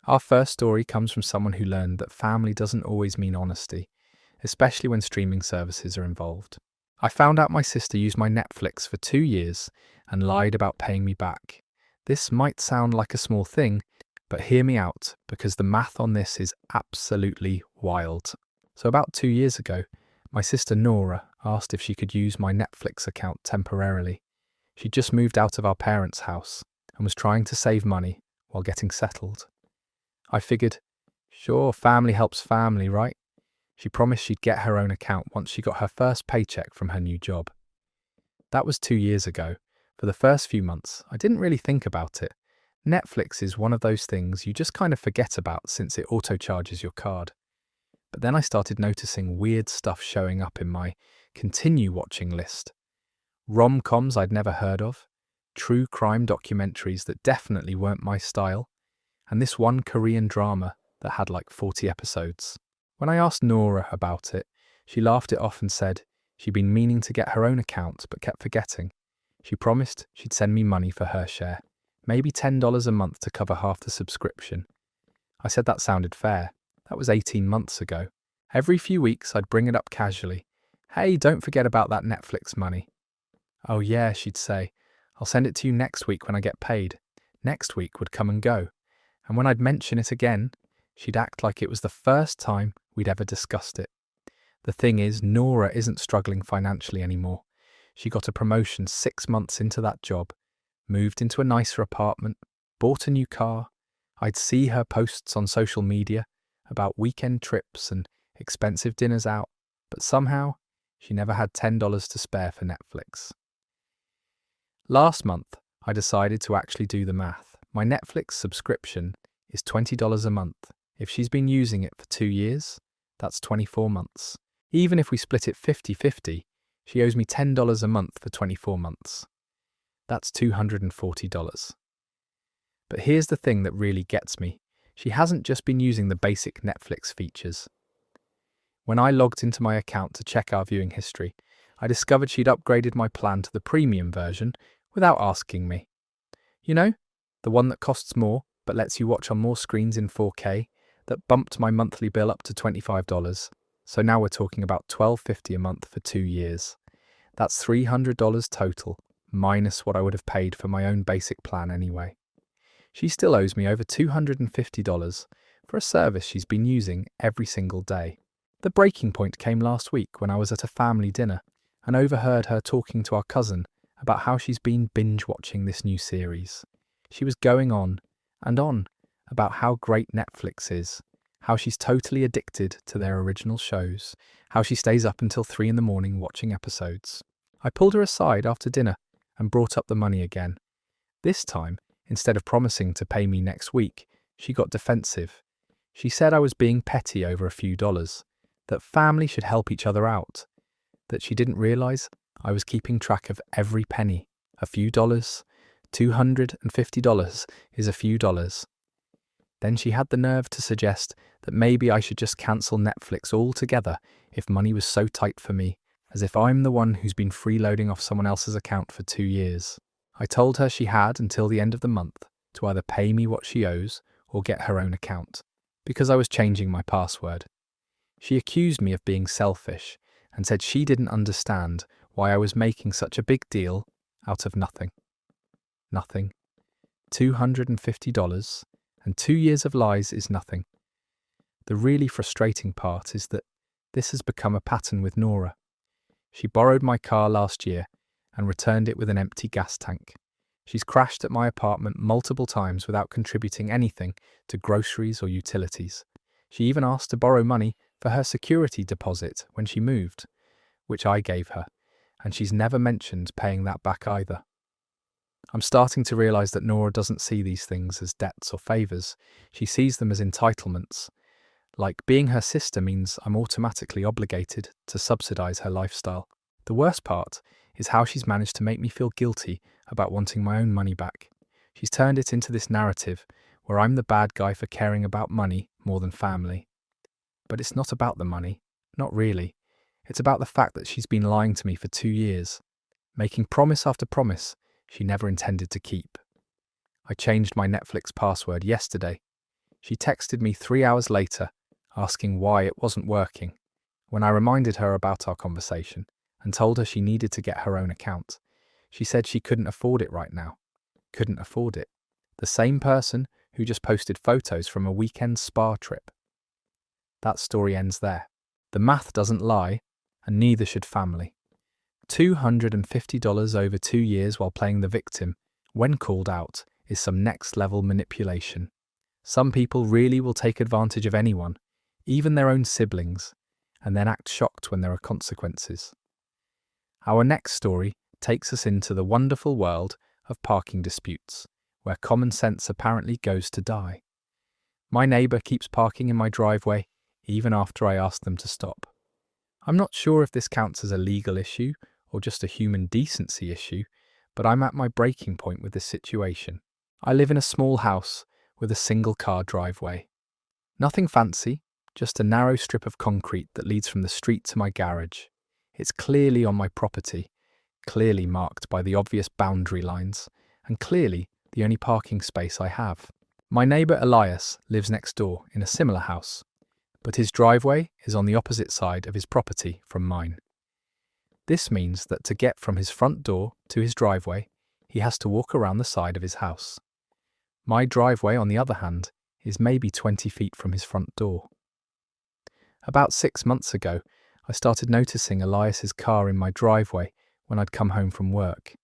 Our first story comes from someone who learned that family doesn't always mean honesty, especially when streaming services are involved. I found out my sister used my Netflix for 2 years and lied about paying me back. This might sound like a small thing, but hear me out, because the math on this is absolutely wild. So about 2 years ago, my sister Nora asked if she could use my Netflix account temporarily. She'd just moved out of our parents' house and was trying to save money while getting settled. I figured, sure, family helps family, right? She promised she'd get her own account once she got her first paycheck from her new job. That was 2 years ago. For the first few months, I didn't really think about it. Netflix is one of those things you just kind of forget about since it auto-charges your card. But then I started noticing weird stuff showing up in my continue watching list. Rom-coms I'd never heard of, true crime documentaries that definitely weren't my style, and this one Korean drama that had like 40 episodes. When I asked Nora about it, she laughed it off and said she'd been meaning to get her own account but kept forgetting. She promised she'd send me money for her share, maybe $10 a month to cover half the subscription. I said that sounded fair. That was 18 months ago. Every few weeks I'd bring it up casually. Hey, don't forget about that Netflix money. Oh yeah, she'd say, I'll send it to you next week when I get paid. Next week would come and go. And when I'd mention it again, she'd act like it was the first time we'd ever discussed it. The thing is, Nora isn't struggling financially anymore. She got a promotion 6 months into that job, moved into a nicer apartment, bought a new car. I'd see her posts on social media about weekend trips and expensive dinners out, but somehow she never had $10 to spare for Netflix. Last month, I decided to actually do the math. My Netflix subscription is $20 a month. If she's been using it for 2 years, that's 24 months. Even if we split it 50-50, she owes me $10 a month for 24 months. That's $240. But here's the thing that really gets me. She hasn't just been using the basic Netflix features. When I logged into my account to check our viewing history, I discovered she'd upgraded my plan to the premium version without asking me. You know, the one that costs more but lets you watch on more screens in 4K, that bumped my monthly bill up to $25. So now we're talking about $12.50 a month for 2 years. That's $300 total, minus what I would have paid for my own basic plan anyway. She still owes me over $250 for a service she's been using every single day. The breaking point came last week when I was at a family dinner and overheard her talking to our cousin about how she's been binge-watching this new series. She was going on and on about how great Netflix is, how she's totally addicted to their original shows, how she stays up until 3 a.m. watching episodes. I pulled her aside after dinner and brought up the money again. This time, instead of promising to pay me next week, she got defensive. She said I was being petty over a few dollars, that family should help each other out, that she didn't realize I was keeping track of every penny. A few dollars, $250 is a few dollars. Then she had the nerve to suggest that maybe I should just cancel Netflix altogether if money was so tight for me, as if I'm the one who's been freeloading off someone else's account for 2 years. I told her she had until the end of the month to either pay me what she owes or get her own account, because I was changing my password. She accused me of being selfish and said she didn't understand why I was making such a big deal out of nothing. Nothing. $250 and 2 years of lies is nothing. The really frustrating part is that this has become a pattern with Nora. She borrowed my car last year and returned it with an empty gas tank. She's crashed at my apartment multiple times without contributing anything to groceries or utilities. She even asked to borrow money for her security deposit when she moved, which I gave her, and she's never mentioned paying that back either. I'm starting to realise that Nora doesn't see these things as debts or favours. She sees them as entitlements. Like being her sister means I'm automatically obligated to subsidise her lifestyle. The worst part is how she's managed to make me feel guilty about wanting my own money back. She's turned it into this narrative where I'm the bad guy for caring about money more than family. But it's not about the money. Not really. It's about the fact that she's been lying to me for 2 years, making promise after promise she never intended to keep. I changed my Netflix password yesterday. She texted me 3 hours later, asking why it wasn't working. When I reminded her about our conversation and told her she needed to get her own account, she said she couldn't afford it right now. Couldn't afford it. The same person who just posted photos from a weekend spa trip. That story ends there. The math doesn't lie, and neither should family. $250 over 2 years while playing the victim, when called out, is some next-level manipulation. Some people really will take advantage of anyone, even their own siblings, and then act shocked when there are consequences. Our next story takes us into the wonderful world of parking disputes, where common sense apparently goes to die. My neighbour keeps parking in my driveway, even after I ask them to stop. I'm not sure if this counts as a legal issue or just a human decency issue, but I'm at my breaking point with this situation. I live in a small house with a single-car driveway. Nothing fancy, just a narrow strip of concrete that leads from the street to my garage. It's clearly on my property, clearly marked by the obvious boundary lines, and clearly the only parking space I have. My neighbour Elias lives next door in a similar house, but his driveway is on the opposite side of his property from mine. This means that to get from his front door to his driveway, he has to walk around the side of his house. My driveway, on the other hand, is maybe 20 feet from his front door. About 6 months ago, I started noticing Elias's car in my driveway when I'd come home from work.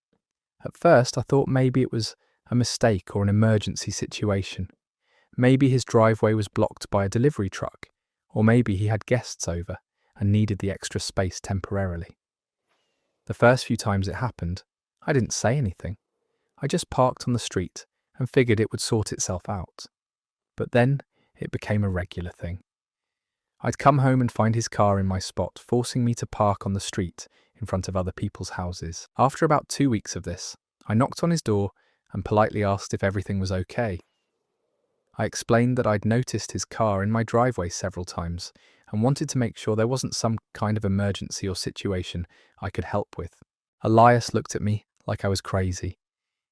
At first, I thought maybe it was a mistake or an emergency situation. Maybe his driveway was blocked by a delivery truck, or maybe he had guests over and needed the extra space temporarily. The first few times it happened, I didn't say anything. I just parked on the street and figured it would sort itself out. But then it became a regular thing. I'd come home and find his car in my spot, forcing me to park on the street in front of other people's houses. After about 2 weeks of this, I knocked on his door and politely asked if everything was okay. I explained that I'd noticed his car in my driveway several times and wanted to make sure there wasn't some kind of emergency or situation I could help with. Elias looked at me like I was crazy.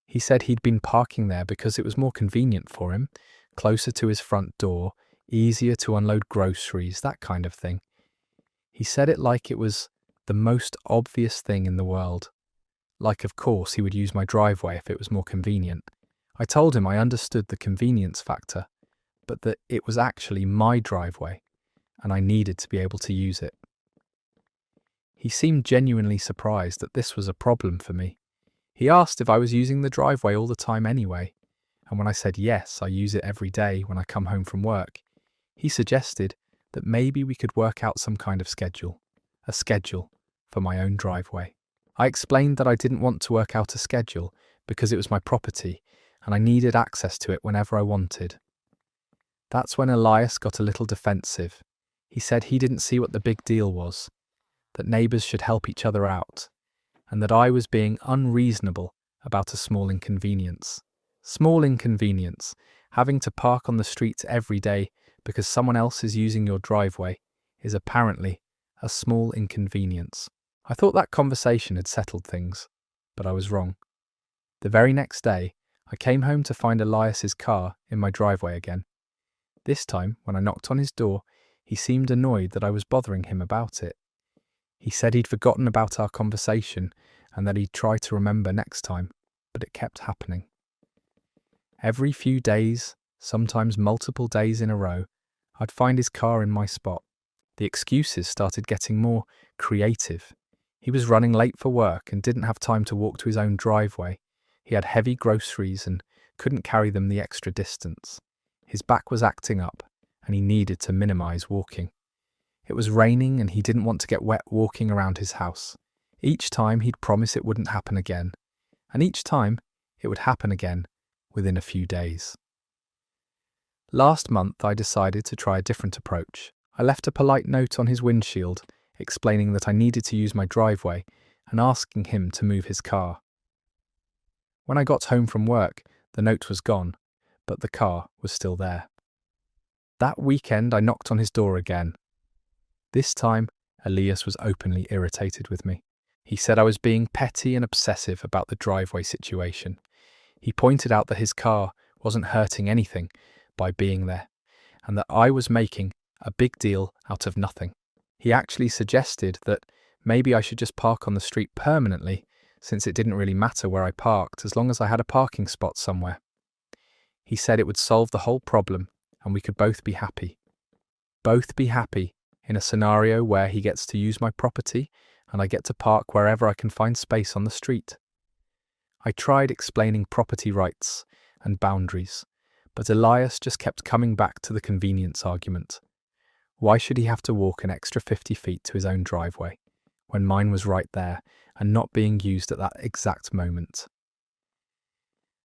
He said he'd been parking there because it was more convenient for him, closer to his front door, easier to unload groceries, that kind of thing. He said it like it was the most obvious thing in the world. Like, of course, he would use my driveway if it was more convenient. I told him I understood the convenience factor, but that it was actually my driveway, and I needed to be able to use it. He seemed genuinely surprised that this was a problem for me. He asked if I was using the driveway all the time anyway, and when I said yes, I use it every day when I come home from work, he suggested that maybe we could work out some kind of schedule, a schedule for my own driveway. I explained that I didn't want to work out a schedule because it was my property and I needed access to it whenever I wanted. That's when Elias got a little defensive. He said he didn't see what the big deal was, that neighbours should help each other out, and that I was being unreasonable about a small inconvenience. Small inconvenience, having to park on the street every day because someone else is using your driveway, is apparently a small inconvenience. I thought that conversation had settled things, but I was wrong. The very next day, I came home to find Elias's car in my driveway again. This time, when I knocked on his door, he seemed annoyed that I was bothering him about it. He said he'd forgotten about our conversation and that he'd try to remember next time, but it kept happening. Every few days, sometimes multiple days in a row, I'd find his car in my spot. The excuses started getting more creative. He was running late for work and didn't have time to walk to his own driveway. He had heavy groceries and couldn't carry them the extra distance. His back was acting up and he needed to minimize walking. It was raining and he didn't want to get wet walking around his house. Each time he'd promise it wouldn't happen again, and each time it would happen again within a few days. Last month I decided to try a different approach. I left a polite note on his windshield explaining that I needed to use my driveway and asking him to move his car. When I got home from work, the note was gone, but the car was still there. That weekend I knocked on his door again. This time, Elias was openly irritated with me. He said I was being petty and obsessive about the driveway situation. He pointed out that his car wasn't hurting anything by being there, and that I was making a big deal out of nothing. He actually suggested that maybe I should just park on the street permanently, since it didn't really matter where I parked as long as I had a parking spot somewhere. He said it would solve the whole problem and we could both be happy. Both be happy in a scenario where he gets to use my property and I get to park wherever I can find space on the street. I tried explaining property rights and boundaries, but Elias just kept coming back to the convenience argument. Why should he have to walk an extra 50 feet to his own driveway, when mine was right there and not being used at that exact moment?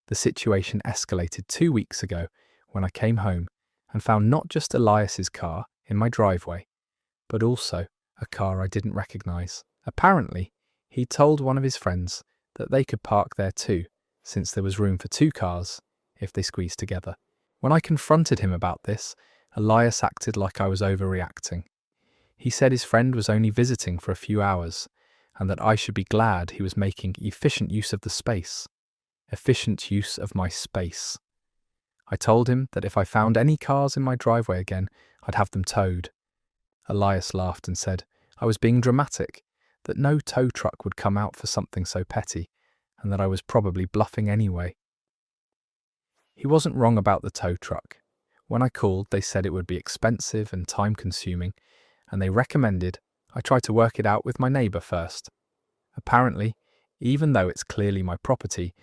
The situation escalated 2 weeks ago when I came home and found not just Elias's car in my driveway, but also a car I didn't recognise. Apparently, he told one of his friends that they could park there too, since there was room for 2 cars if they squeezed together. When I confronted him about this, Elias acted like I was overreacting. He said his friend was only visiting for a few hours, and that I should be glad he was making efficient use of the space. Efficient use of my space. I told him that if I found any cars in my driveway again, I'd have them towed. Elias laughed and said I was being dramatic, that no tow truck would come out for something so petty, and that I was probably bluffing anyway. He wasn't wrong about the tow truck. When I called, they said it would be expensive and time-consuming, and they recommended I try to work it out with my neighbour first. Apparently, even though it's clearly my property,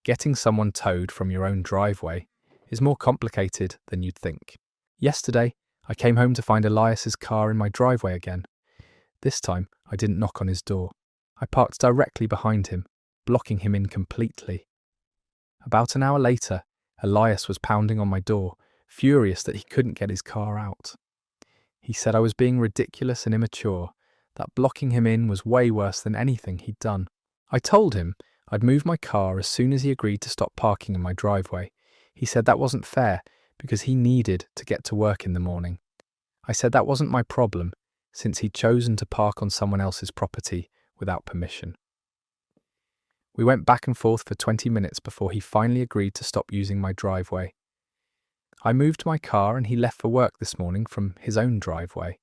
getting someone towed from your own driveway is more complicated than you'd think. Yesterday, I came home to find Elias's car in my driveway again. This time, I didn't knock on his door. I parked directly behind him, blocking him in completely. About an hour later, Elias was pounding on my door, furious that he couldn't get his car out. He said I was being ridiculous and immature, that blocking him in was way worse than anything he'd done. I told him I'd move my car as soon as he agreed to stop parking in my driveway. He said that wasn't fair because he needed to get to work in the morning. I said that wasn't my problem, since he'd chosen to park on someone else's property without permission. We went back and forth for 20 minutes before he finally agreed to stop using my driveway. I moved my car and he left for work this morning from his own driveway.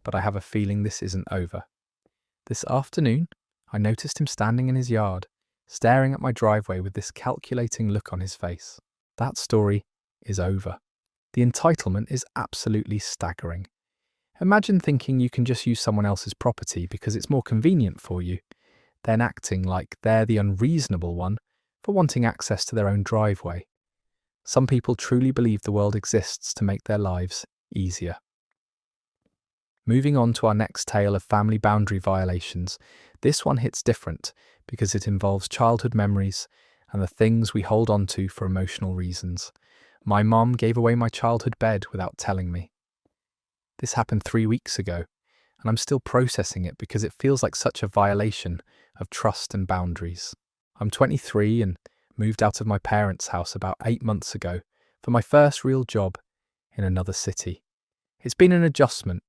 But I have a feeling this isn't over. This afternoon, I noticed him standing in his yard, staring at my driveway with this calculating look on his face. That story is over. The entitlement is absolutely staggering. Imagine thinking you can just use someone else's property because it's more convenient for you, then acting like they're the unreasonable one for wanting access to their own driveway. Some people truly believe the world exists to make their lives easier. Moving on to our next tale of family boundary violations, this one hits different because it involves childhood memories and the things we hold on to for emotional reasons. My mom gave away my childhood bed without telling me. This happened 3 weeks ago, and I'm still processing it because it feels like such a violation of trust and boundaries. I'm 23 and moved out of my parents' house about 8 months ago for my first real job in another city. It's been an adjustment,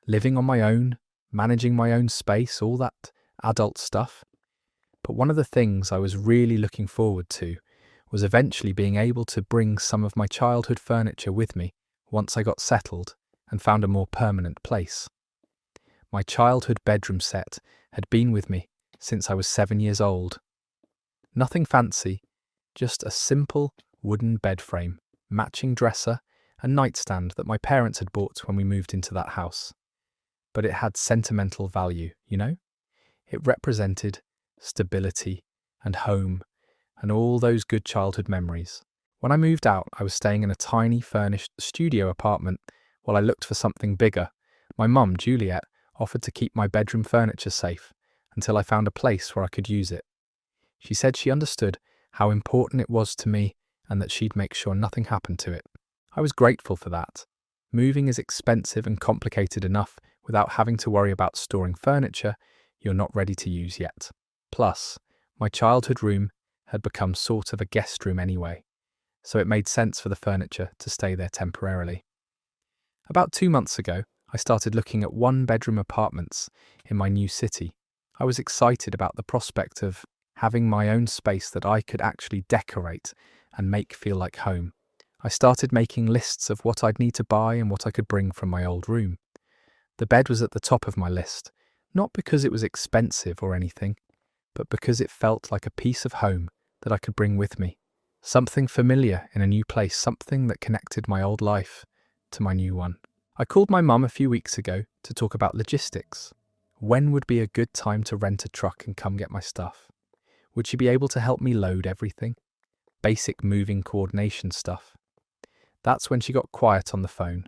living on my own, managing my own space, all that adult stuff. But one of the things I was really looking forward to was eventually being able to bring some of my childhood furniture with me once I got settled and found a more permanent place. My childhood bedroom set had been with me since I was 7 years old. Nothing fancy, just a simple wooden bed frame, matching dresser and nightstand that my parents had bought when we moved into that house. But it had sentimental value, you know? It represented stability and home and all those good childhood memories. When I moved out, I was staying in a tiny furnished studio apartment while I looked for something bigger. My mum, Juliet, offered to keep my bedroom furniture safe until I found a place where I could use it. She said she understood how important it was to me and that she'd make sure nothing happened to it. I was grateful for that. Moving is expensive and complicated enough without having to worry about storing furniture you're not ready to use yet. Plus, my childhood room had become sort of a guest room anyway, so it made sense for the furniture to stay there temporarily. About 2 months ago, I started looking at one-bedroom apartments in my new city. I was excited about the prospect of having my own space that I could actually decorate and make feel like home. I started making lists of what I'd need to buy and what I could bring from my old room. The bed was at the top of my list, not because it was expensive or anything, but because it felt like a piece of home that I could bring with me. Something familiar in a new place, something that connected my old life to my new one. I called my mum a few weeks ago to talk about logistics. When would be a good time to rent a truck and come get my stuff? Would she be able to help me load everything? Basic moving coordination stuff. That's when she got quiet on the phone.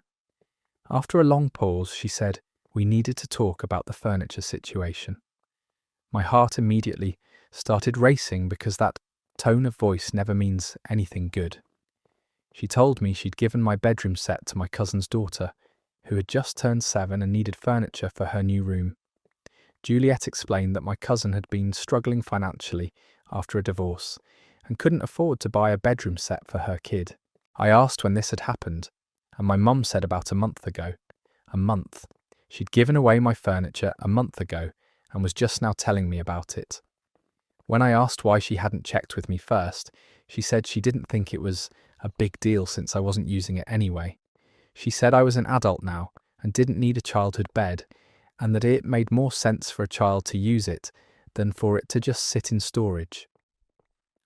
After a long pause, she said we needed to talk about the furniture situation. My heart immediately started racing because that tone of voice never means anything good. She told me she'd given my bedroom set to my cousin's daughter, who had just turned 7 and needed furniture for her new room. Juliet explained that my cousin had been struggling financially after a divorce and couldn't afford to buy a bedroom set for her kid. I asked when this had happened, and my mum said about a month ago. A month. She'd given away my furniture a month ago and was just now telling me about it. When I asked why she hadn't checked with me first, she said she didn't think it was a big deal since I wasn't using it anyway. She said I was an adult now and didn't need a childhood bed, and that it made more sense for a child to use it than for it to just sit in storage.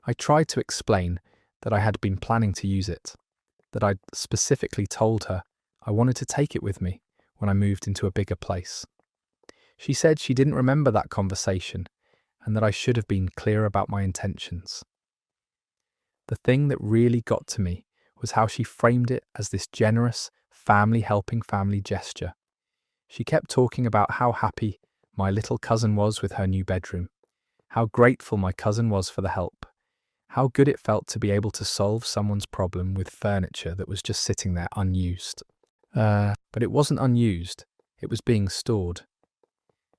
I tried to explain that I had been planning to use it, that I'd specifically told her I wanted to take it with me when I moved into a bigger place. She said she didn't remember that conversation and that I should have been clear about my intentions. The thing that really got to me was how she framed it as this generous, helping family gesture. She kept talking about how happy my little cousin was with her new bedroom, how grateful my cousin was for the help, how good it felt to be able to solve someone's problem with furniture that was just sitting there unused. But it wasn't unused, it was being stored.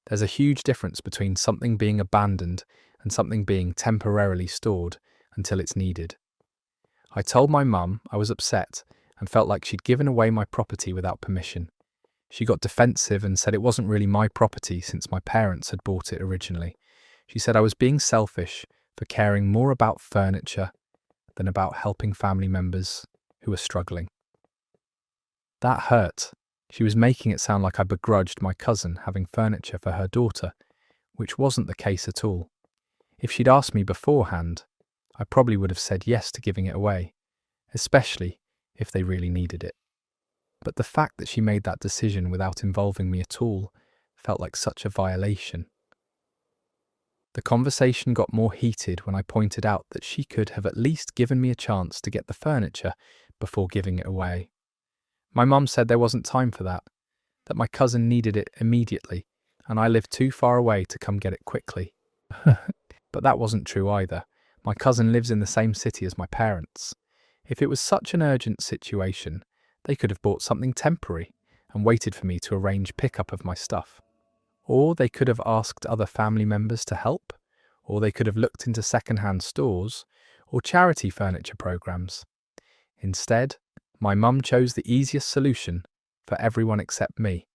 There's a huge difference between something being abandoned and something being temporarily stored until it's needed. I told my mum I was upset and felt like she'd given away my property without permission. She got defensive and said it wasn't really my property since my parents had bought it originally. She said I was being selfish for caring more about furniture than about helping family members who were struggling. That hurt. She was making it sound like I begrudged my cousin having furniture for her daughter, which wasn't the case at all. If she'd asked me beforehand, I probably would have said yes to giving it away, especially if they really needed it. But the fact that she made that decision without involving me at all felt like such a violation. The conversation got more heated when I pointed out that she could have at least given me a chance to get the furniture before giving it away. My mum said there wasn't time for that my cousin needed it immediately, and I lived too far away to come get it quickly. But that wasn't true either. My cousin lives in the same city as my parents. If it was such an urgent situation, they could have bought something temporary and waited for me to arrange pickup of my stuff. Or they could have asked other family members to help, or they could have looked into second-hand stores or charity furniture programs. Instead, my mum chose the easiest solution for everyone except me.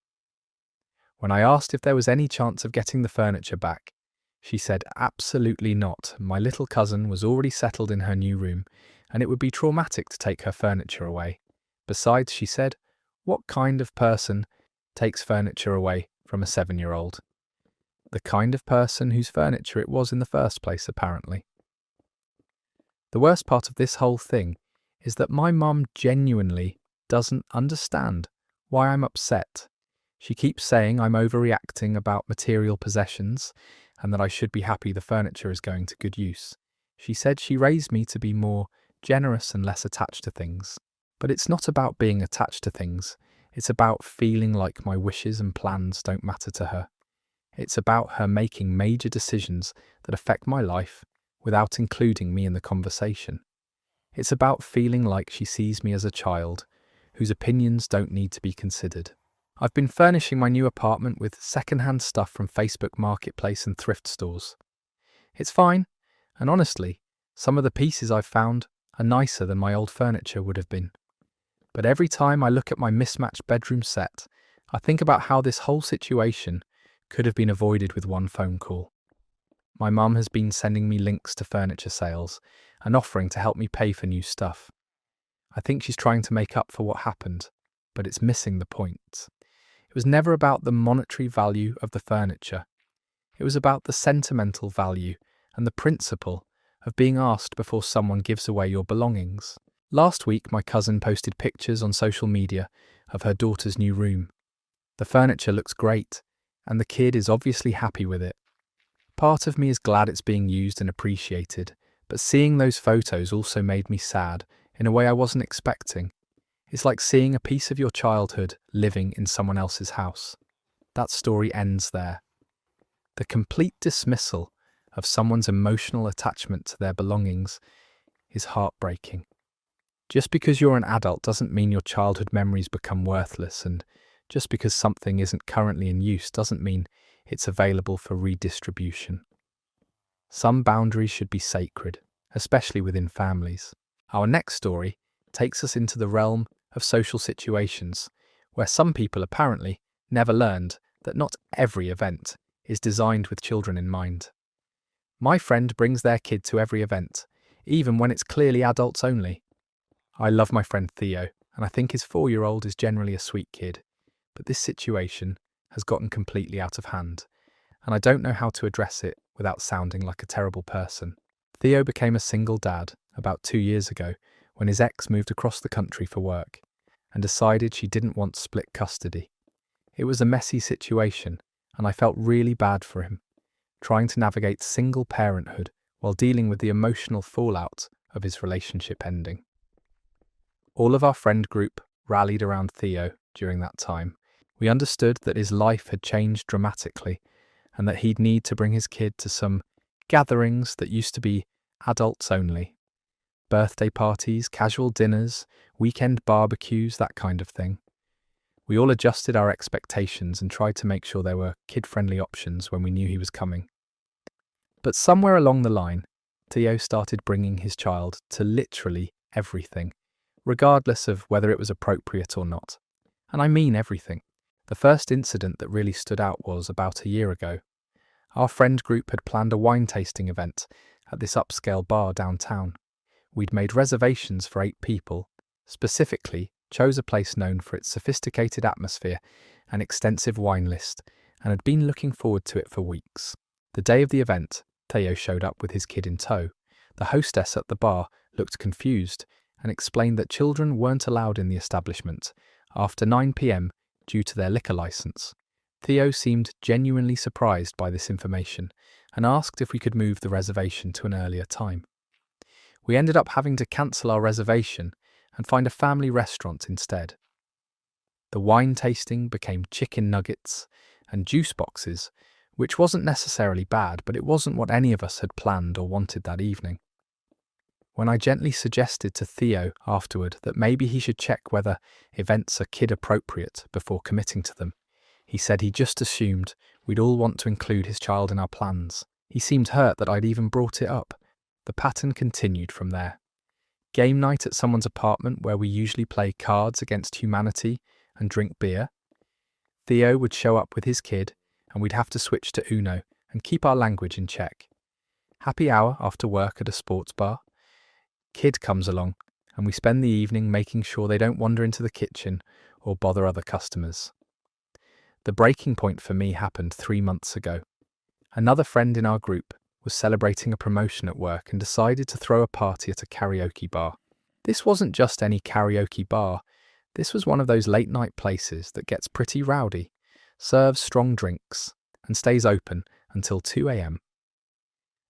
When I asked if there was any chance of getting the furniture back, she said absolutely not. My little cousin was already settled in her new room, and it would be traumatic to take her furniture away. Besides, she said, what kind of person takes furniture away from a 7-year-old? The kind of person whose furniture it was in the first place, apparently. The worst part of this whole thing is that my mum genuinely doesn't understand why I'm upset. She keeps saying I'm overreacting about material possessions and that I should be happy the furniture is going to good use. She said she raised me to be more generous and less attached to things. But it's not about being attached to things. It's about feeling like my wishes and plans don't matter to her. It's about her making major decisions that affect my life without including me in the conversation. It's about feeling like she sees me as a child whose opinions don't need to be considered. I've been furnishing my new apartment with second-hand stuff from Facebook Marketplace and thrift stores. It's fine, and honestly, some of the pieces I've found are nicer than my old furniture would have been. But every time I look at my mismatched bedroom set, I think about how this whole situation could have been avoided with one phone call. My mum has been sending me links to furniture sales and offering to help me pay for new stuff. I think she's trying to make up for what happened, but it's missing the point. It was never about the monetary value of the furniture. It was about the sentimental value and the principle of being asked before someone gives away your belongings. Last week, my cousin posted pictures on social media of her daughter's new room. The furniture looks great, and the kid is obviously happy with it. Part of me is glad it's being used and appreciated, but seeing those photos also made me sad in a way I wasn't expecting. It's like seeing a piece of your childhood living in someone else's house. That story ends there. The complete dismissal of someone's emotional attachment to their belongings is heartbreaking. Just because you're an adult doesn't mean your childhood memories become worthless, and just because something isn't currently in use doesn't mean it's available for redistribution. Some boundaries should be sacred, especially within families. Our next story takes us into the realm of social situations, where some people apparently never learned that not every event is designed with children in mind. My friend brings their kid to every event, even when it's clearly adults only. I love my friend Theo, and I think his 4-year-old is generally a sweet kid, but this situation has gotten completely out of hand, and I don't know how to address it without sounding like a terrible person. Theo became a single dad about 2 years ago when his ex moved across the country for work and decided she didn't want split custody. It was a messy situation, and I felt really bad for him, trying to navigate single parenthood while dealing with the emotional fallout of his relationship ending. All of our friend group rallied around Theo during that time. We understood that his life had changed dramatically and that he'd need to bring his kid to some gatherings that used to be adults only. Birthday parties, casual dinners, weekend barbecues, that kind of thing. We all adjusted our expectations and tried to make sure there were kid-friendly options when we knew he was coming. But somewhere along the line, Theo started bringing his child to literally everything, regardless of whether it was appropriate or not. And I mean everything. The first incident that really stood out was about a year ago. Our friend group had planned a wine tasting event at this upscale bar downtown. We'd made reservations for 8 people, specifically chose a place known for its sophisticated atmosphere and extensive wine list, and had been looking forward to it for weeks. The day of the event, Theo showed up with his kid in tow. The hostess at the bar looked confused and explained that children weren't allowed in the establishment after 9 p.m. due to their liquor license. Theo seemed genuinely surprised by this information and asked if we could move the reservation to an earlier time. We ended up having to cancel our reservation and find a family restaurant instead. The wine tasting became chicken nuggets and juice boxes, which wasn't necessarily bad, but it wasn't what any of us had planned or wanted that evening. When I gently suggested to Theo afterward that maybe he should check whether events are kid-appropriate before committing to them, he said he just assumed we'd all want to include his child in our plans. He seemed hurt that I'd even brought it up. The pattern continued from there. Game night at someone's apartment where we usually play Cards Against Humanity and drink beer. Theo would show up with his kid and we'd have to switch to Uno and keep our language in check. Happy hour after work at a sports bar. Kid comes along and we spend the evening making sure they don't wander into the kitchen or bother other customers. The breaking point for me happened 3 months ago. Another friend in our group was celebrating a promotion at work and decided to throw a party at a karaoke bar. This wasn't just any karaoke bar. This was one of those late-night places that gets pretty rowdy, serves strong drinks, and stays open until 2 a.m.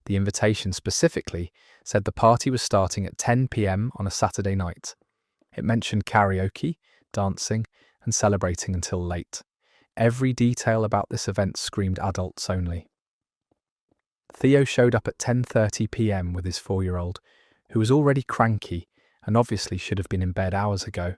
The invitation specifically said the party was starting at 10 p.m. on a Saturday night. It mentioned karaoke, dancing, and celebrating until late. Every detail about this event screamed adults only. Theo showed up at 10:30 p.m. with his 4-year-old, who was already cranky and obviously should have been in bed hours ago.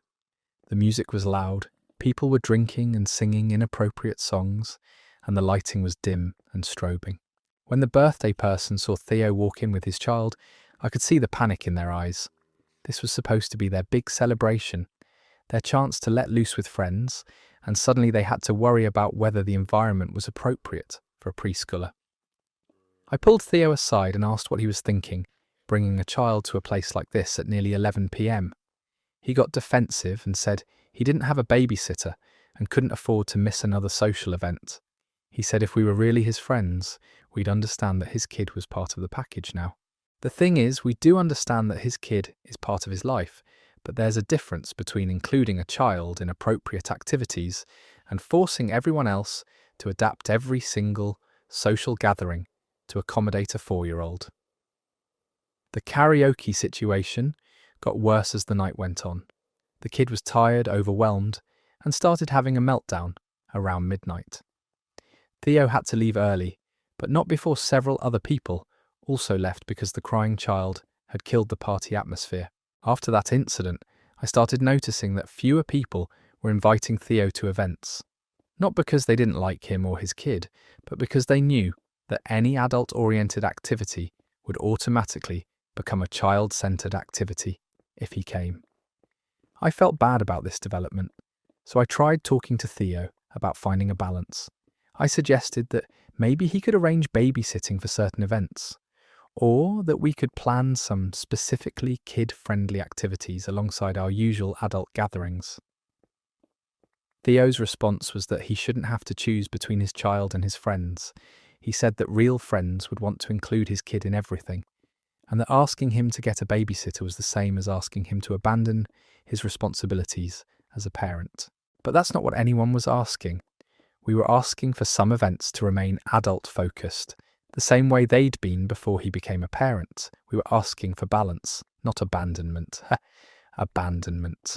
The music was loud, people were drinking and singing inappropriate songs, and the lighting was dim and strobing. When the birthday person saw Theo walk in with his child, I could see the panic in their eyes. This was supposed to be their big celebration, their chance to let loose with friends, and suddenly they had to worry about whether the environment was appropriate for a preschooler. I pulled Theo aside and asked what he was thinking, bringing a child to a place like this at nearly 11 p.m. He got defensive and said he didn't have a babysitter and couldn't afford to miss another social event. He said if we were really his friends, we'd understand that his kid was part of the package now. The thing is, we do understand that his kid is part of his life, but there's a difference between including a child in appropriate activities and forcing everyone else to adapt every single social gathering to accommodate a 4-year-old. The karaoke situation got worse as the night went on. The kid was tired, overwhelmed, and started having a meltdown around midnight. Theo had to leave early, but not before several other people also left because the crying child had killed the party atmosphere. After that incident, I started noticing that fewer people were inviting Theo to events. Not because they didn't like him or his kid, but because they knew that any adult-oriented activity would automatically become a child-centered activity if he came. I felt bad about this development, so I tried talking to Theo about finding a balance. I suggested that maybe he could arrange babysitting for certain events, or that we could plan some specifically kid-friendly activities alongside our usual adult gatherings. Theo's response was that he shouldn't have to choose between his child and his friends. He said that real friends would want to include his kid in everything, and that asking him to get a babysitter was the same as asking him to abandon his responsibilities as a parent. But that's not what anyone was asking. We were asking for some events to remain adult-focused, the same way they'd been before he became a parent. We were asking for balance, not abandonment. Abandonment.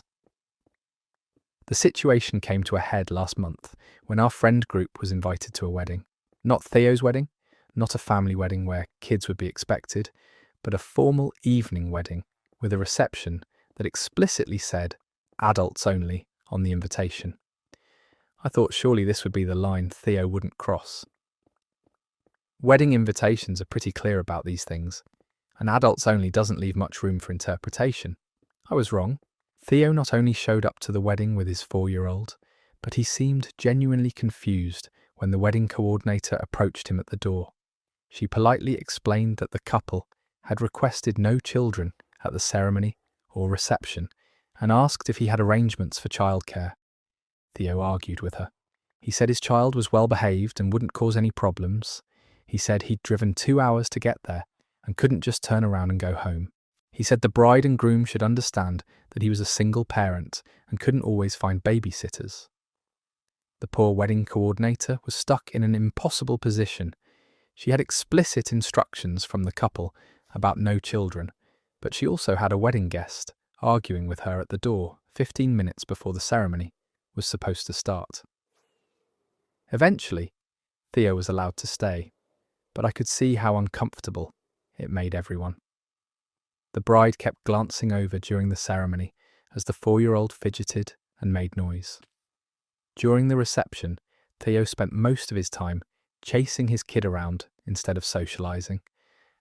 The situation came to a head last month when our friend group was invited to a wedding. Not Theo's wedding, not a family wedding where kids would be expected, but a formal evening wedding with a reception that explicitly said adults only on the invitation. I thought surely this would be the line Theo wouldn't cross. Wedding invitations are pretty clear about these things, and adults only doesn't leave much room for interpretation. I was wrong. Theo not only showed up to the wedding with his 4-year-old, but he seemed genuinely confused when the wedding coordinator approached him at the door. She politely explained that the couple had requested no children at the ceremony or reception and asked if he had arrangements for childcare. Theo argued with her. He said his child was well behaved and wouldn't cause any problems. He said he'd driven 2 hours to get there and couldn't just turn around and go home. He said the bride and groom should understand that he was a single parent and couldn't always find babysitters. The poor wedding coordinator was stuck in an impossible position. She had explicit instructions from the couple about no children, but she also had a wedding guest arguing with her at the door 15 minutes before the ceremony was supposed to start. Eventually, Theo was allowed to stay, but I could see how uncomfortable it made everyone. The bride kept glancing over during the ceremony as the 4-year-old fidgeted and made noise. During the reception, Theo spent most of his time chasing his kid around instead of socializing,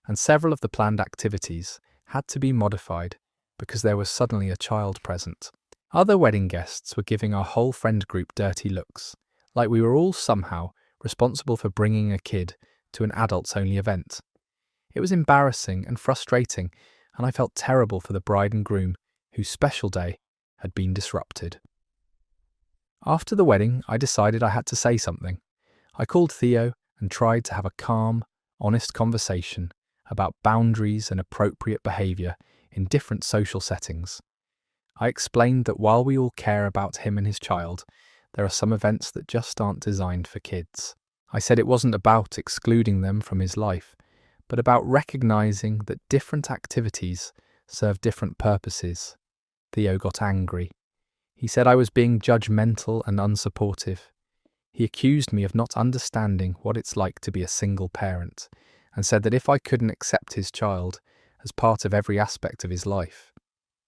and several of the planned activities had to be modified because there was suddenly a child present. Other wedding guests were giving our whole friend group dirty looks, like we were all somehow responsible for bringing a kid to an adults-only event. It was embarrassing and frustrating, and I felt terrible for the bride and groom whose special day had been disrupted. After the wedding, I decided I had to say something. I called Theo and tried to have a calm, honest conversation about boundaries and appropriate behaviour in different social settings. I explained that while we all care about him and his child, there are some events that just aren't designed for kids. I said it wasn't about excluding them from his life, but about recognising that different activities serve different purposes. Theo got angry. He said I was being judgmental and unsupportive. He accused me of not understanding what it's like to be a single parent, and said that if I couldn't accept his child as part of every aspect of his life,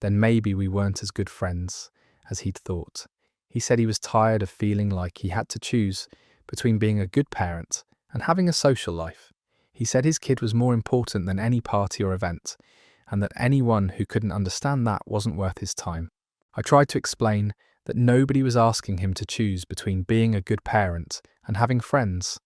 then maybe we weren't as good friends as he'd thought. He said he was tired of feeling like he had to choose between being a good parent and having a social life. He said his kid was more important than any party or event, and that anyone who couldn't understand that wasn't worth his time. I tried to explain that nobody was asking him to choose between being a good parent and having friends.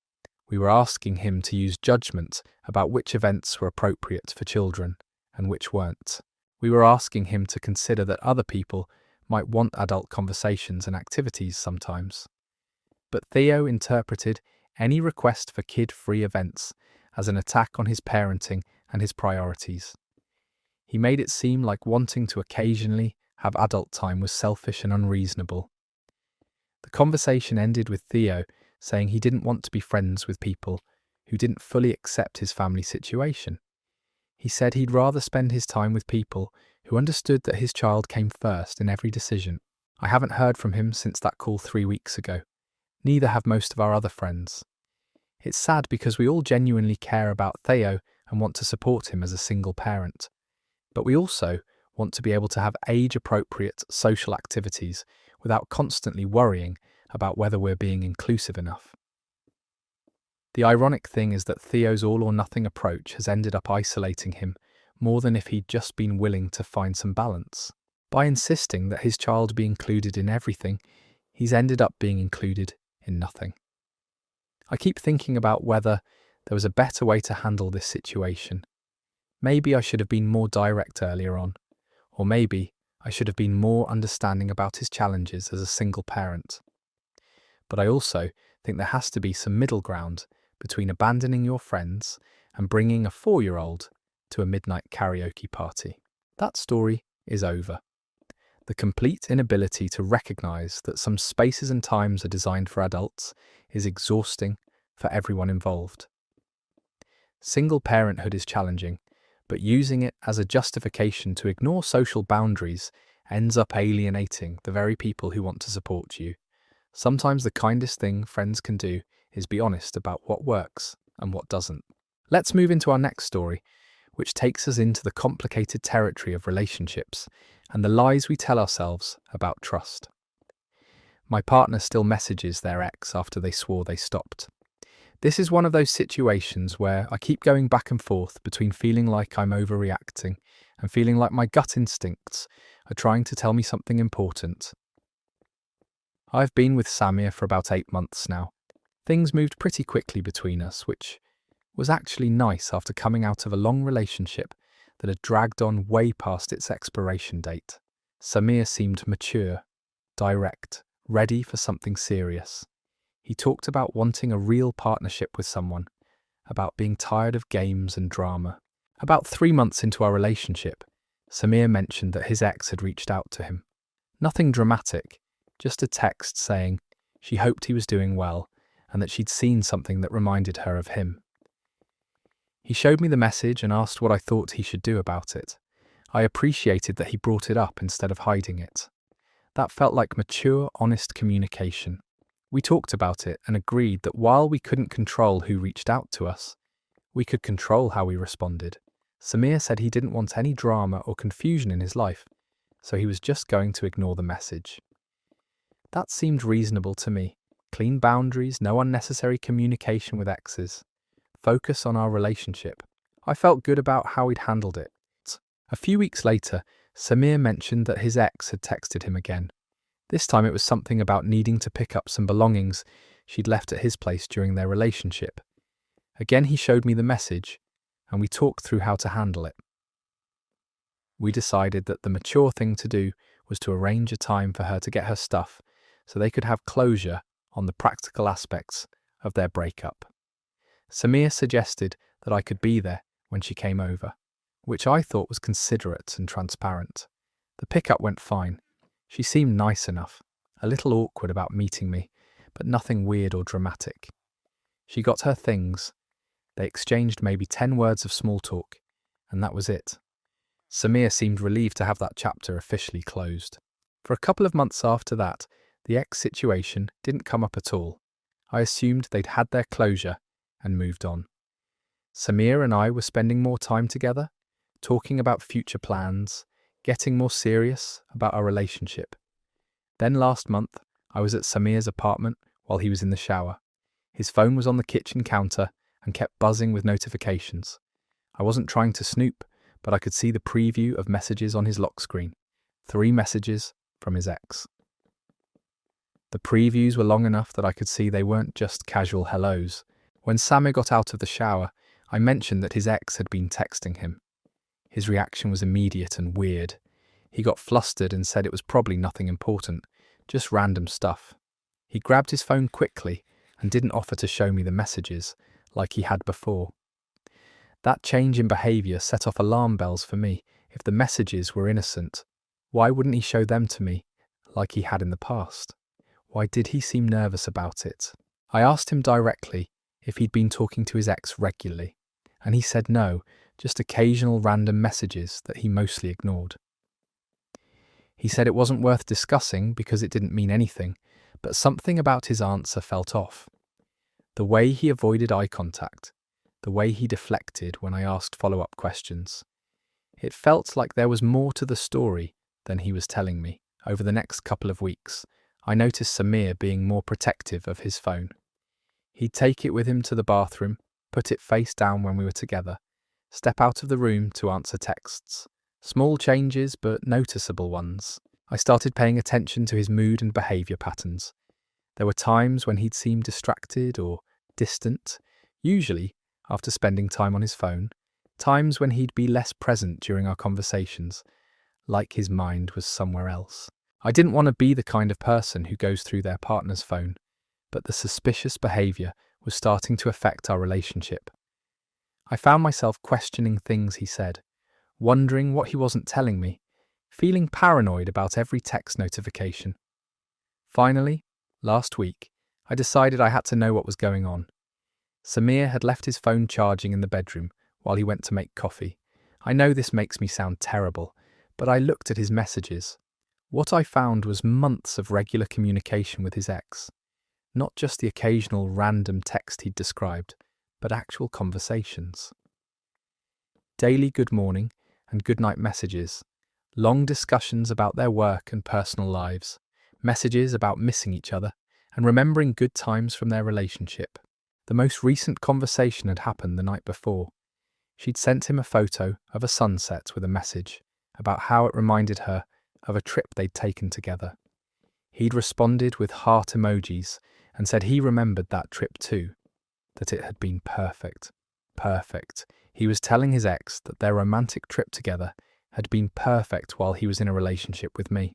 We were asking him to use judgment about which events were appropriate for children and which weren't. We were asking him to consider that other people might want adult conversations and activities sometimes. But Theo interpreted any request for kid-free events as an attack on his parenting and his priorities. He made it seem like wanting to occasionally have adult time was selfish and unreasonable. The conversation ended with Theo saying he didn't want to be friends with people who didn't fully accept his family situation. He said he'd rather spend his time with people who understood that his child came first in every decision. I haven't heard from him since that call 3 weeks ago. Neither have most of our other friends. It's sad because we all genuinely care about Theo and want to support him as a single parent. But we also want to be able to have age-appropriate social activities without constantly worrying about whether we're being inclusive enough. The ironic thing is that Theo's all-or-nothing approach has ended up isolating him more than if he'd just been willing to find some balance. By insisting that his child be included in everything, he's ended up being included in nothing. I keep thinking about whether there was a better way to handle this situation. Maybe I should have been more direct earlier on, or maybe I should have been more understanding about his challenges as a single parent. But I also think there has to be some middle ground between abandoning your friends and bringing a 4-year-old to a midnight karaoke party. That story is over. The complete inability to recognise that some spaces and times are designed for adults is exhausting for everyone involved. Single parenthood is challenging, but using it as a justification to ignore social boundaries ends up alienating the very people who want to support you. Sometimes the kindest thing friends can do is be honest about what works and what doesn't. Let's move into our next story, which takes us into the complicated territory of relationships and the lies we tell ourselves about trust. My partner still messages their ex after they swore they stopped. This is one of those situations where I keep going back and forth between feeling like I'm overreacting and feeling like my gut instincts are trying to tell me something important. I've been with Samir for about 8 months now. Things moved pretty quickly between us, which was actually nice after coming out of a long relationship that had dragged on way past its expiration date. Samir seemed mature, direct, ready for something serious. He talked about wanting a real partnership with someone, about being tired of games and drama. About 3 months into our relationship, Samir mentioned that his ex had reached out to him. Nothing dramatic, just a text saying she hoped he was doing well and that she'd seen something that reminded her of him. He showed me the message and asked what I thought he should do about it. I appreciated that he brought it up instead of hiding it. That felt like mature, honest communication. We talked about it and agreed that while we couldn't control who reached out to us, we could control how we responded. Samir said he didn't want any drama or confusion in his life, so he was just going to ignore the message. That seemed reasonable to me. Clean boundaries, no unnecessary communication with exes. Focus on our relationship. I felt good about how he'd handled it. A few weeks later, Samir mentioned that his ex had texted him again. This time it was something about needing to pick up some belongings she'd left at his place during their relationship. Again, he showed me the message, and we talked through how to handle it. We decided that the mature thing to do was to arrange a time for her to get her stuff so they could have closure on the practical aspects of their breakup. Samir suggested that I could be there when she came over, which I thought was considerate and transparent. The pickup went fine. She seemed nice enough, a little awkward about meeting me, but nothing weird or dramatic. She got her things. They exchanged maybe 10 words of small talk, and that was it. Samir seemed relieved to have that chapter officially closed. For a couple of months after that, the ex situation didn't come up at all. I assumed they'd had their closure and moved on. Samir and I were spending more time together, talking about future plans, getting more serious about our relationship. Then last month, I was at Samir's apartment while he was in the shower. His phone was on the kitchen counter and kept buzzing with notifications. I wasn't trying to snoop, but I could see the preview of messages on his lock screen. 3 messages from his ex. The previews were long enough that I could see they weren't just casual hellos. When Samir got out of the shower, I mentioned that his ex had been texting him. His reaction was immediate and weird. He got flustered and said it was probably nothing important, just random stuff. He grabbed his phone quickly and didn't offer to show me the messages like he had before. That change in behaviour set off alarm bells for me. If the messages were innocent, why wouldn't he show them to me like he had in the past? Why did he seem nervous about it? I asked him directly if he'd been talking to his ex regularly, and he said no, just occasional random messages that he mostly ignored. He said it wasn't worth discussing because it didn't mean anything, but something about his answer felt off. The way he avoided eye contact, the way he deflected when I asked follow-up questions. It felt like there was more to the story than he was telling me. Over the next couple of weeks, I noticed Samir being more protective of his phone. He'd take it with him to the bathroom, put it face down when we were together, step out of the room to answer texts. Small changes, but noticeable ones. I started paying attention to his mood and behaviour patterns. There were times when he'd seem distracted or distant, usually after spending time on his phone, times when he'd be less present during our conversations, like his mind was somewhere else. I didn't want to be the kind of person who goes through their partner's phone, but the suspicious behaviour was starting to affect our relationship. I found myself questioning things he said, wondering what he wasn't telling me, feeling paranoid about every text notification. Finally, last week, I decided I had to know what was going on. Samir had left his phone charging in the bedroom while he went to make coffee. I know this makes me sound terrible, but I looked at his messages. What I found was months of regular communication with his ex. Not just the occasional random text he'd described, but actual conversations. Daily good morning and good night messages, long discussions about their work and personal lives, messages about missing each other and remembering good times from their relationship. The most recent conversation had happened the night before. She'd sent him a photo of a sunset with a message about how it reminded her of a trip they'd taken together. He'd responded with heart emojis and said he remembered that trip too, that it had been perfect. Perfect. He was telling his ex that their romantic trip together had been perfect while he was in a relationship with me.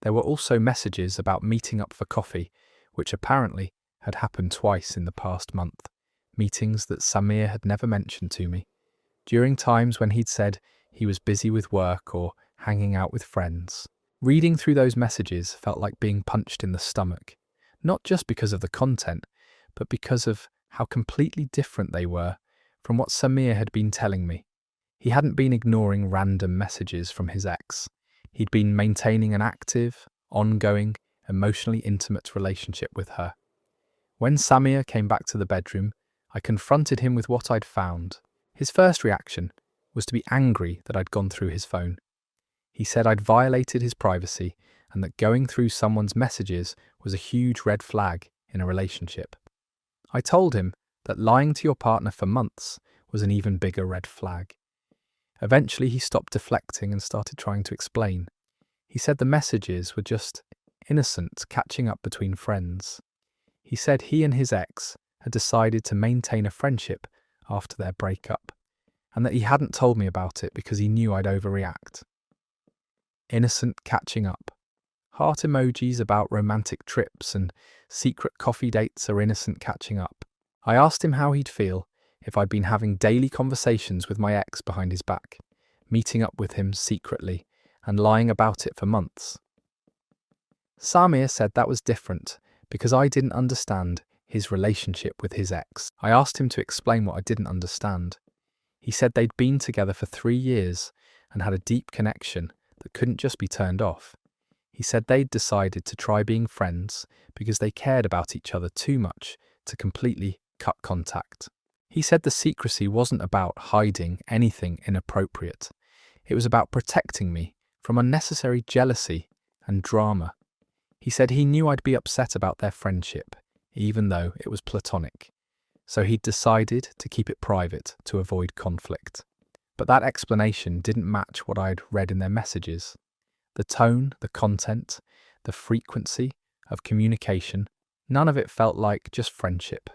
There were also messages about meeting up for coffee, which apparently had happened twice in the past month, meetings that Samir had never mentioned to me, during times when he'd said he was busy with work or hanging out with friends. Reading through those messages felt like being punched in the stomach, not just because of the content, but because of how completely different they were from what Samir had been telling me. He hadn't been ignoring random messages from his ex. He'd been maintaining an active, ongoing, emotionally intimate relationship with her. When Samir came back to the bedroom, I confronted him with what I'd found. His first reaction was to be angry that I'd gone through his phone. He said I'd violated his privacy and that going through someone's messages was a huge red flag in a relationship. I told him that lying to your partner for months was an even bigger red flag. Eventually he stopped deflecting and started trying to explain. He said the messages were just innocent catching up between friends. He said he and his ex had decided to maintain a friendship after their breakup, and that he hadn't told me about it because he knew I'd overreact. Innocent catching up. Heart emojis about romantic trips and secret coffee dates are innocent catching up. I asked him how he'd feel if I'd been having daily conversations with my ex behind his back, meeting up with him secretly and lying about it for months. Samir said that was different because I didn't understand his relationship with his ex. I asked him to explain what I didn't understand. He said they'd been together for 3 years and had a deep connection that couldn't just be turned off. He said they'd decided to try being friends because they cared about each other too much to completely cut contact. He said the secrecy wasn't about hiding anything inappropriate. It was about protecting me from unnecessary jealousy and drama. He said he knew I'd be upset about their friendship, even though it was platonic. So he'd decided to keep it private to avoid conflict. But that explanation didn't match what I'd read in their messages. The tone, the content, the frequency of communication, none of it felt like just friendship.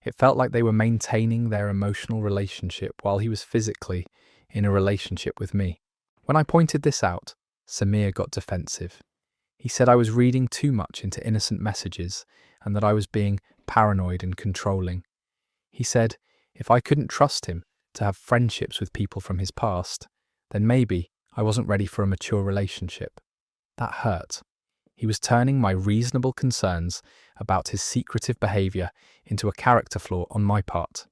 It felt like they were maintaining their emotional relationship while he was physically in a relationship with me. When I pointed this out, Samir got defensive. He said I was reading too much into innocent messages and that I was being paranoid and controlling. He said if I couldn't trust him to have friendships with people from his past, then maybe I wasn't ready for a mature relationship. That hurt. He was turning my reasonable concerns about his secretive behaviour into a character flaw on my part.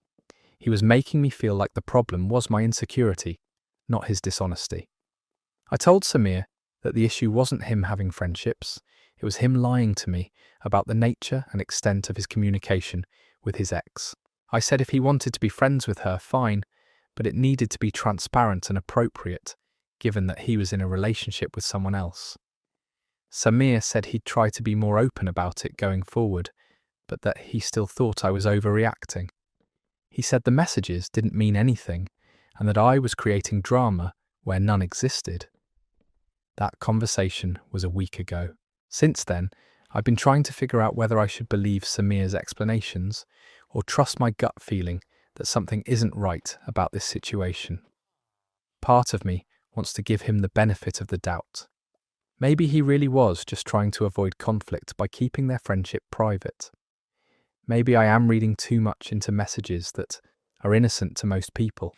He was making me feel like the problem was my insecurity, not his dishonesty. I told Samir that the issue wasn't him having friendships, it was him lying to me about the nature and extent of his communication with his ex. I said if he wanted to be friends with her, fine, but it needed to be transparent and appropriate, given that he was in a relationship with someone else. Samir said he'd try to be more open about it going forward, but that he still thought I was overreacting. He said the messages didn't mean anything, and that I was creating drama where none existed. That conversation was a week ago. Since then, I've been trying to figure out whether I should believe Samir's explanations or trust my gut feeling that something isn't right about this situation. Part of me wants to give him the benefit of the doubt. Maybe he really was just trying to avoid conflict by keeping their friendship private. Maybe I am reading too much into messages that are innocent to most people.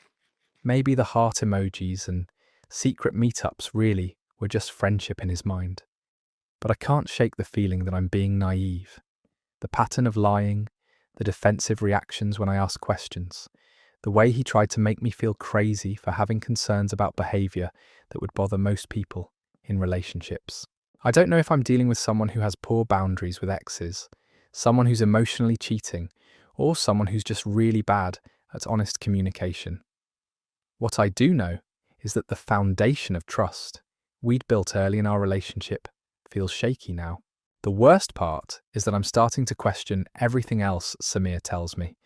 Maybe the heart emojis and secret meetups really were just friendship in his mind. But I can't shake the feeling that I'm being naive. The pattern of lying, the defensive reactions when I ask questions, the way he tried to make me feel crazy for having concerns about behaviour that would bother most people in relationships. I don't know if I'm dealing with someone who has poor boundaries with exes, someone who's emotionally cheating, or someone who's just really bad at honest communication. What I do know is that the foundation of trust we'd built early in our relationship feels shaky now. The worst part is that I'm starting to question everything else Samir tells me.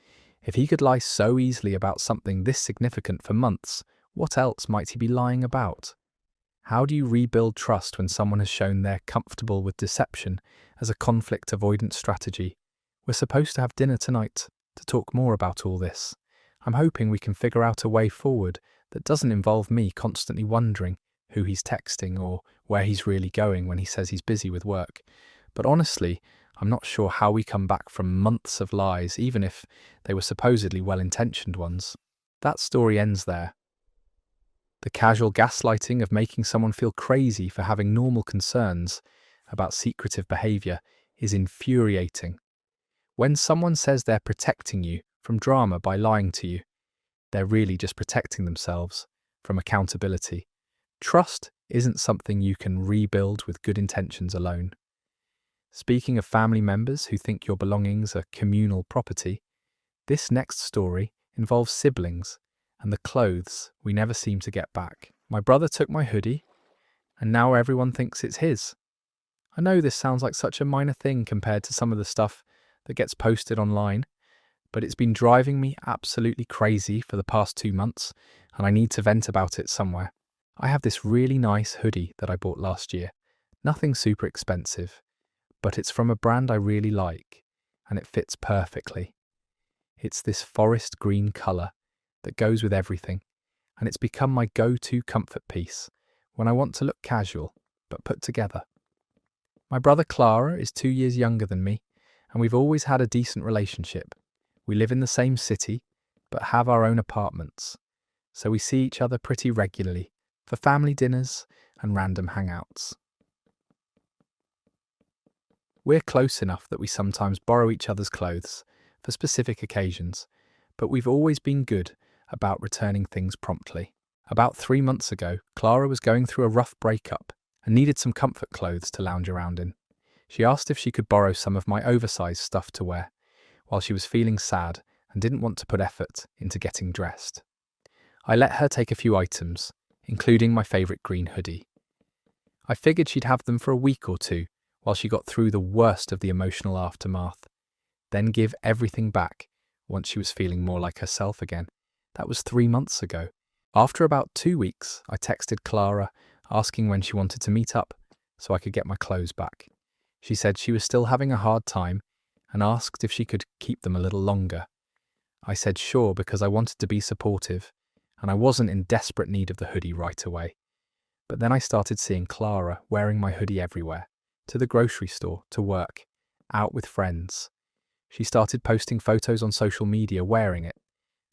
If he could lie so easily about something this significant for months, what else might he be lying about? How do you rebuild trust when someone has shown they're comfortable with deception as a conflict avoidance strategy? We're supposed to have dinner tonight to talk more about all this. I'm hoping we can figure out a way forward that doesn't involve me constantly wondering who he's texting or where he's really going when he says he's busy with work. But honestly, I'm not sure how we come back from months of lies, even if they were supposedly well-intentioned ones. That story ends there. The casual gaslighting of making someone feel crazy for having normal concerns about secretive behaviour is infuriating. When someone says they're protecting you from drama by lying to you, they're really just protecting themselves from accountability. Trust isn't something you can rebuild with good intentions alone. Speaking of family members who think your belongings are communal property, this next story involves siblings and the clothes we never seem to get back. My brother took my hoodie, and now everyone thinks it's his. I know this sounds like such a minor thing compared to some of the stuff that gets posted online, but it's been driving me absolutely crazy for the past 2 months, and I need to vent about it somewhere. I have this really nice hoodie that I bought last year. Nothing super expensive, but it's from a brand I really like, and it fits perfectly. It's this forest green colour that goes with everything, and it's become my go-to comfort piece when I want to look casual but put together. My brother Clara is 2 years younger than me, and we've always had a decent relationship. We live in the same city, but have our own apartments, so we see each other pretty regularly for family dinners and random hangouts. We're close enough that we sometimes borrow each other's clothes for specific occasions, but we've always been good about returning things promptly. About 3 months ago, Clara was going through a rough breakup and needed some comfort clothes to lounge around in. She asked if she could borrow some of my oversized stuff to wear, while she was feeling sad and didn't want to put effort into getting dressed. I let her take a few items, including my favourite green hoodie. I figured she'd have them for a week or two while she got through the worst of the emotional aftermath, then give everything back once she was feeling more like herself again. That was 3 months ago. After about 2 weeks, I texted Clara asking when she wanted to meet up so I could get my clothes back. She said she was still having a hard time and asked if she could keep them a little longer. I said sure because I wanted to be supportive and I wasn't in desperate need of the hoodie right away. But then I started seeing Clara wearing my hoodie everywhere, to the grocery store, to work, out with friends. She started posting photos on social media wearing it,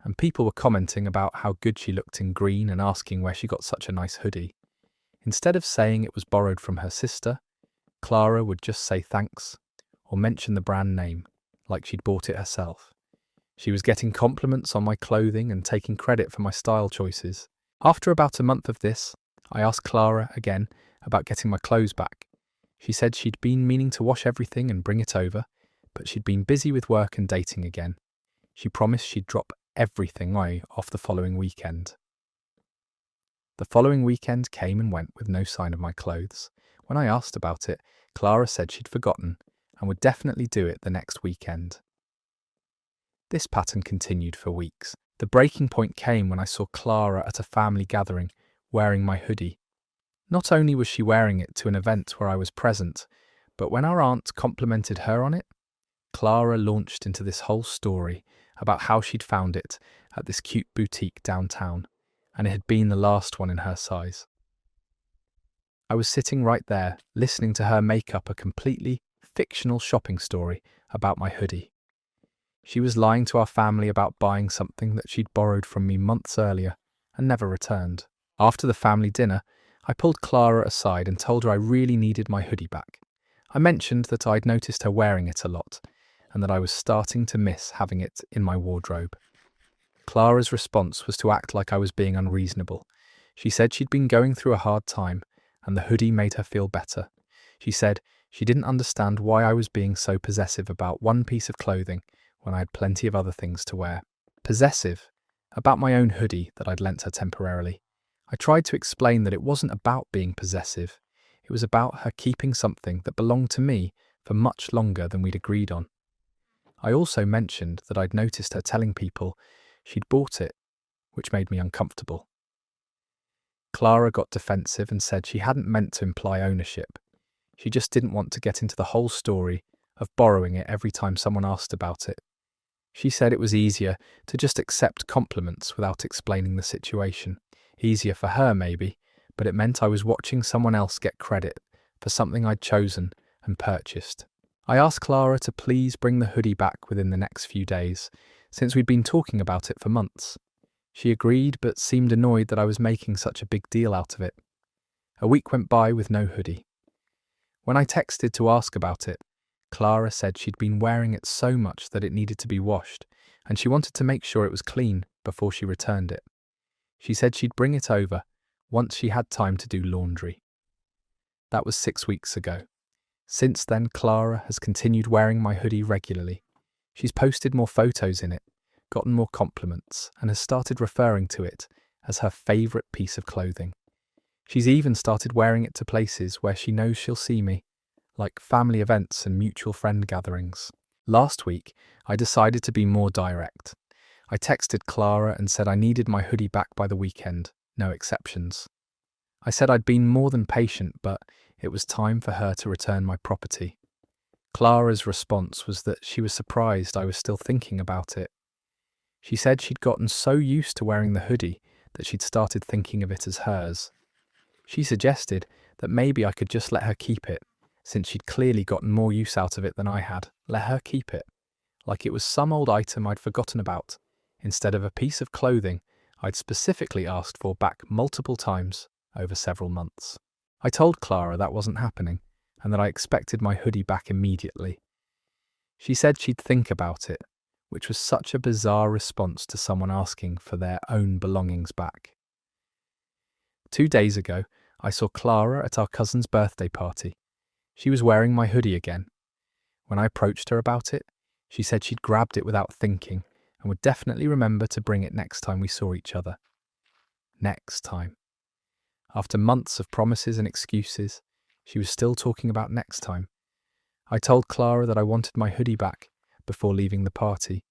and people were commenting about how good she looked in green and asking where she got such a nice hoodie. Instead of saying it was borrowed from her sister, Clara would just say thanks, or mention the brand name, like she'd bought it herself. She was getting compliments on my clothing and taking credit for my style choices. After about a month of this, I asked Clara again about getting my clothes back. She said she'd been meaning to wash everything and bring it over, but she'd been busy with work and dating again. She promised she'd drop everything off the following weekend. The following weekend came and went with no sign of my clothes. When I asked about it, Clara said she'd forgotten and would definitely do it the next weekend. This pattern continued for weeks. The breaking point came when I saw Clara at a family gathering wearing my hoodie. Not only was she wearing it to an event where I was present, but when our aunt complimented her on it, Clara launched into this whole story about how she'd found it at this cute boutique downtown, and it had been the last one in her size. I was sitting right there, listening to her make up a completely fictional shopping story about my hoodie. She was lying to our family about buying something that she'd borrowed from me months earlier and never returned. After the family dinner, I pulled Clara aside and told her I really needed my hoodie back. I mentioned that I'd noticed her wearing it a lot and that I was starting to miss having it in my wardrobe. Clara's response was to act like I was being unreasonable. She said she'd been going through a hard time and the hoodie made her feel better. She said she didn't understand why I was being so possessive about one piece of clothing when I had plenty of other things to wear. Possessive about my own hoodie that I'd lent her temporarily. I tried to explain that it wasn't about being possessive. It was about her keeping something that belonged to me for much longer than we'd agreed on. I also mentioned that I'd noticed her telling people she'd bought it, which made me uncomfortable. Clara got defensive and said she hadn't meant to imply ownership. She just didn't want to get into the whole story of borrowing it every time someone asked about it. She said it was easier to just accept compliments without explaining the situation. Easier for her, maybe, but it meant I was watching someone else get credit for something I'd chosen and purchased. I asked Clara to please bring the hoodie back within the next few days, since we'd been talking about it for months. She agreed, but seemed annoyed that I was making such a big deal out of it. A week went by with no hoodie. When I texted to ask about it, Clara said she'd been wearing it so much that it needed to be washed, and she wanted to make sure it was clean before she returned it. She said she'd bring it over once she had time to do laundry. That was 6 weeks ago. Since then, Clara has continued wearing my hoodie regularly. She's posted more photos in it, gotten more compliments, and has started referring to it as her favourite piece of clothing. She's even started wearing it to places where she knows she'll see me, like family events and mutual friend gatherings. Last week, I decided to be more direct. I texted Clara and said I needed my hoodie back by the weekend, no exceptions. I said I'd been more than patient, but it was time for her to return my property. Clara's response was that she was surprised I was still thinking about it. She said she'd gotten so used to wearing the hoodie that she'd started thinking of it as hers. She suggested that maybe I could just let her keep it, since she'd clearly gotten more use out of it than I had. Let her keep it, like it was some old item I'd forgotten about, instead of a piece of clothing I'd specifically asked for back multiple times over several months. I told Clara that wasn't happening, and that I expected my hoodie back immediately. She said she'd think about it, which was such a bizarre response to someone asking for their own belongings back. 2 days ago, I saw Clara at our cousin's birthday party. She was wearing my hoodie again. When I approached her about it, she said she'd grabbed it without thinking and would definitely remember to bring it next time we saw each other. Next time. After months of promises and excuses, she was still talking about next time. I told Clara that I wanted my hoodie back before leaving the party.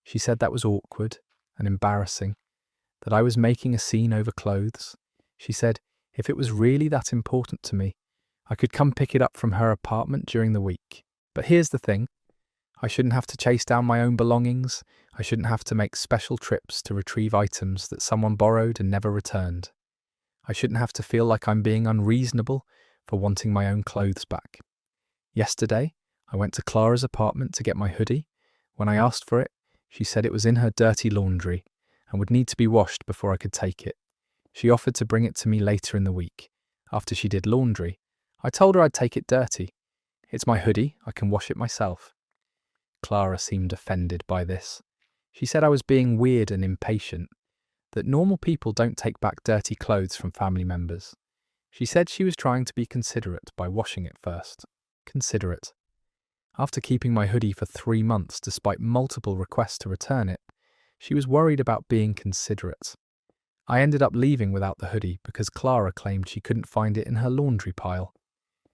She said that was awkward and embarrassing, that I was making a scene over clothes. She said if it was really that important to me, I could come pick it up from her apartment during the week. But here's the thing, I shouldn't have to chase down my own belongings I shouldn't have to make special trips to retrieve items that someone borrowed and never returned. I shouldn't have to feel like I'm being unreasonable for wanting my own clothes back. Yesterday, I went to Clara's apartment to get my hoodie. When I asked for it, she said it was in her dirty laundry and would need to be washed before I could take it. She offered to bring it to me later in the week. After she did laundry, I told her I'd take it dirty. It's my hoodie, I can wash it myself. Clara seemed offended by this. She said I was being weird and impatient, that normal people don't take back dirty clothes from family members. She said she was trying to be considerate by washing it first. Considerate. After keeping my hoodie for 3 months despite multiple requests to return it, she was worried about being considerate. I ended up leaving without the hoodie because Clara claimed she couldn't find it in her laundry pile.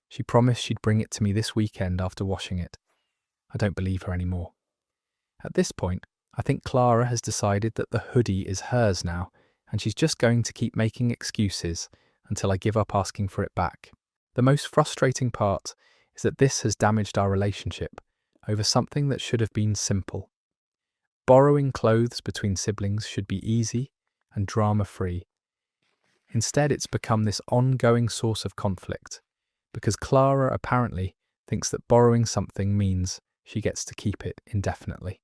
She promised she'd bring it to me this weekend after washing it. I don't believe her anymore. At this point, I think Clara has decided that the hoodie is hers now, and she's just going to keep making excuses until I give up asking for it back. The most frustrating part is that this has damaged our relationship over something that should have been simple. Borrowing clothes between siblings should be easy and drama-free. Instead, it's become this ongoing source of conflict, because Clara apparently thinks that borrowing something means she gets to keep it indefinitely.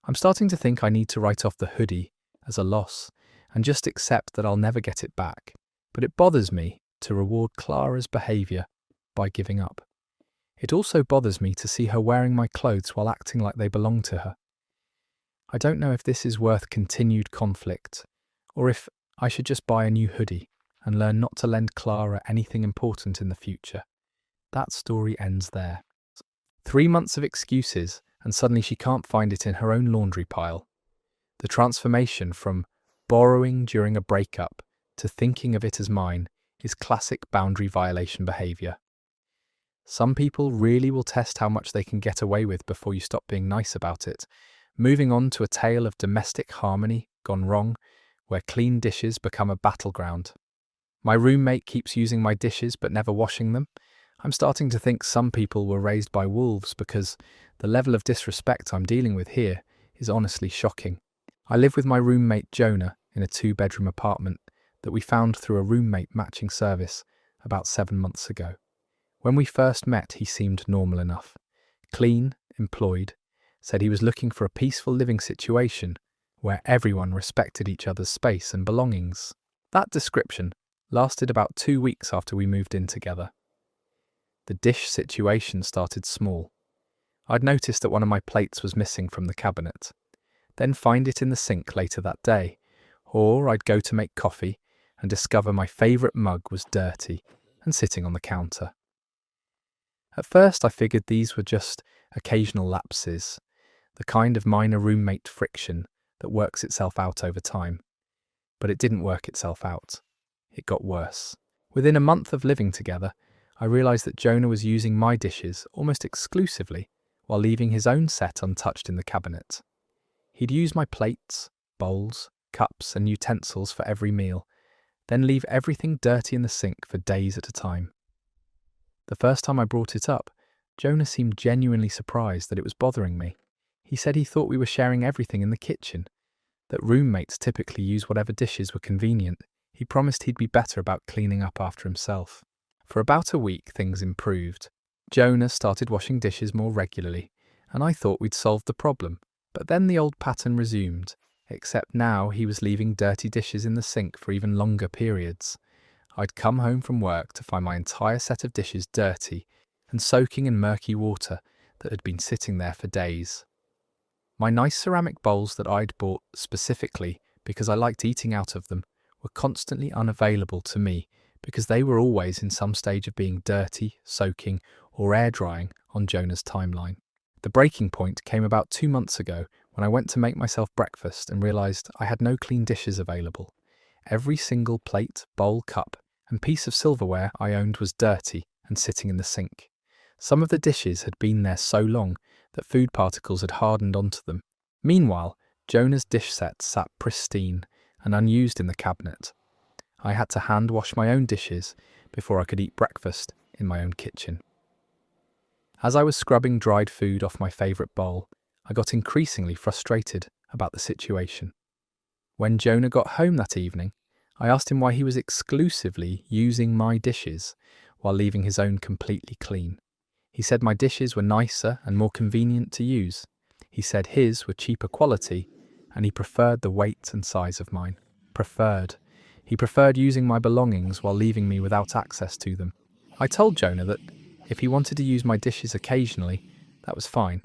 I'm starting to think I need to write off the hoodie as a loss and just accept that I'll never get it back, but it bothers me to reward Clara's behaviour by giving up. It also bothers me to see her wearing my clothes while acting like they belong to her. I don't know if this is worth continued conflict, or if I should just buy a new hoodie and learn not to lend Clara anything important in the future. That story ends there. 3 months of excuses, and suddenly she can't find it in her own laundry pile. The transformation from borrowing during a breakup to thinking of it as mine is classic boundary violation behaviour. Some people really will test how much they can get away with before you stop being nice about it, moving on to a tale of domestic harmony gone wrong, where clean dishes become a battleground. My roommate keeps using my dishes but never washing them. I'm starting to think some people were raised by wolves, because the level of disrespect I'm dealing with here is honestly shocking. I live with my roommate Jonah in a 2-bedroom apartment that we found through a roommate matching service about 7 months ago. When we first met, he seemed normal enough. Clean, employed, said he was looking for a peaceful living situation where everyone respected each other's space and belongings. That description lasted about 2 weeks after we moved in together. The dish situation started small. I'd noticed that one of my plates was missing from the cabinet, then find it in the sink later that day, or I'd go to make coffee and discover my favourite mug was dirty and sitting on the counter. At first I figured these were just occasional lapses, the kind of minor roommate friction that works itself out over time. But it didn't work itself out. It got worse. Within a month of living together, I realised that Jonah was using my dishes almost exclusively, while leaving his own set untouched in the cabinet. He'd use my plates, bowls, cups and utensils for every meal, then leave everything dirty in the sink for days at a time. The first time I brought it up, Jonah seemed genuinely surprised that it was bothering me. He said he thought we were sharing everything in the kitchen, that roommates typically use whatever dishes were convenient. He promised he'd be better about cleaning up after himself. For about a week, things improved. Jonah started washing dishes more regularly, and I thought we'd solved the problem. But then the old pattern resumed, except now he was leaving dirty dishes in the sink for even longer periods. I'd come home from work to find my entire set of dishes dirty and soaking in murky water that had been sitting there for days. My nice ceramic bowls that I'd bought specifically because I liked eating out of them were constantly unavailable to me, because they were always in some stage of being dirty, soaking, or air drying on Jonah's timeline. The breaking point came about 2 months ago when I went to make myself breakfast and realised I had no clean dishes available. Every single plate, bowl, cup, and piece of silverware I owned was dirty and sitting in the sink. Some of the dishes had been there so long that food particles had hardened onto them. Meanwhile, Jonah's dish set sat pristine and unused in the cabinet. I had to hand wash my own dishes before I could eat breakfast in my own kitchen. As I was scrubbing dried food off my favourite bowl, I got increasingly frustrated about the situation. When Jonah got home that evening, I asked him why he was exclusively using my dishes while leaving his own completely clean. He said my dishes were nicer and more convenient to use. He said his were cheaper quality, and he preferred the weight and size of mine. Preferred. He preferred using my belongings while leaving me without access to them. I told Jonah that if he wanted to use my dishes occasionally, that was fine,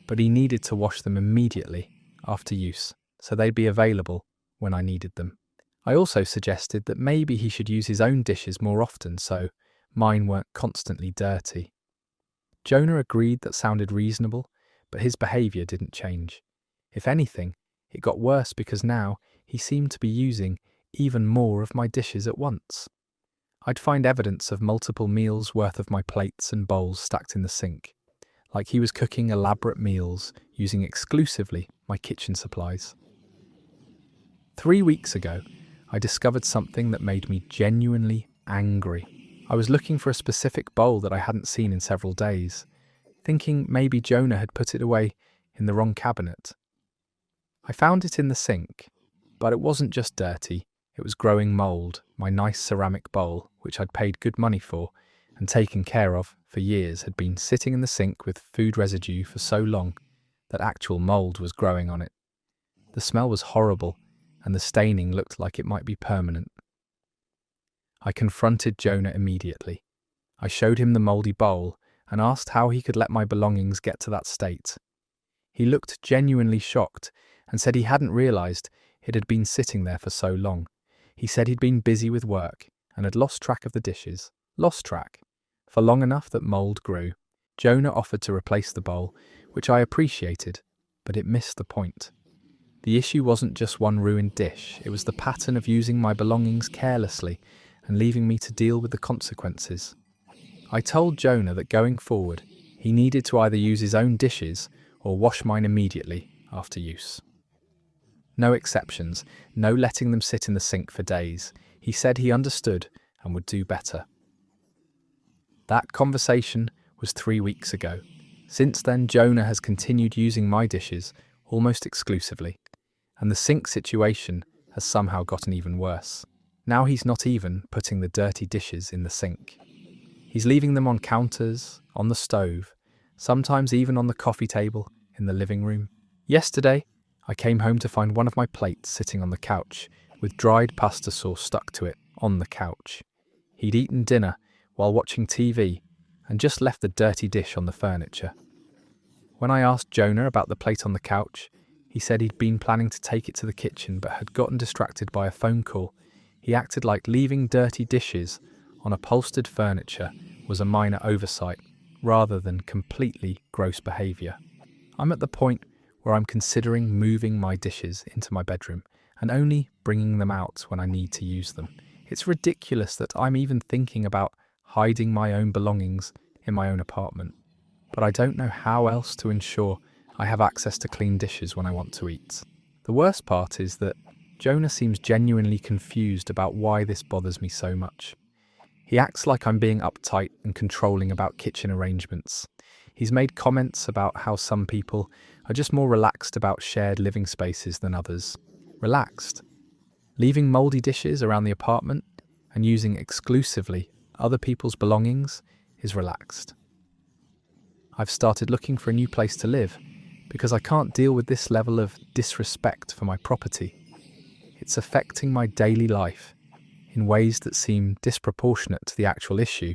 but he needed to wash them immediately after use, so they'd be available when I needed them. I also suggested that maybe he should use his own dishes more often so mine weren't constantly dirty. Jonah agreed that sounded reasonable, but his behaviour didn't change. If anything, it got worse because now he seemed to be using even more of my dishes at once. I'd find evidence of multiple meals worth of my plates and bowls stacked in the sink, like he was cooking elaborate meals using exclusively my kitchen supplies. 3 weeks ago, I discovered something that made me genuinely angry. I was looking for a specific bowl that I hadn't seen in several days, thinking maybe Jonah had put it away in the wrong cabinet. I found it in the sink, but it wasn't just dirty, it was growing mould. My nice ceramic bowl, which I'd paid good money for and taken care of for years, had been sitting in the sink with food residue for so long that actual mould was growing on it. The smell was horrible, and the staining looked like it might be permanent. I confronted Jonah immediately. I showed him the mouldy bowl and asked how he could let my belongings get to that state. He looked genuinely shocked and said he hadn't realised it had been sitting there for so long. He said he'd been busy with work and had lost track of the dishes. Lost track. For long enough that mould grew. Jonah offered to replace the bowl, which I appreciated, but it missed the point. The issue wasn't just one ruined dish, it was the pattern of using my belongings carelessly and leaving me to deal with the consequences. I told Jonah that going forward, he needed to either use his own dishes or wash mine immediately after use. No exceptions, no letting them sit in the sink for days. He said he understood and would do better. That conversation was 3 weeks ago. Since then, Jonah has continued using my dishes almost exclusively, and the sink situation has somehow gotten even worse. Now he's not even putting the dirty dishes in the sink. He's leaving them on counters, on the stove, sometimes even on the coffee table in the living room. Yesterday, I came home to find one of my plates sitting on the couch with dried pasta sauce stuck to it on the couch. He'd eaten dinner while watching TV and just left the dirty dish on the furniture. When I asked Jonah about the plate on the couch, he said he'd been planning to take it to the kitchen but had gotten distracted by a phone call. He acted like leaving dirty dishes on upholstered furniture was a minor oversight rather than completely gross behaviour. I'm at the point where I'm considering moving my dishes into my bedroom and only bringing them out when I need to use them. It's ridiculous that I'm even thinking about hiding my own belongings in my own apartment, but I don't know how else to ensure I have access to clean dishes when I want to eat. The worst part is that Jonah seems genuinely confused about why this bothers me so much. He acts like I'm being uptight and controlling about kitchen arrangements. He's made comments about how some people are just more relaxed about shared living spaces than others. Relaxed? Leaving mouldy dishes around the apartment and using exclusively other people's belongings is relaxed. I've started looking for a new place to live because I can't deal with this level of disrespect for my property. It's affecting my daily life in ways that seem disproportionate to the actual issue,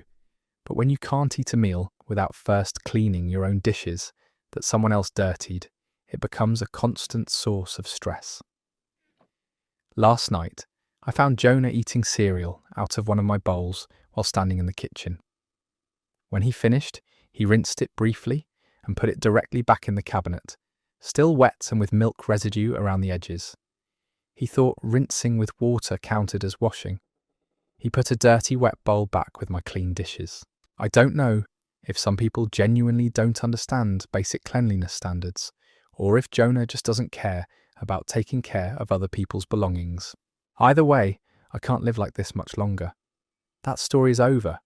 but when you can't eat a meal without first cleaning your own dishes that someone else dirtied, it becomes a constant source of stress. Last night, I found Jonah eating cereal out of one of my bowls while standing in the kitchen. When he finished, he rinsed it briefly and put it directly back in the cabinet, still wet and with milk residue around the edges. He thought rinsing with water counted as washing. He put a dirty wet bowl back with my clean dishes. I don't know if some people genuinely don't understand basic cleanliness standards, or if Jonah just doesn't care about taking care of other people's belongings. Either way, I can't live like this much longer. That story's over.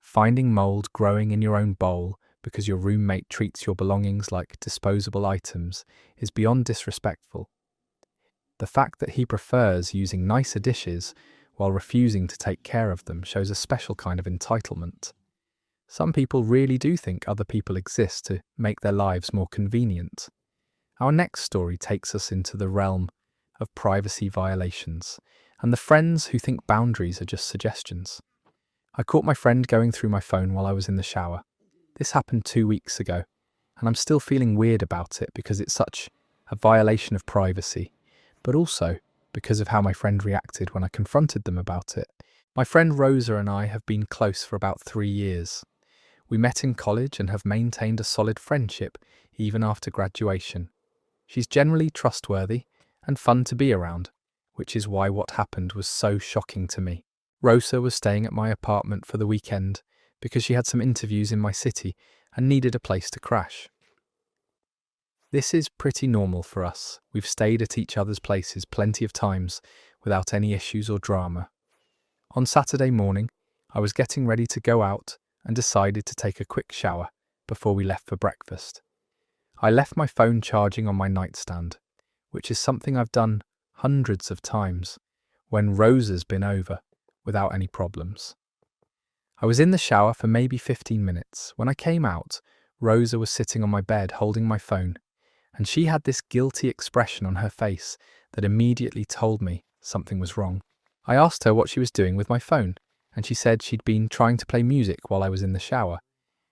Finding mould growing in your own bowl because your roommate treats your belongings like disposable items is beyond disrespectful. The fact that he prefers using nicer dishes while refusing to take care of them shows a special kind of entitlement. Some people really do think other people exist to make their lives more convenient. Our next story takes us into the realm of privacy violations and the friends who think boundaries are just suggestions. I caught my friend going through my phone while I was in the shower. This happened 2 weeks ago, and I'm still feeling weird about it because it's such a violation of privacy, but also because of how my friend reacted when I confronted them about it. My friend Rosa and I have been close for about 3 years. We met in college and have maintained a solid friendship even after graduation. She's generally trustworthy and fun to be around, which is why what happened was so shocking to me. Rosa was staying at my apartment for the weekend because she had some interviews in my city and needed a place to crash. This is pretty normal for us. We've stayed at each other's places plenty of times without any issues or drama. On Saturday morning, I was getting ready to go out and decided to take a quick shower before we left for breakfast. I left my phone charging on my nightstand, which is something I've done hundreds of times when Rosa's been over without any problems. I was in the shower for maybe 15 minutes. When I came out, Rosa was sitting on my bed holding my phone, and she had this guilty expression on her face that immediately told me something was wrong. I asked her what she was doing with my phone, and she said she'd been trying to play music while I was in the shower.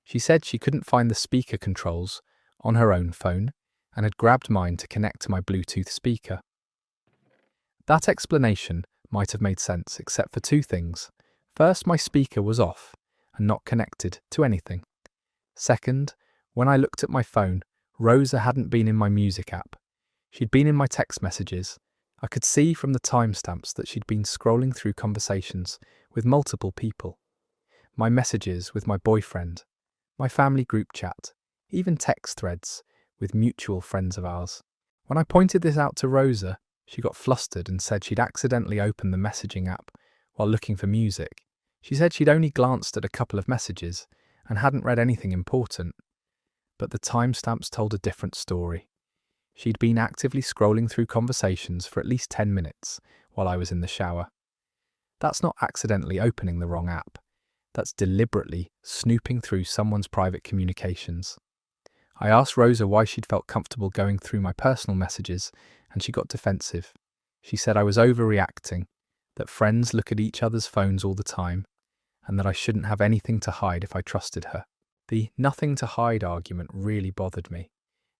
She said she couldn't find the speaker controls on her own phone and had grabbed mine to connect to my Bluetooth speaker. That explanation might have made sense except for two things. First, my speaker was off and not connected to anything. Second, when I looked at my phone, Rosa hadn't been in my music app. She'd been in my text messages. I could see from the timestamps that she'd been scrolling through conversations with multiple people. My messages with my boyfriend, my family group chat, even text threads with mutual friends of ours. When I pointed this out to Rosa, she got flustered and said she'd accidentally opened the messaging app while looking for music. She said she'd only glanced at a couple of messages and hadn't read anything important. But the timestamps told a different story. She'd been actively scrolling through conversations for at least 10 minutes while I was in the shower. That's not accidentally opening the wrong app. That's deliberately snooping through someone's private communications. I asked Rosa why she'd felt comfortable going through my personal messages, and she got defensive. She said I was overreacting, that friends look at each other's phones all the time, and that I shouldn't have anything to hide if I trusted her. The nothing to hide argument really bothered me.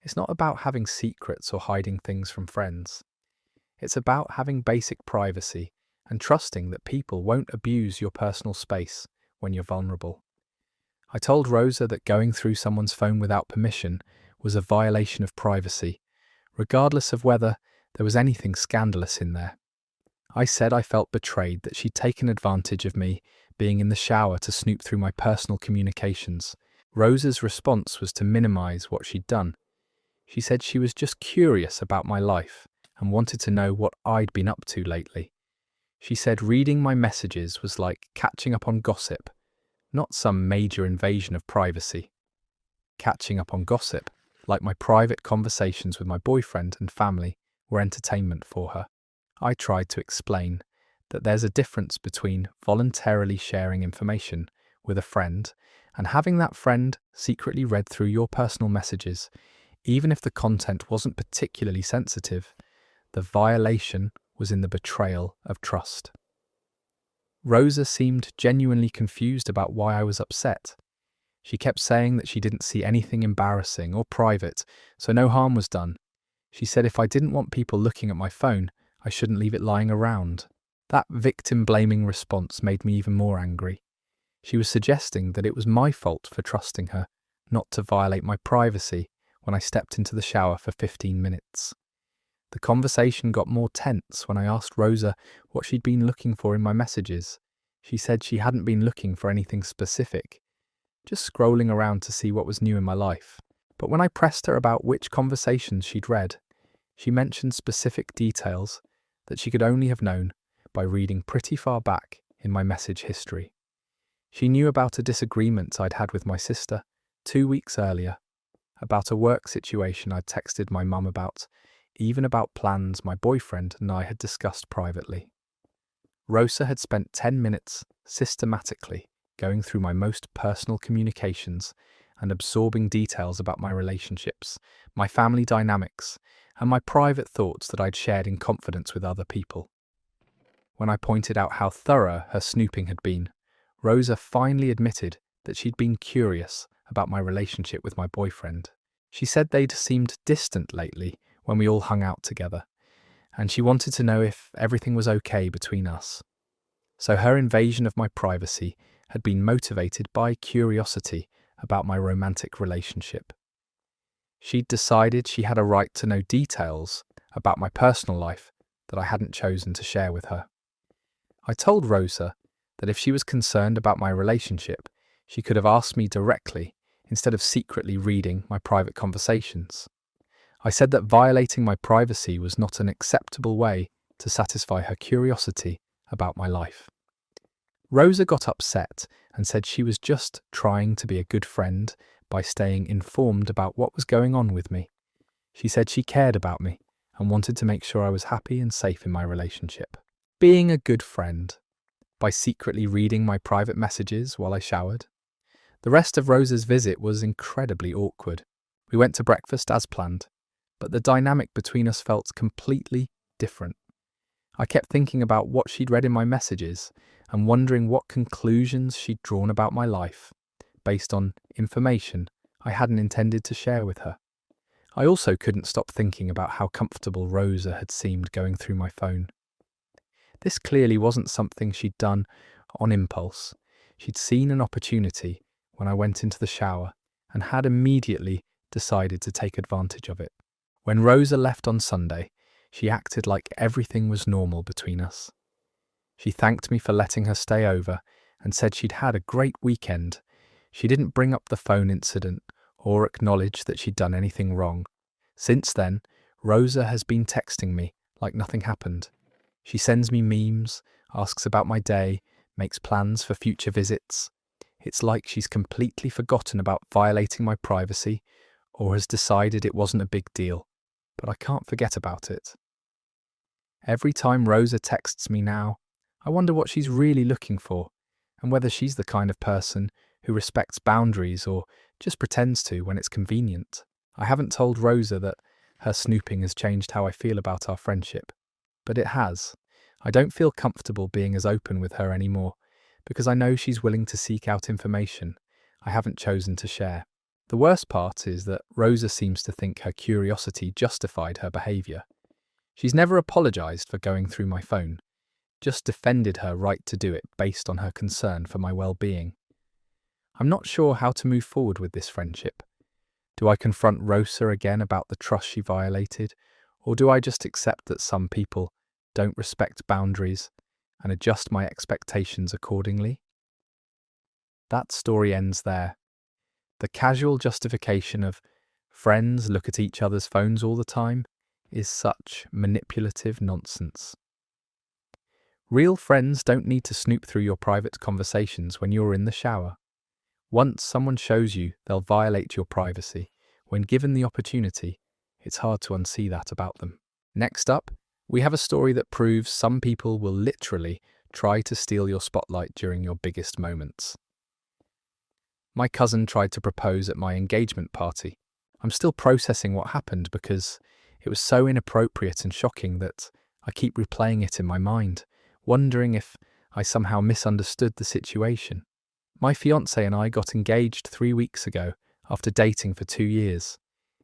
It's not about having secrets or hiding things from friends. It's about having basic privacy and trusting that people won't abuse your personal space when you're vulnerable. I told Rosa that going through someone's phone without permission was a violation of privacy, regardless of whether there was anything scandalous in there. I said I felt betrayed that she'd taken advantage of me being in the shower to snoop through my personal communications. Rosa's response was to minimize what she'd done. She said she was just curious about my life and wanted to know what I'd been up to lately. She said reading my messages was like catching up on gossip, not some major invasion of privacy. Catching up on gossip, like my private conversations with my boyfriend and family, were entertainment for her. I tried to explain that there's a difference between voluntarily sharing information with a friend and having that friend secretly read through your personal messages, even if the content wasn't particularly sensitive. The violation was in the betrayal of trust. Rosa seemed genuinely confused about why I was upset. She kept saying that she didn't see anything embarrassing or private, so no harm was done. She said if I didn't want people looking at my phone, I shouldn't leave it lying around. That victim-blaming response made me even more angry. She was suggesting that it was my fault for trusting her, not to violate my privacy when I stepped into the shower for 15 minutes. The conversation got more tense when I asked Rosa what she'd been looking for in my messages. She said she hadn't been looking for anything specific, just scrolling around to see what was new in my life. But when I pressed her about which conversations she'd read, she mentioned specific details that she could only have known by reading pretty far back in my message history. She knew about a disagreement I'd had with my sister 2 weeks earlier, about a work situation I'd texted my mum about, even about plans my boyfriend and I had discussed privately. Rosa had spent 10 minutes systematically going through my most personal communications and absorbing details about my relationships, my family dynamics, and my private thoughts that I'd shared in confidence with other people. When I pointed out how thorough her snooping had been, Rosa finally admitted that she'd been curious about my relationship with my boyfriend. She said they'd seemed distant lately when we all hung out together, and she wanted to know if everything was okay between us. So her invasion of my privacy had been motivated by curiosity about my romantic relationship. She'd decided she had a right to know details about my personal life that I hadn't chosen to share with her. I told Rosa that if she was concerned about my relationship, she could have asked me directly instead of secretly reading my private conversations. I said that violating my privacy was not an acceptable way to satisfy her curiosity about my life. Rosa got upset and said she was just trying to be a good friend by staying informed about what was going on with me. She said she cared about me and wanted to make sure I was happy and safe in my relationship. Being a good friend by secretly reading my private messages while I showered. The rest of Rosa's visit was incredibly awkward. We went to breakfast as planned, but the dynamic between us felt completely different. I kept thinking about what she'd read in my messages and wondering what conclusions she'd drawn about my life, based on information I hadn't intended to share with her. I also couldn't stop thinking about how comfortable Rosa had seemed going through my phone. This clearly wasn't something she'd done on impulse. She'd seen an opportunity when I went into the shower and had immediately decided to take advantage of it. When Rosa left on Sunday, she acted like everything was normal between us. She thanked me for letting her stay over and said she'd had a great weekend. She didn't bring up the phone incident or acknowledge that she'd done anything wrong. Since then, Rosa has been texting me like nothing happened. She sends me memes, asks about my day, makes plans for future visits. It's like she's completely forgotten about violating my privacy or has decided it wasn't a big deal, but I can't forget about it. Every time Rosa texts me now, I wonder what she's really looking for and whether she's the kind of person who respects boundaries or just pretends to when it's convenient. I haven't told Rosa that her snooping has changed how I feel about our friendship, but it has. I don't feel comfortable being as open with her anymore because I know she's willing to seek out information I haven't chosen to share. The worst part is that Rosa seems to think her curiosity justified her behaviour. She's never apologised for going through my phone, just defended her right to do it based on her concern for my well-being. I'm not sure how to move forward with this friendship. Do I confront Rosa again about the trust she violated, or do I just accept that some people don't respect boundaries and adjust my expectations accordingly? That story ends there. The casual justification of friends look at each other's phones all the time is such manipulative nonsense. Real friends don't need to snoop through your private conversations when you're in the shower. Once someone shows you they'll violate your privacy, when given the opportunity, it's hard to unsee that about them. Next up, we have a story that proves some people will literally try to steal your spotlight during your biggest moments. My cousin tried to propose at my engagement party. I'm still processing what happened because it was so inappropriate and shocking that I keep replaying it in my mind, wondering if I somehow misunderstood the situation. My fiancé and I got engaged 3 weeks ago after dating for 2 years.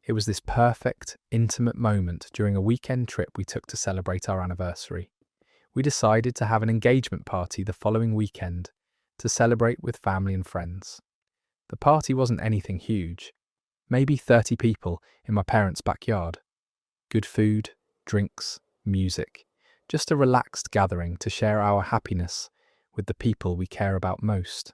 It was this perfect, intimate moment during a weekend trip we took to celebrate our anniversary. We decided to have an engagement party the following weekend to celebrate with family and friends. The party wasn't anything huge, maybe 30 people in my parents' backyard. Good food, drinks, music, just a relaxed gathering to share our happiness with the people we care about most.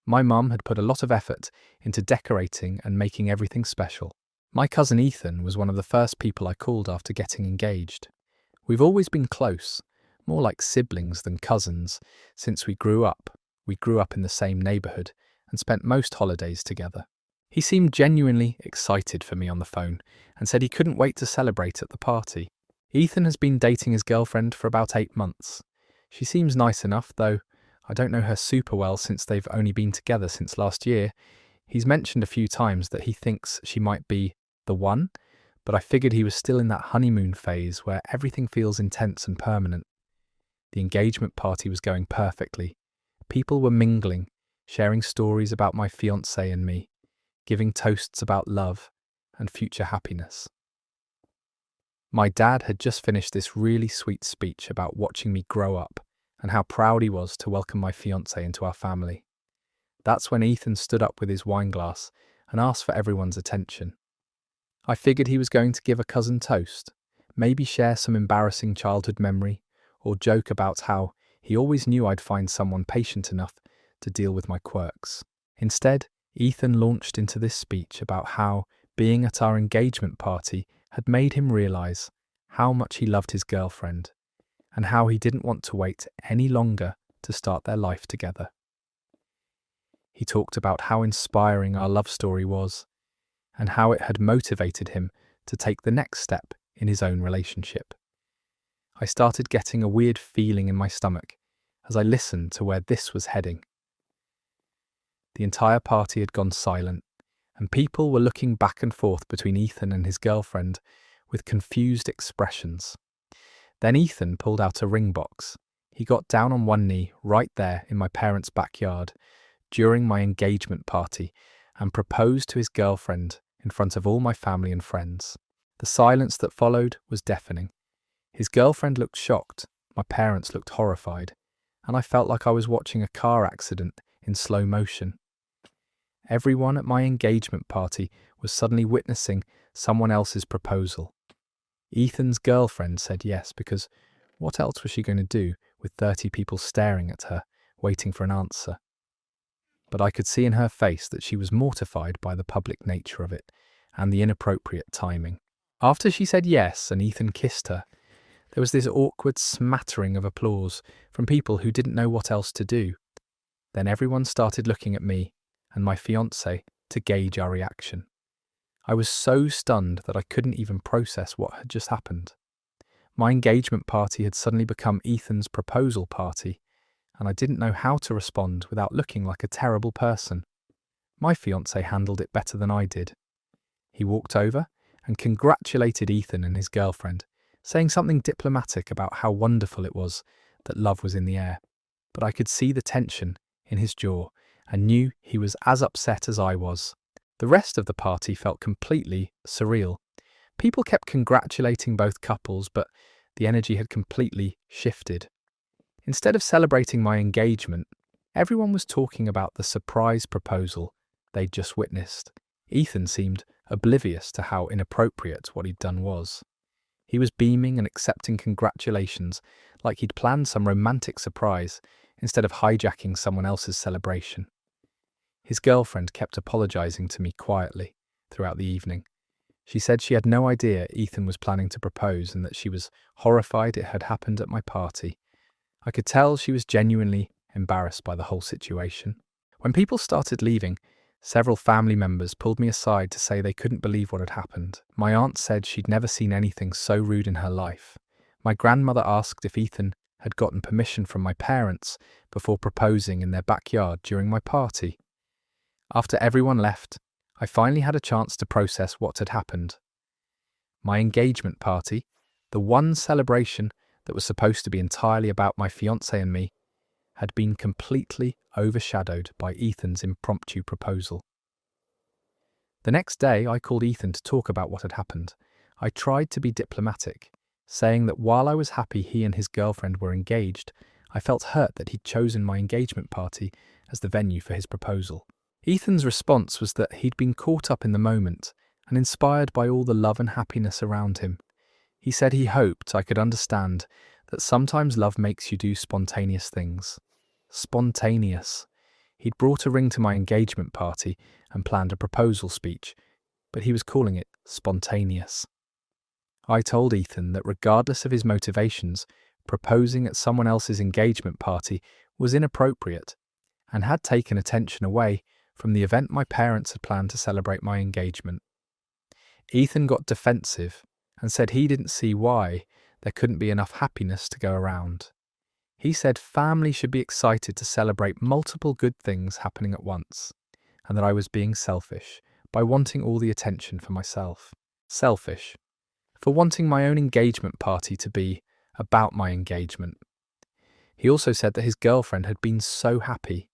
My mum had put a lot of effort into decorating and making everything special. My cousin Ethan was one of the first people I called after getting engaged. We've always been close, more like siblings than cousins, since we grew up. We grew up in the same neighbourhood and spent most holidays together. He seemed genuinely excited for me on the phone and said he couldn't wait to celebrate at the party. Ethan has been dating his girlfriend for about 8 months. She seems nice enough, though I don't know her super well since they've only been together since last year. He's mentioned a few times that he thinks she might be the one, but I figured he was still in that honeymoon phase where everything feels intense and permanent. The engagement party was going perfectly. People were mingling, sharing stories about my fiancé and me, giving toasts about love and future happiness. My dad had just finished this really sweet speech about watching me grow up and how proud he was to welcome my fiancé into our family. That's when Ethan stood up with his wine glass and asked for everyone's attention. I figured he was going to give a cousin toast, maybe share some embarrassing childhood memory, or joke about how he always knew I'd find someone patient enough to deal with my quirks. Instead, Ethan launched into this speech about how being at our engagement party had made him realize how much he loved his girlfriend and how he didn't want to wait any longer to start their life together. He talked about how inspiring our love story was and how it had motivated him to take the next step in his own relationship. I started getting a weird feeling in my stomach as I listened to where this was heading. The entire party had gone silent, and people were looking back and forth between Ethan and his girlfriend with confused expressions. Then Ethan pulled out a ring box. He got down on one knee right there in my parents' backyard during my engagement party and proposed to his girlfriend in front of all my family and friends. The silence that followed was deafening. His girlfriend looked shocked, my parents looked horrified, and I felt like I was watching a car accident in slow motion. Everyone at my engagement party was suddenly witnessing someone else's proposal. Ethan's girlfriend said yes because what else was she going to do with 30 people staring at her, waiting for an answer? But I could see in her face that she was mortified by the public nature of it and the inappropriate timing. After she said yes and Ethan kissed her, there was this awkward smattering of applause from people who didn't know what else to do. Then everyone started looking at me and my fiancé to gauge our reaction. I was so stunned that I couldn't even process what had just happened. My engagement party had suddenly become Ethan's proposal party, and I didn't know how to respond without looking like a terrible person. My fiancé handled it better than I did. He walked over and congratulated Ethan and his girlfriend, saying something diplomatic about how wonderful it was that love was in the air. But I could see the tension in his jaw and knew he was as upset as I was. The rest of the party felt completely surreal. People kept congratulating both couples, but the energy had completely shifted. Instead of celebrating my engagement, everyone was talking about the surprise proposal they'd just witnessed. Ethan seemed oblivious to how inappropriate what he'd done was. He was beaming and accepting congratulations like he'd planned some romantic surprise instead of hijacking someone else's celebration. His girlfriend kept apologizing to me quietly throughout the evening. She said she had no idea Ethan was planning to propose and that she was horrified it had happened at my party. I could tell she was genuinely embarrassed by the whole situation. When people started leaving, several family members pulled me aside to say they couldn't believe what had happened. My aunt said she'd never seen anything so rude in her life. My grandmother asked if Ethan had gotten permission from my parents before proposing in their backyard during my party. After everyone left, I finally had a chance to process what had happened. My engagement party, the one celebration that was supposed to be entirely about my fiancé and me, had been completely overshadowed by Ethan's impromptu proposal. The next day, I called Ethan to talk about what had happened. I tried to be diplomatic, saying that while I was happy he and his girlfriend were engaged, I felt hurt that he'd chosen my engagement party as the venue for his proposal. Ethan's response was that he'd been caught up in the moment and inspired by all the love and happiness around him. He said he hoped I could understand that sometimes love makes you do spontaneous things. Spontaneous. He'd brought a ring to my engagement party and planned a proposal speech, but he was calling it spontaneous. I told Ethan that regardless of his motivations, proposing at someone else's engagement party was inappropriate and had taken attention away from the event my parents had planned to celebrate my engagement. Ethan got defensive and said he didn't see why there couldn't be enough happiness to go around. He said family should be excited to celebrate multiple good things happening at once, and that I was being selfish by wanting all the attention for myself. Selfish for wanting my own engagement party to be about my engagement. He also said that his girlfriend had been so happy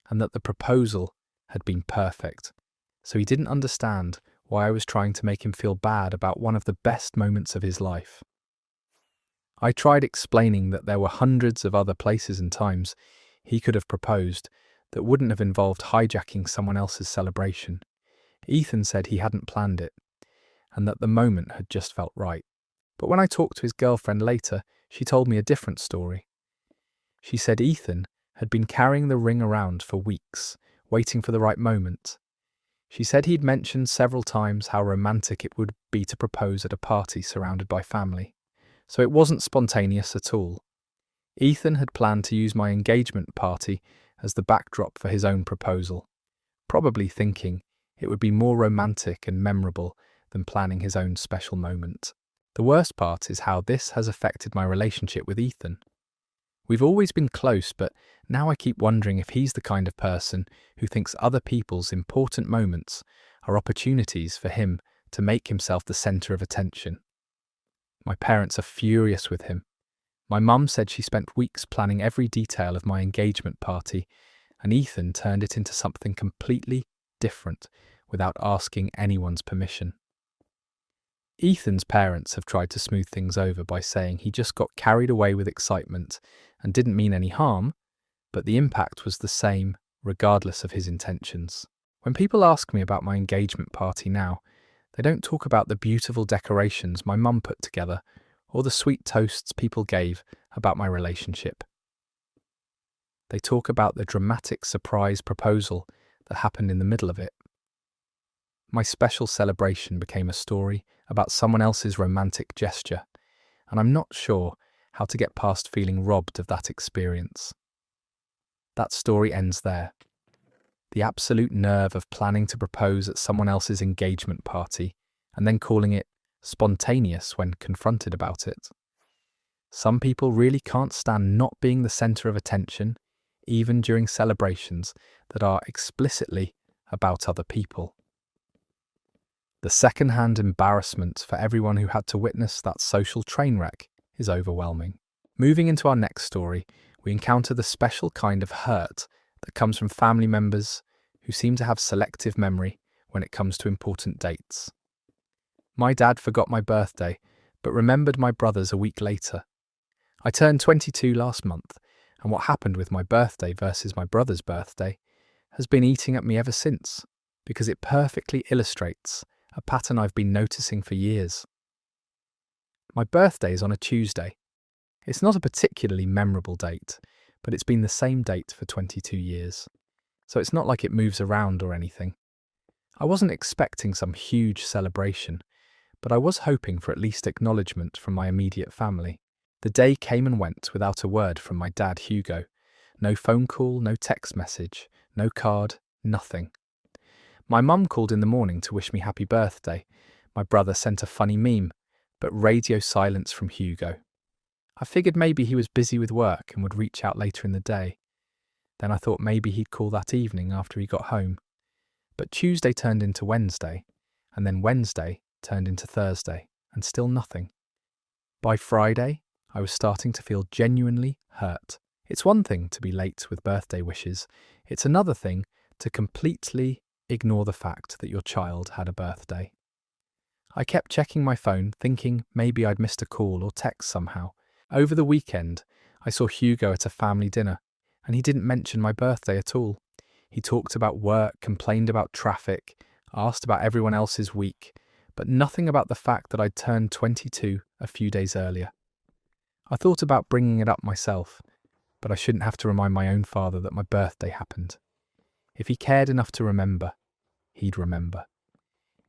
and that the proposal had been perfect, so he didn't understand why I was trying to make him feel bad about one of the best moments of his life. I tried explaining that there were hundreds of other places and times he could have proposed that wouldn't have involved hijacking someone else's celebration. Ethan said he hadn't planned it and that the moment had just felt right. But when I talked to his girlfriend later, she told me a different story. She said Ethan had been carrying the ring around for weeks, waiting for the right moment. She said he'd mentioned several times how romantic it would be to propose at a party surrounded by family, so it wasn't spontaneous at all. Ethan had planned to use my engagement party as the backdrop for his own proposal, probably thinking it would be more romantic and memorable than planning his own special moment. The worst part is how this has affected my relationship with Ethan. We've always been close, but now I keep wondering if he's the kind of person who thinks other people's important moments are opportunities for him to make himself the centre of attention. My parents are furious with him. My mum said she spent weeks planning every detail of my engagement party, and Ethan turned it into something completely different without asking anyone's permission. Ethan's parents have tried to smooth things over by saying he just got carried away with excitement and didn't mean any harm, but the impact was the same regardless of his intentions. When people ask me about my engagement party now, they don't talk about the beautiful decorations my mum put together or the sweet toasts people gave about my relationship. They talk about the dramatic surprise proposal that happened in the middle of it. My special celebration became a story about someone else's romantic gesture, and I'm not sure how to get past feeling robbed of that experience. That story ends there. The absolute nerve of planning to propose at someone else's engagement party and then calling it spontaneous when confronted about it. Some people really can't stand not being the centre of attention, even during celebrations that are explicitly about other people. The second-hand embarrassment for everyone who had to witness that social train wreck is overwhelming. Moving into our next story, we encounter the special kind of hurt that comes from family members who seem to have selective memory when it comes to important dates. My dad forgot my birthday, but remembered my brother's a week later. I turned 22 last month, and what happened with my birthday versus my brother's birthday has been eating at me ever since, because it perfectly illustrates a pattern I've been noticing for years. My birthday is on a Tuesday. It's not a particularly memorable date, but it's been the same date for 22 years, so it's not like it moves around or anything. I wasn't expecting some huge celebration, but I was hoping for at least acknowledgement from my immediate family. The day came and went without a word from my dad, Hugo. No phone call, no text message, no card, nothing. My mum called in the morning to wish me happy birthday. My brother sent a funny meme, but radio silence from Hugo. I figured maybe he was busy with work and would reach out later in the day. Then I thought maybe he'd call that evening after he got home. But Tuesday turned into Wednesday, and then Wednesday turned into Thursday, and still nothing. By Friday, I was starting to feel genuinely hurt. It's one thing to be late with birthday wishes. It's another thing to completely ignore the fact that your child had a birthday. I kept checking my phone, thinking maybe I'd missed a call or text somehow. Over the weekend, I saw Hugo at a family dinner, and he didn't mention my birthday at all. He talked about work, complained about traffic, asked about everyone else's week, but nothing about the fact that I'd turned 22 a few days earlier. I thought about bringing it up myself, but I shouldn't have to remind my own father that my birthday happened. If he cared enough to remember, he'd remember.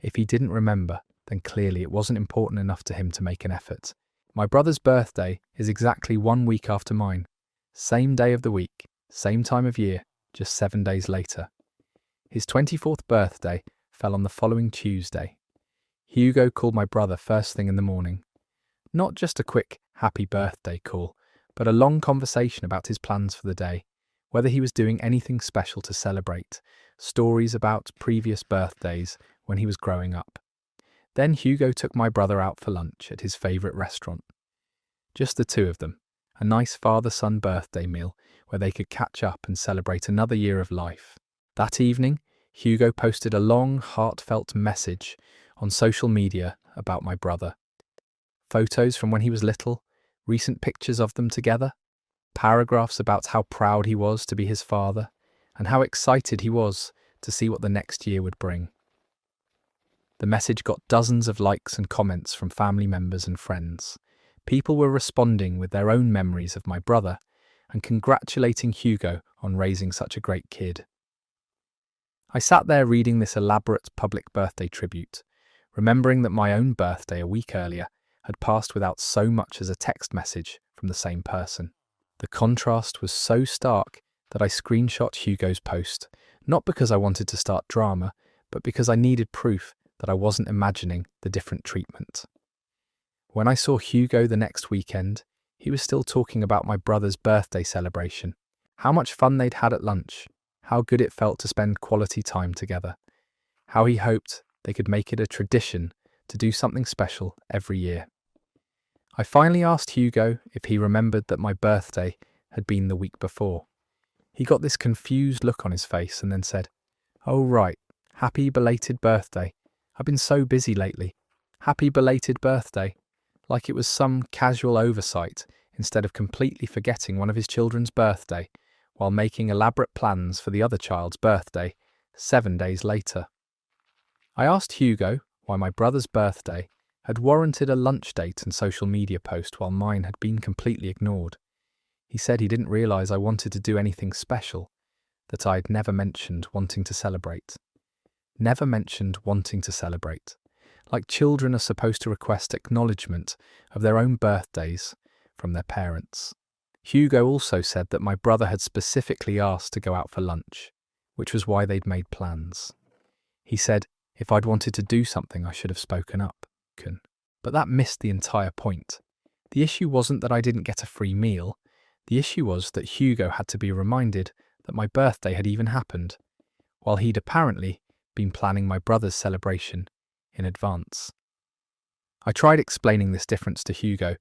If he didn't remember, then clearly it wasn't important enough to him to make an effort. My brother's birthday is exactly 1 week after mine. Same day of the week, same time of year, just 7 days later. His 24th birthday fell on the following Tuesday. Hugo called my brother first thing in the morning. Not just a quick happy birthday call, but a long conversation about his plans for the day, whether he was doing anything special to celebrate, stories about previous birthdays when he was growing up. Then Hugo took my brother out for lunch at his favourite restaurant. Just the two of them, a nice father-son birthday meal where they could catch up and celebrate another year of life. That evening, Hugo posted a long, heartfelt message on social media about my brother. Photos from when he was little, recent pictures of them together, paragraphs about how proud he was to be his father, and how excited he was to see what the next year would bring. The message got dozens of likes and comments from family members and friends. People were responding with their own memories of my brother and congratulating Hugo on raising such a great kid. I sat there reading this elaborate public birthday tribute, remembering that my own birthday a week earlier had passed without so much as a text message from the same person. The contrast was so stark that I screenshot Hugo's post, not because I wanted to start drama, but because I needed proof that I wasn't imagining the different treatment. When I saw Hugo the next weekend, he was still talking about my brother's birthday celebration, how much fun they'd had at lunch, how good it felt to spend quality time together, how he hoped they could make it a tradition to do something special every year. I finally asked Hugo if he remembered that my birthday had been the week before. He got this confused look on his face and then said, "Oh right, happy belated birthday. I've been so busy lately. Happy belated birthday." Like it was some casual oversight instead of completely forgetting one of his children's birthday while making elaborate plans for the other child's birthday 7 days later. I asked Hugo why my brother's birthday had warranted a lunch date and social media post while mine had been completely ignored. He said he didn't realise I wanted to do anything special, that I'd never mentioned wanting to celebrate. Never mentioned wanting to celebrate. Like children are supposed to request acknowledgement of their own birthdays from their parents. Hugo also said that my brother had specifically asked to go out for lunch, which was why they'd made plans. He said if I'd wanted to do something I should have spoken up. But that missed the entire point. The issue wasn't that I didn't get a free meal. The issue was that Hugo had to be reminded that my birthday had even happened, while he'd apparently been planning my brother's celebration in advance. I tried explaining this difference to Hugo,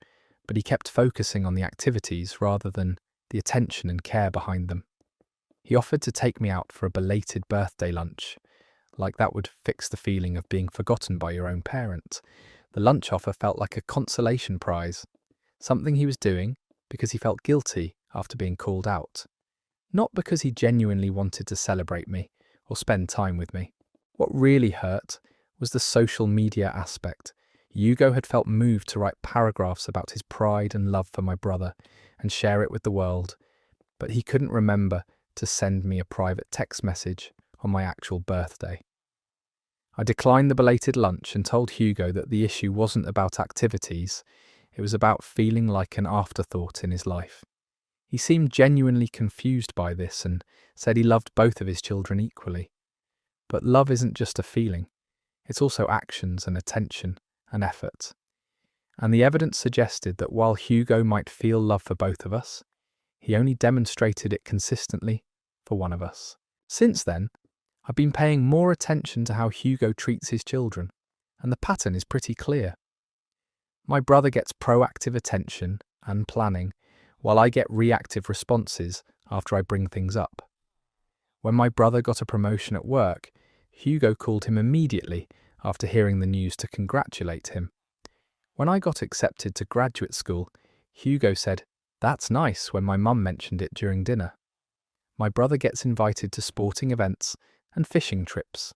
but he kept focusing on the activities rather than the attention and care behind them. He offered to take me out for a belated birthday lunch, like that would fix the feeling of being forgotten by your own parent. The lunch offer felt like a consolation prize, something he was doing because he felt guilty after being called out, not because he genuinely wanted to celebrate me or spend time with me. What really hurt was the social media aspect. Hugo had felt moved to write paragraphs about his pride and love for my brother and share it with the world, but he couldn't remember to send me a private text message on my actual birthday. I declined the belated lunch and told Hugo that the issue wasn't about activities, it was about feeling like an afterthought in his life. He seemed genuinely confused by this and said he loved both of his children equally. But love isn't just a feeling, it's also actions and attention and effort. And the evidence suggested that while Hugo might feel love for both of us, he only demonstrated it consistently for one of us. Since then, I've been paying more attention to how Hugo treats his children, and the pattern is pretty clear. My brother gets proactive attention and planning, while I get reactive responses after I bring things up. When my brother got a promotion at work, Hugo called him immediately after hearing the news to congratulate him. When I got accepted to graduate school, Hugo said, "That's nice," when my mum mentioned it during dinner. My brother gets invited to sporting events and fishing trips.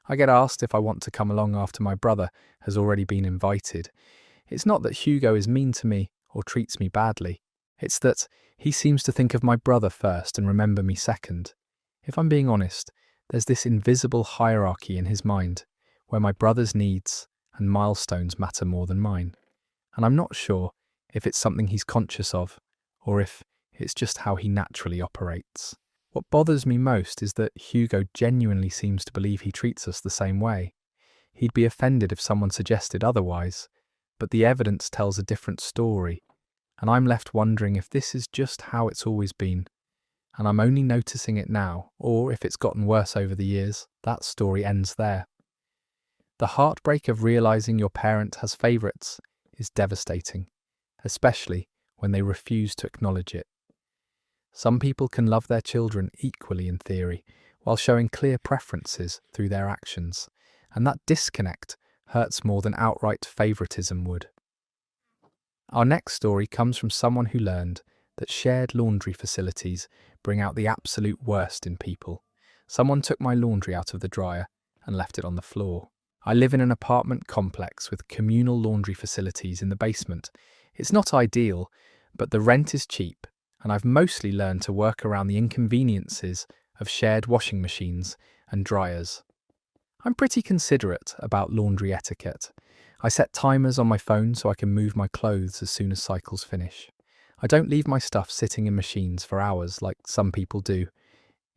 I get asked if I want to come along after my brother has already been invited. It's not that Hugo is mean to me or treats me badly. It's that he seems to think of my brother first and remember me second. If I'm being honest, there's this invisible hierarchy in his mind where my brother's needs and milestones matter more than mine. And I'm not sure if it's something he's conscious of or if it's just how he naturally operates. What bothers me most is that Hugo genuinely seems to believe he treats us the same way. He'd be offended if someone suggested otherwise, but the evidence tells a different story, and I'm left wondering if this is just how it's always been, and I'm only noticing it now, or if it's gotten worse over the years. That story ends there. The heartbreak of realizing your parent has favourites is devastating, especially when they refuse to acknowledge it. Some people can love their children equally in theory, while showing clear preferences through their actions, and that disconnect hurts more than outright favouritism would. Our next story comes from someone who learned that shared laundry facilities bring out the absolute worst in people. Someone took my laundry out of the dryer and left it on the floor. I live in an apartment complex with communal laundry facilities in the basement. It's not ideal, but the rent is cheap, and I've mostly learned to work around the inconveniences of shared washing machines and dryers. I'm pretty considerate about laundry etiquette. I set timers on my phone so I can move my clothes as soon as cycles finish. I don't leave my stuff sitting in machines for hours like some people do.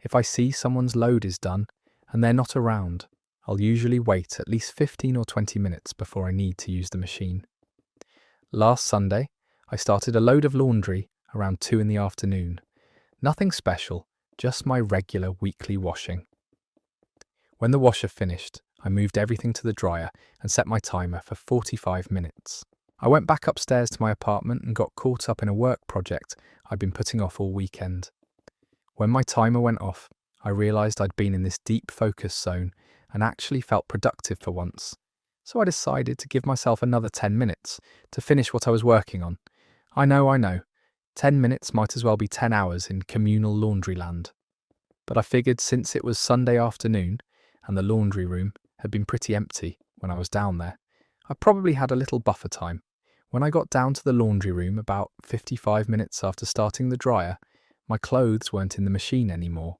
If I see someone's load is done and they're not around, I'll usually wait at least 15 or 20 minutes before I need to use the machine. Last Sunday, I started a load of laundry around 2 in the afternoon. Nothing special, just my regular weekly washing. When the washer finished, I moved everything to the dryer and set my timer for 45 minutes. I went back upstairs to my apartment and got caught up in a work project I'd been putting off all weekend. When my timer went off, I realised I'd been in this deep focus zone and actually felt productive for once. So I decided to give myself another 10 minutes to finish what I was working on. I know. 10 minutes might as well be 10 hours in communal laundry land. But I figured since it was Sunday afternoon and the laundry room had been pretty empty when I was down there, I probably had a little buffer time. When I got down to the laundry room about 55 minutes after starting the dryer, my clothes weren't in the machine anymore.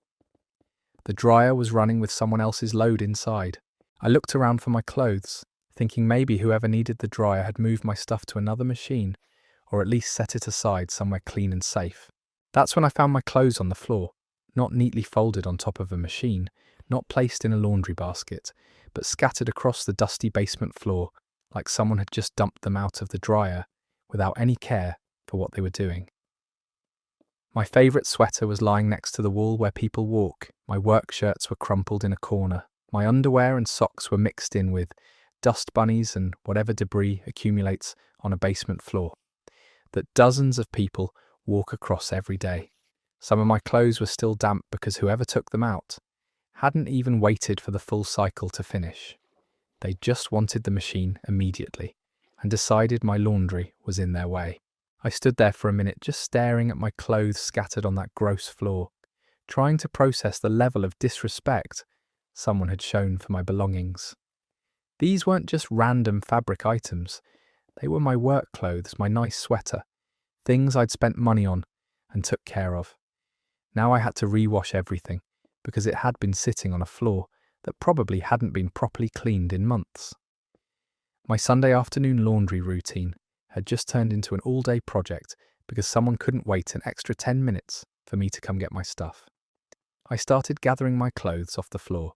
The dryer was running with someone else's load inside. I looked around for my clothes, thinking maybe whoever needed the dryer had moved my stuff to another machine, or at least set it aside somewhere clean and safe. That's when I found my clothes on the floor, not neatly folded on top of a machine, not placed in a laundry basket, but scattered across the dusty basement floor like someone had just dumped them out of the dryer without any care for what they were doing. My favourite sweater was lying next to the wall where people walk. My work shirts were crumpled in a corner. My underwear and socks were mixed in with dust bunnies and whatever debris accumulates on a basement floor that dozens of people walk across every day. Some of my clothes were still damp because whoever took them out hadn't even waited for the full cycle to finish. They just wanted the machine immediately and decided my laundry was in their way. I stood there for a minute just staring at my clothes scattered on that gross floor, trying to process the level of disrespect someone had shown for my belongings. These weren't just random fabric items. They were my work clothes, my nice sweater, things I'd spent money on and took care of. Now I had to rewash everything because it had been sitting on a floor that probably hadn't been properly cleaned in months. My Sunday afternoon laundry routine had just turned into an all-day project because someone couldn't wait an extra 10 minutes for me to come get my stuff. I started gathering my clothes off the floor,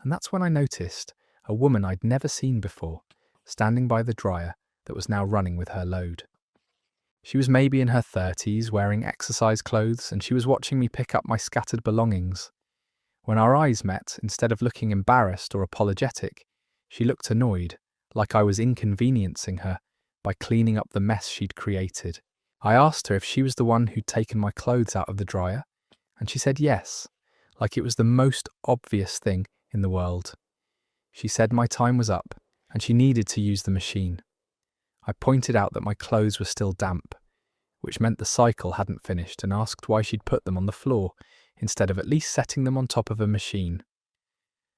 and that's when I noticed a woman I'd never seen before standing by the dryer that was now running with her load. She was maybe in her 30s, wearing exercise clothes, and she was watching me pick up my scattered belongings. When our eyes met, instead of looking embarrassed or apologetic, she looked annoyed, like I was inconveniencing her by cleaning up the mess she'd created. I asked her if she was the one who'd taken my clothes out of the dryer, and she said yes, like it was the most obvious thing in the world. She said my time was up, and she needed to use the machine. I pointed out that my clothes were still damp, which meant the cycle hadn't finished, and asked why she'd put them on the floor instead of at least setting them on top of a machine.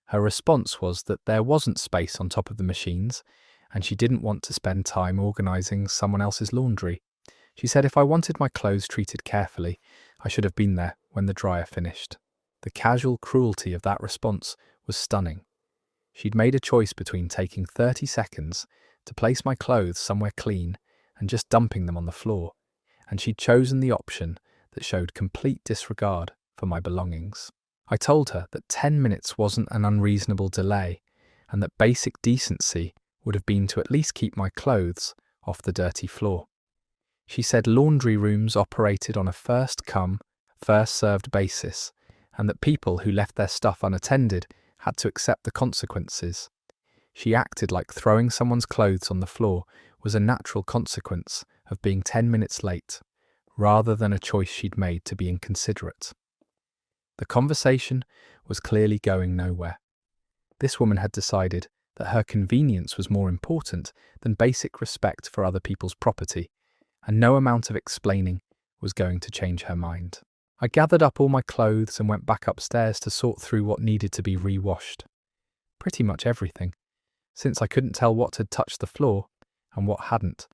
Her response was that there wasn't space on top of the machines, and she didn't want to spend time organising someone else's laundry. She said if I wanted my clothes treated carefully, I should have been there when the dryer finished. The casual cruelty of that response was stunning. She'd made a choice between taking 30 seconds to place my clothes somewhere clean and just dumping them on the floor, and she'd chosen the option that showed complete disregard for my belongings. I told her that 10 minutes wasn't an unreasonable delay and that basic decency would have been to at least keep my clothes off the dirty floor. She said laundry rooms operated on a first-come, first-served basis and that people who left their stuff unattended had to accept the consequences. She acted like throwing someone's clothes on the floor was a natural consequence of being 10 minutes late, rather than a choice she'd made to be inconsiderate. The conversation was clearly going nowhere. This woman had decided that her convenience was more important than basic respect for other people's property, and no amount of explaining was going to change her mind. I gathered up all my clothes and went back upstairs to sort through what needed to be re-washed. Pretty much everything, since I couldn't tell what had touched the floor and what hadn't,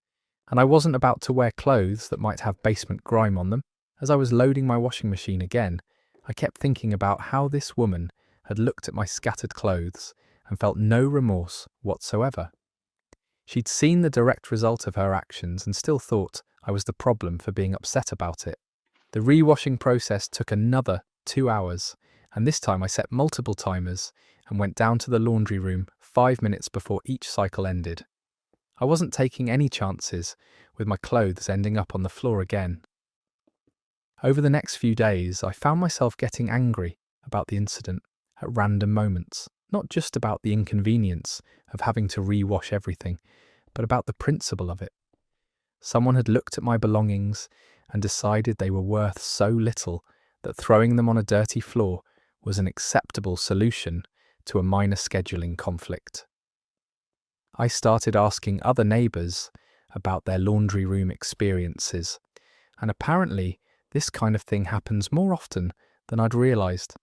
and I wasn't about to wear clothes that might have basement grime on them. As I was loading my washing machine again, I kept thinking about how this woman had looked at my scattered clothes and felt no remorse whatsoever. She'd seen the direct result of her actions and still thought I was the problem for being upset about it. The re-washing process took another 2 hours, and this time I set multiple timers and went down to the laundry room 5 minutes before each cycle ended. I wasn't taking any chances with my clothes ending up on the floor again. Over the next few days, I found myself getting angry about the incident at random moments, not just about the inconvenience of having to re-wash everything, but about the principle of it. Someone had looked at my belongings and decided they were worth so little that throwing them on a dirty floor was an acceptable solution to a minor scheduling conflict. I started asking other neighbours about their laundry room experiences, and apparently this kind of thing happens more often than I'd realised.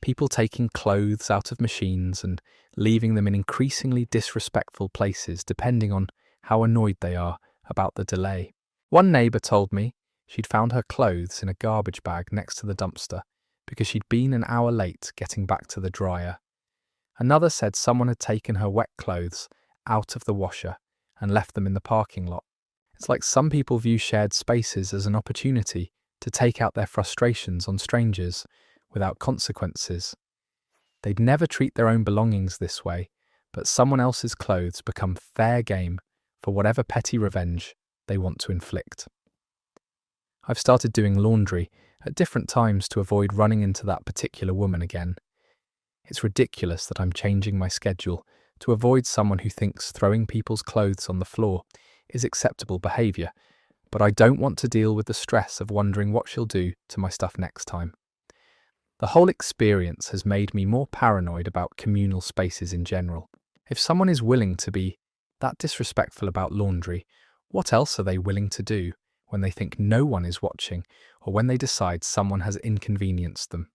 People taking clothes out of machines and leaving them in increasingly disrespectful places depending on how annoyed they are about the delay. One neighbour told me she'd found her clothes in a garbage bag next to the dumpster because she'd been an hour late getting back to the dryer. Another said someone had taken her wet clothes out of the washer and left them in the parking lot. It's like some people view shared spaces as an opportunity to take out their frustrations on strangers without consequences. They'd never treat their own belongings this way, but someone else's clothes become fair game for whatever petty revenge they want to inflict. I've started doing laundry at different times to avoid running into that particular woman again. It's ridiculous that I'm changing my schedule to avoid someone who thinks throwing people's clothes on the floor is acceptable behaviour, but I don't want to deal with the stress of wondering what she'll do to my stuff next time. The whole experience has made me more paranoid about communal spaces in general. If someone is willing to be that disrespectful about laundry, what else are they willing to do when they think no one is watching or when they decide someone has inconvenienced them?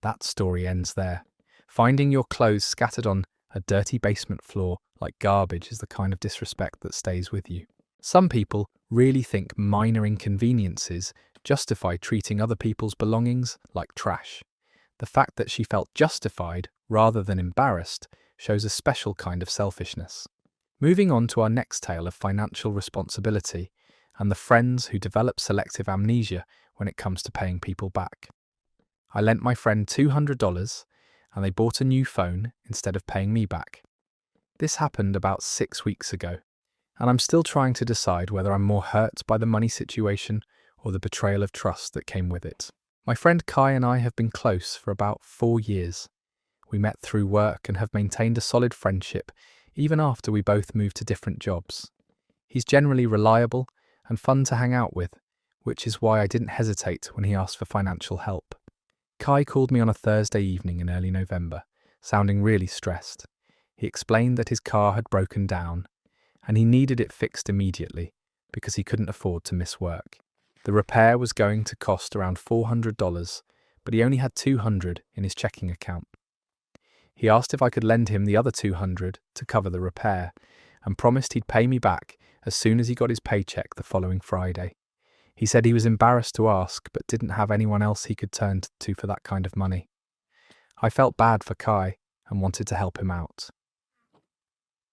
That story ends there. Finding your clothes scattered on a dirty basement floor like garbage is the kind of disrespect that stays with you. Some people really think minor inconveniences justify treating other people's belongings like trash. The fact that she felt justified rather than embarrassed shows a special kind of selfishness. Moving on to our next tale of financial responsibility and the friends who develop selective amnesia when it comes to paying people back. I lent my friend $200 and they bought a new phone instead of paying me back. This happened about 6 weeks ago, and I'm still trying to decide whether I'm more hurt by the money situation or the betrayal of trust that came with it. My friend Kai and I have been close for about 4 years. We met through work and have maintained a solid friendship even after we both moved to different jobs. He's generally reliable and fun to hang out with, which is why I didn't hesitate when he asked for financial help. Kai called me on a Thursday evening in early November, sounding really stressed. He explained that his car had broken down and he needed it fixed immediately because he couldn't afford to miss work. The repair was going to cost around $400, but he only had $200 in his checking account. He asked if I could lend him the other $200 to cover the repair and promised he'd pay me back as soon as he got his paycheck the following Friday. He said he was embarrassed to ask but didn't have anyone else he could turn to for that kind of money. I felt bad for Kai and wanted to help him out.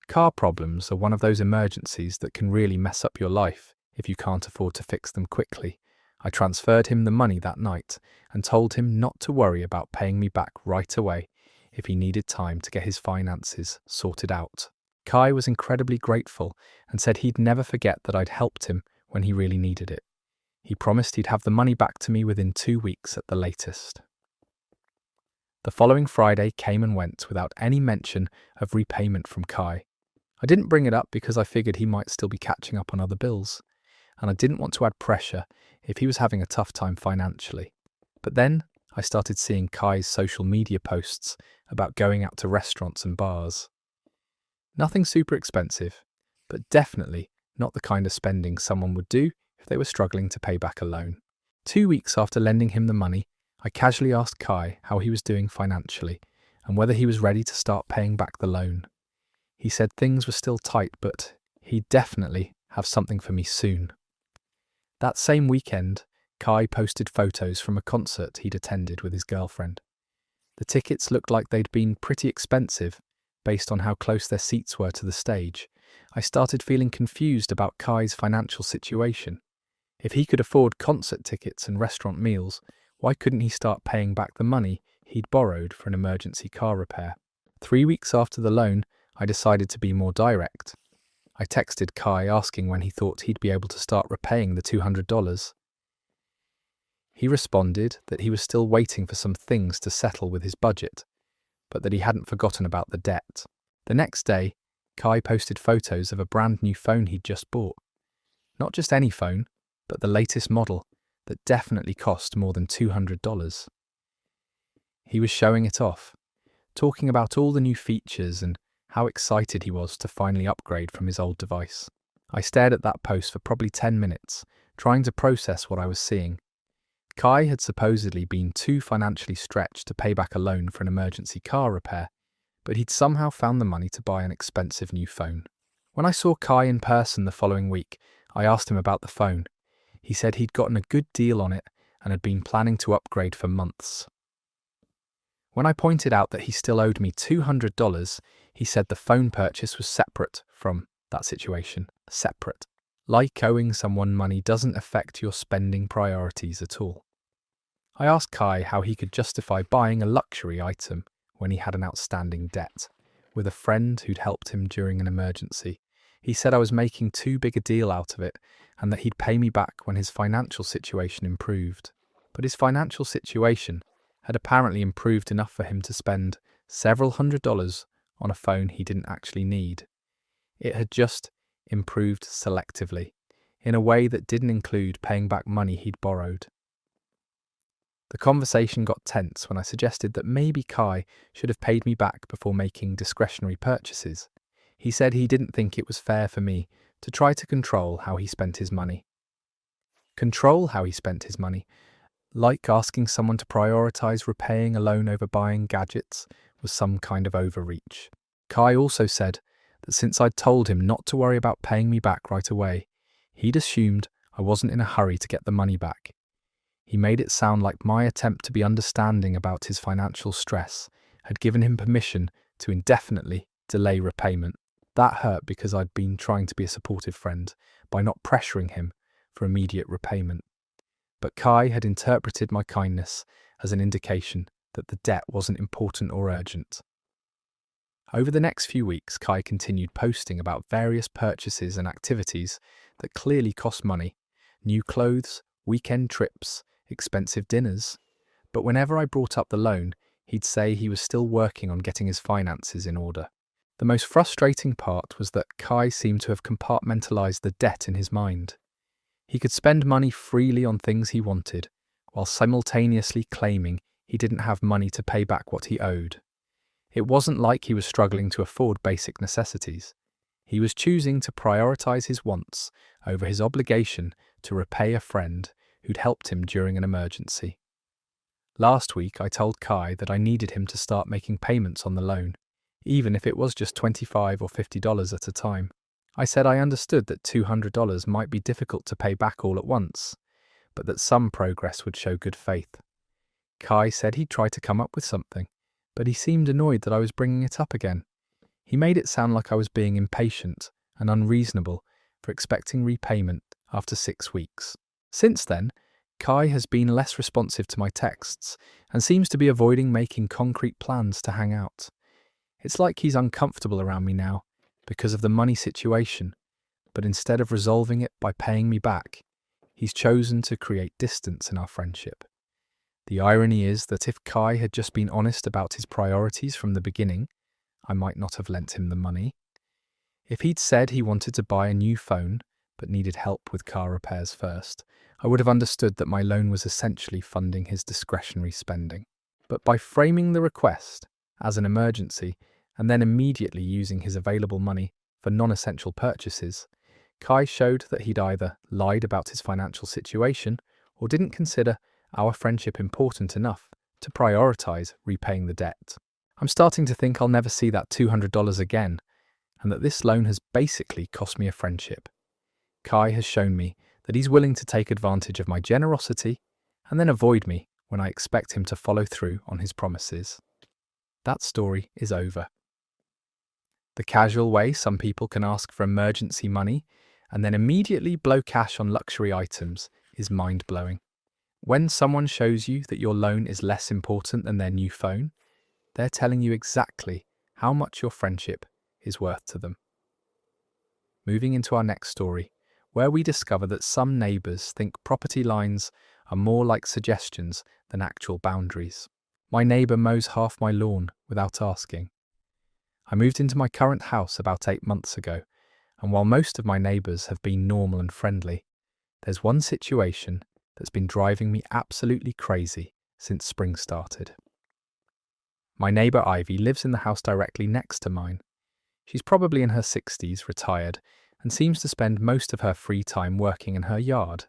Car problems are one of those emergencies that can really mess up your life if you can't afford to fix them quickly. I transferred him the money that night and told him not to worry about paying me back right away if he needed time to get his finances sorted out. Kai was incredibly grateful and said he'd never forget that I'd helped him when he really needed it. He promised he'd have the money back to me within 2 weeks at the latest. The following Friday came and went without any mention of repayment from Kai. I didn't bring it up because I figured he might still be catching up on other bills, and I didn't want to add pressure if he was having a tough time financially. But then I started seeing Kai's social media posts about going out to restaurants and bars. Nothing super expensive, but definitely not the kind of spending someone would do if they were struggling to pay back a loan. 2 weeks after lending him the money, I casually asked Kai how he was doing financially and whether he was ready to start paying back the loan. He said things were still tight, but he'd definitely have something for me soon. That same weekend, Kai posted photos from a concert he'd attended with his girlfriend. The tickets looked like they'd been pretty expensive based on how close their seats were to the stage. I started feeling confused about Kai's financial situation. If he could afford concert tickets and restaurant meals, why couldn't he start paying back the money he'd borrowed for an emergency car repair? 3 weeks after the loan, I decided to be more direct. I texted Kai asking when he thought he'd be able to start repaying the $200. He responded that he was still waiting for some things to settle with his budget, but that he hadn't forgotten about the debt. The next day, Kai posted photos of a brand new phone he'd just bought. Not just any phone, but the latest model that definitely cost more than $200. He was showing it off, talking about all the new features and how excited he was to finally upgrade from his old device. I stared at that post for probably 10 minutes, trying to process what I was seeing. Kai had supposedly been too financially stretched to pay back a loan for an emergency car repair, but he'd somehow found the money to buy an expensive new phone. When I saw Kai in person the following week, I asked him about the phone. He said he'd gotten a good deal on it and had been planning to upgrade for months. When I pointed out that he still owed me $200, he said the phone purchase was separate from that situation. Separate. Like owing someone money doesn't affect your spending priorities at all. I asked Kai how he could justify buying a luxury item when he had an outstanding debt with a friend who'd helped him during an emergency. He said I was making too big a deal out of it and that he'd pay me back when his financial situation improved. But his financial situation had apparently improved enough for him to spend several $100s on a phone he didn't actually need. It had just improved selectively, in a way that didn't include paying back money he'd borrowed. The conversation got tense when I suggested that maybe Kai should have paid me back before making discretionary purchases. He said he didn't think it was fair for me to try to control how he spent his money. Control how he spent his money, like asking someone to prioritize repaying a loan over buying gadgets, was some kind of overreach. Kai also said that since I'd told him not to worry about paying me back right away, he'd assumed I wasn't in a hurry to get the money back. He made it sound like my attempt to be understanding about his financial stress had given him permission to indefinitely delay repayment. That hurt because I'd been trying to be a supportive friend by not pressuring him for immediate repayment. But Kai had interpreted my kindness as an indication that the debt wasn't important or urgent. Over the next few weeks, Kai continued posting about various purchases and activities that clearly cost money: new clothes, weekend trips, expensive dinners. But whenever I brought up the loan, he'd say he was still working on getting his finances in order. The most frustrating part was that Kai seemed to have compartmentalized the debt in his mind. He could spend money freely on things he wanted, while simultaneously claiming he didn't have money to pay back what he owed. It wasn't like he was struggling to afford basic necessities. He was choosing to prioritize his wants over his obligation to repay a friend who'd helped him during an emergency. Last week, I told Kai that I needed him to start making payments on the loan, even if it was just $25 or $50 at a time. I said I understood that $200 might be difficult to pay back all at once, but that some progress would show good faith. Kai said he'd try to come up with something, but he seemed annoyed that I was bringing it up again. He made it sound like I was being impatient and unreasonable for expecting repayment after 6 weeks. Since then, Kai has been less responsive to my texts and seems to be avoiding making concrete plans to hang out. It's like he's uncomfortable around me now because of the money situation, but instead of resolving it by paying me back, he's chosen to create distance in our friendship. The irony is that if Kai had just been honest about his priorities from the beginning, I might not have lent him the money. If he'd said he wanted to buy a new phone but needed help with car repairs first, I would have understood that my loan was essentially funding his discretionary spending. But by framing the request as an emergency and then immediately using his available money for non-essential purchases, Kai showed that he'd either lied about his financial situation or didn't consider our friendship important enough to prioritize repaying the debt. I'm starting to think I'll never see that $200 again, and that this loan has basically cost me a friendship. Kai has shown me that he's willing to take advantage of my generosity and then avoid me when I expect him to follow through on his promises. That story is over. The casual way some people can ask for emergency money and then immediately blow cash on luxury items is mind-blowing. When someone shows you that your loan is less important than their new phone, they're telling you exactly how much your friendship is worth to them. Moving into our next story, where we discover that some neighbours think property lines are more like suggestions than actual boundaries. My neighbour mows half my lawn without asking. I moved into my current house about 8 months ago, and while most of my neighbours have been normal and friendly, there's one situation that's been driving me absolutely crazy since spring started. My neighbour Ivy lives in the house directly next to mine. She's probably in her 60s, retired, and seems to spend most of her free time working in her yard.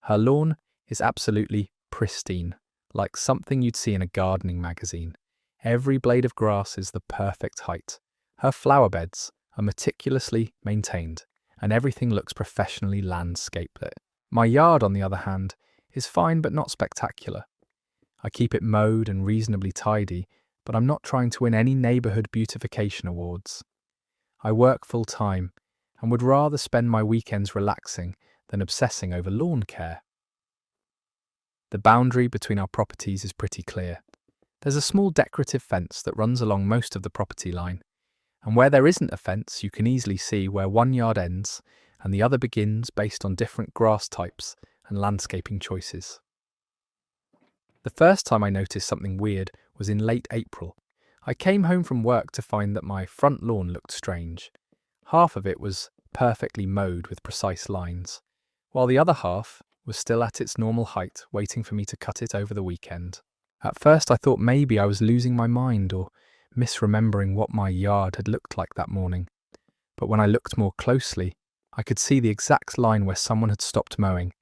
Her lawn is absolutely pristine, like something you'd see in a gardening magazine. Every blade of grass is the perfect height. Her flower beds are meticulously maintained, and everything looks professionally landscaped. My yard, on the other hand, is fine but not spectacular. I keep it mowed and reasonably tidy, but I'm not trying to win any neighbourhood beautification awards. I work full-time and would rather spend my weekends relaxing than obsessing over lawn care. The boundary between our properties is pretty clear. There's a small decorative fence that runs along most of the property line, and where there isn't a fence, you can easily see where one yard ends and the other begins based on different grass types and landscaping choices. The first time I noticed something weird was in late April. I came home from work to find that my front lawn looked strange. Half of it was perfectly mowed with precise lines, while the other half was still at its normal height, waiting for me to cut it over the weekend. At first I thought maybe I was losing my mind or misremembering what my yard had looked like that morning. But when I looked more closely, I could see the exact line where someone had stopped mowing,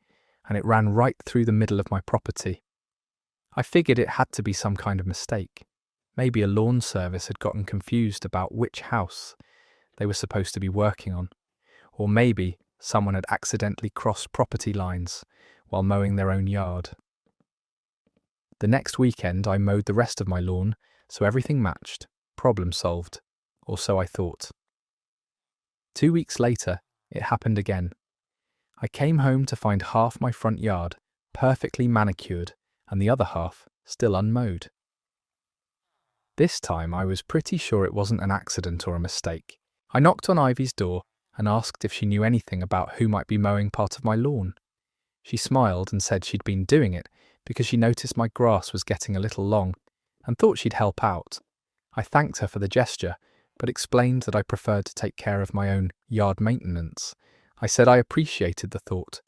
and it ran right through the middle of my property. I figured it had to be some kind of mistake. Maybe a lawn service had gotten confused about which house they were supposed to be working on, or maybe someone had accidentally crossed property lines while mowing their own yard. The next weekend I mowed the rest of my lawn, so everything matched. Problem solved, or so I thought. 2 weeks later, it happened again. I came home to find half my front yard perfectly manicured and the other half still unmowed. This time I was pretty sure it wasn't an accident or a mistake. I knocked on Ivy's door and asked if she knew anything about who might be mowing part of my lawn. She smiled and said she'd been doing it because she noticed my grass was getting a little long and thought she'd help out. I thanked her for the gesture, but explained that I preferred to take care of my own yard maintenance. I said I appreciated the thought,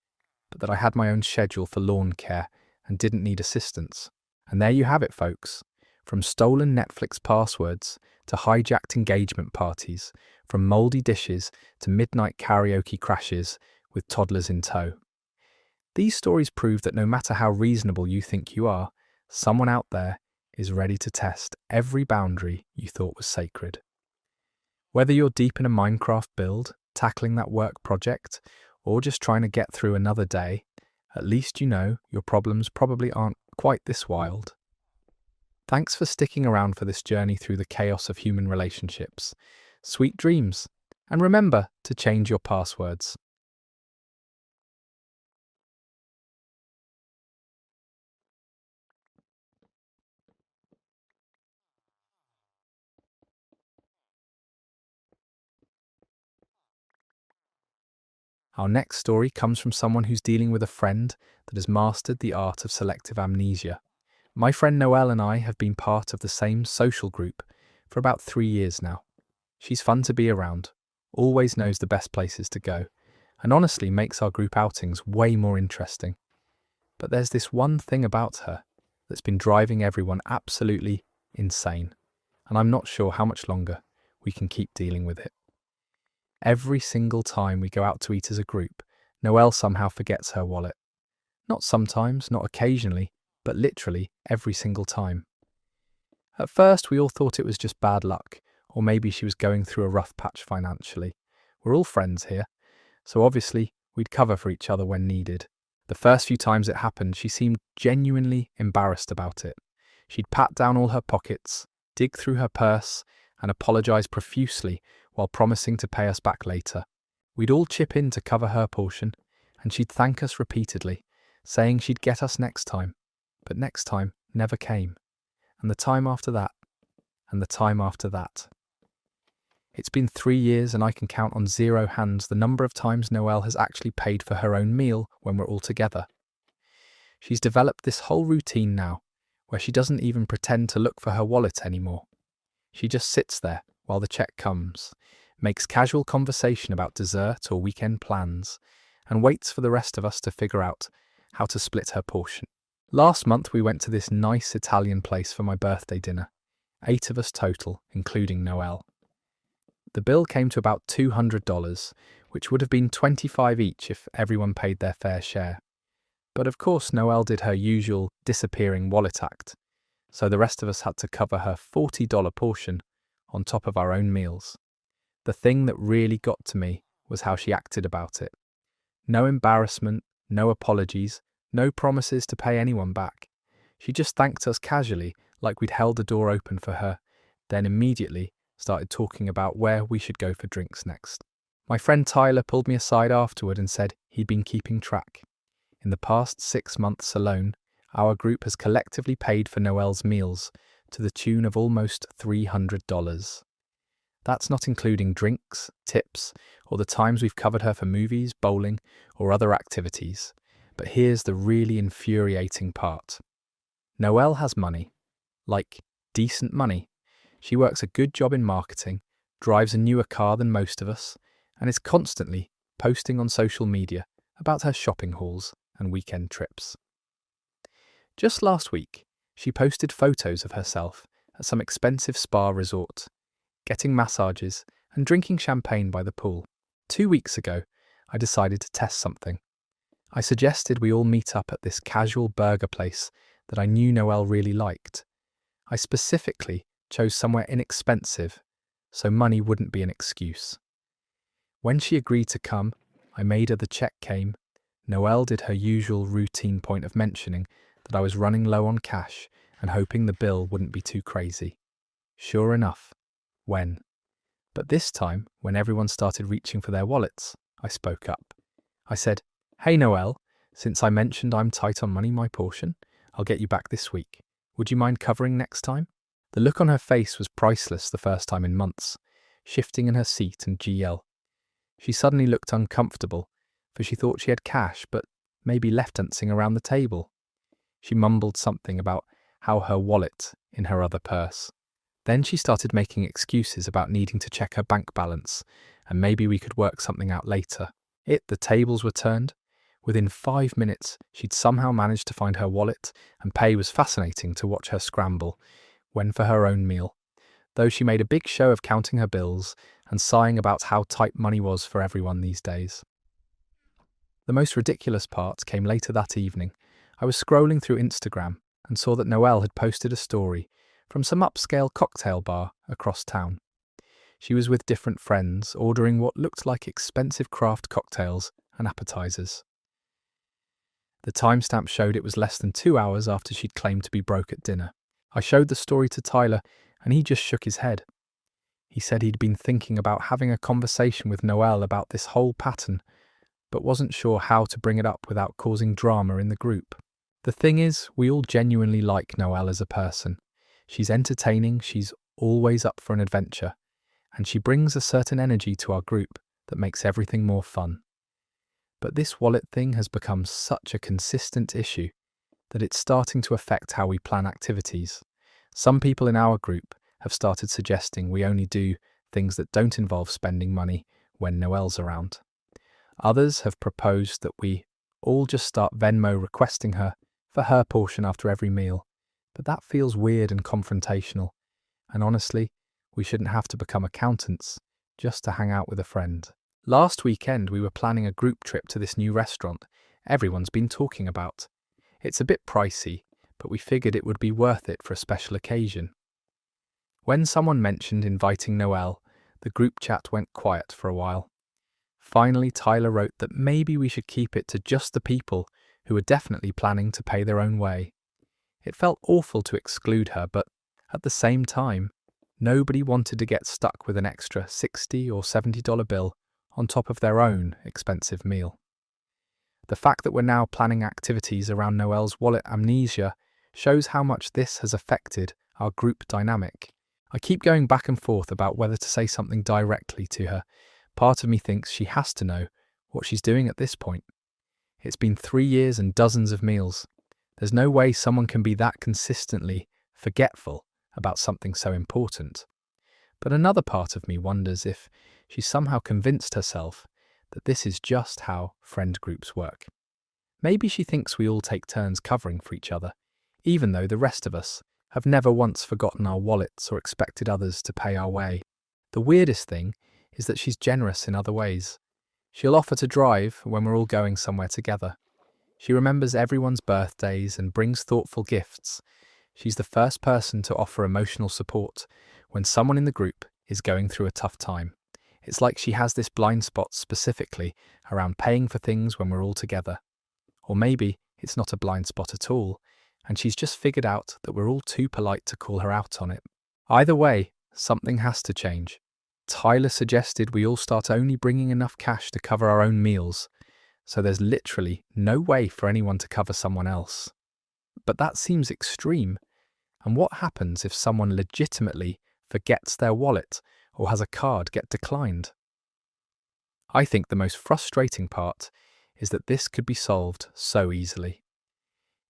but that I had my own schedule for lawn care and didn't need assistance. And there you have it, folks. From stolen Netflix passwords to hijacked engagement parties, from mouldy dishes to midnight karaoke crashes with toddlers in tow. These stories prove that no matter how reasonable you think you are, someone out there is ready to test every boundary you thought was sacred. Whether you're deep in a Minecraft build, tackling that work project, or just trying to get through another day, at least you know your problems probably aren't quite this wild. Thanks for sticking around for this journey through the chaos of human relationships. Sweet dreams, and remember to change your passwords. Our next story comes from someone who's dealing with a friend that has mastered the art of selective amnesia. My friend Noelle and I have been part of the same social group for about 3 years now. She's fun to be around, always knows the best places to go, and honestly makes our group outings way more interesting. But there's this one thing about her that's been driving everyone absolutely insane, and I'm not sure how much longer we can keep dealing with it. Every single time we go out to eat as a group, Noelle somehow forgets her wallet. Not sometimes, not occasionally, but literally every single time. At first, we all thought it was just bad luck, or maybe she was going through a rough patch financially. We're all friends here, so obviously we'd cover for each other when needed. The first few times it happened, she seemed genuinely embarrassed about it. She'd pat down all her pockets, dig through her purse, and apologise profusely while promising to pay us back later. We'd all chip in to cover her portion, and she'd thank us repeatedly, saying she'd get us next time. But next time never came. And the time after that, and the time after that. It's been 3 years and I can count on 0 hands the number of times Noelle has actually paid for her own meal when we're all together. She's developed this whole routine now, where she doesn't even pretend to look for her wallet anymore. She just sits there while the check comes, makes casual conversation about dessert or weekend plans, and waits for the rest of us to figure out how to split her portion. Last month we went to this nice Italian place for my birthday dinner, 8 of us total, including Noelle. The bill came to about $200, which would have been $25 each if everyone paid their fair share. But of course Noelle did her usual disappearing wallet act, so the rest of us had to cover her $40 portion on top of our own meals. The thing that really got to me was how she acted about it. No embarrassment, no apologies, no promises to pay anyone back. She just thanked us casually, like we'd held the door open for her, then immediately started talking about where we should go for drinks next. My friend Tyler pulled me aside afterward and said he'd been keeping track. In the past 6 months alone, our group has collectively paid for Noelle's meals to the tune of almost $300. That's not including drinks, tips, or the times we've covered her for movies, bowling, or other activities. But here's the really infuriating part. Noelle has money. Like, decent money. She works a good job in marketing, drives a newer car than most of us, and is constantly posting on social media about her shopping hauls and weekend trips. Just last week, she posted photos of herself at some expensive spa resort, getting massages and drinking champagne by the pool. 2 weeks ago, I decided to test something. I suggested we all meet up at this casual burger place that I knew Noelle really liked. I specifically chose somewhere inexpensive, so money wouldn't be an excuse. When she agreed to come, I made her the check came. Noelle did her usual routine point of mentioning that I was running low on cash and hoping the bill wouldn't be too crazy. Sure enough, but this time, when everyone started reaching for their wallets, I spoke up. I said, "Hey Noelle, since I mentioned I'm tight on money my portion, I'll get you back this week. Would you mind covering next time?" The look on her face was priceless the first time in months, shifting in her seat and GL. She suddenly looked uncomfortable, for she thought she had cash but maybe left dancing around the table. She mumbled something about how her wallet in her other purse. Then she started making excuses about needing to check her bank balance, and maybe we could work something out later. The tables were turned. Within 5 minutes, she'd somehow managed to find her wallet, and pay was fascinating to watch her scramble when for her own meal, though she made a big show of counting her bills and sighing about how tight money was for everyone these days. The most ridiculous part came later that evening. I was scrolling through Instagram and saw that Noelle had posted a story from some upscale cocktail bar across town. She was with different friends, ordering what looked like expensive craft cocktails and appetizers. The timestamp showed it was less than 2 hours after she'd claimed to be broke at dinner. I showed the story to Tyler, and he just shook his head. He said he'd been thinking about having a conversation with Noelle about this whole pattern, but wasn't sure how to bring it up without causing drama in the group. The thing is, we all genuinely like Noelle as a person. She's entertaining, she's always up for an adventure, and she brings a certain energy to our group that makes everything more fun. But this wallet thing has become such a consistent issue that it's starting to affect how we plan activities. Some people in our group have started suggesting we only do things that don't involve spending money when Noelle's around. Others have proposed that we all just start Venmo requesting her for her portion after every meal, but that feels weird and confrontational, and honestly, we shouldn't have to become accountants just to hang out with a friend. Last weekend we were planning a group trip to this new restaurant everyone's been talking about. It's a bit pricey, but we figured it would be worth it for a special occasion. When someone mentioned inviting Noelle, the group chat went quiet for a while. Finally, Tyler wrote that maybe we should keep it to just the people who were definitely planning to pay their own way. It felt awful to exclude her, but at the same time, nobody wanted to get stuck with an extra $60 or $70 bill on top of their own expensive meal. The fact that we're now planning activities around Noelle's wallet amnesia shows how much this has affected our group dynamic. I keep going back and forth about whether to say something directly to her. Part of me thinks she has to know what she's doing at this point. It's been 3 years and dozens of meals. There's no way someone can be that consistently forgetful about something so important. But another part of me wonders if she's somehow convinced herself that this is just how friend groups work. Maybe she thinks we all take turns covering for each other, even though the rest of us have never once forgotten our wallets or expected others to pay our way. The weirdest thing is that she's generous in other ways. She'll offer to drive when we're all going somewhere together. She remembers everyone's birthdays and brings thoughtful gifts. She's the first person to offer emotional support when someone in the group is going through a tough time. It's like she has this blind spot specifically around paying for things when we're all together. Or maybe it's not a blind spot at all, and she's just figured out that we're all too polite to call her out on it. Either way, something has to change. Tyler suggested we all start only bringing enough cash to cover our own meals, so there's literally no way for anyone to cover someone else. But that seems extreme. And what happens if someone legitimately forgets their wallet or has a card get declined? I think the most frustrating part is that this could be solved so easily.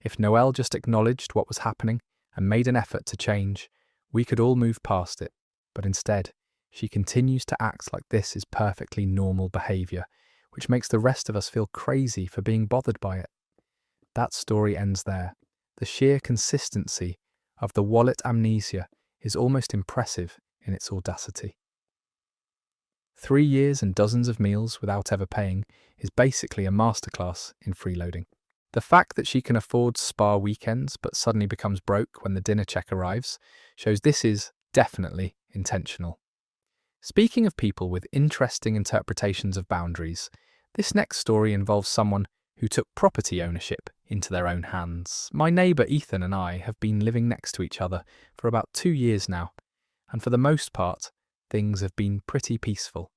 If Noelle just acknowledged what was happening and made an effort to change, we could all move past it. But instead, she continues to act like this is perfectly normal behaviour, which makes the rest of us feel crazy for being bothered by it. That story ends there. The sheer consistency of the wallet amnesia is almost impressive in its audacity. 3 years and dozens of meals without ever paying is basically a masterclass in freeloading. The fact that she can afford spa weekends but suddenly becomes broke when the dinner check arrives shows this is definitely intentional. Speaking of people with interesting interpretations of boundaries, this next story involves someone who took property ownership into their own hands. My neighbour Ethan and I have been living next to each other for about 2 years now, and for the most part, things have been pretty peaceful.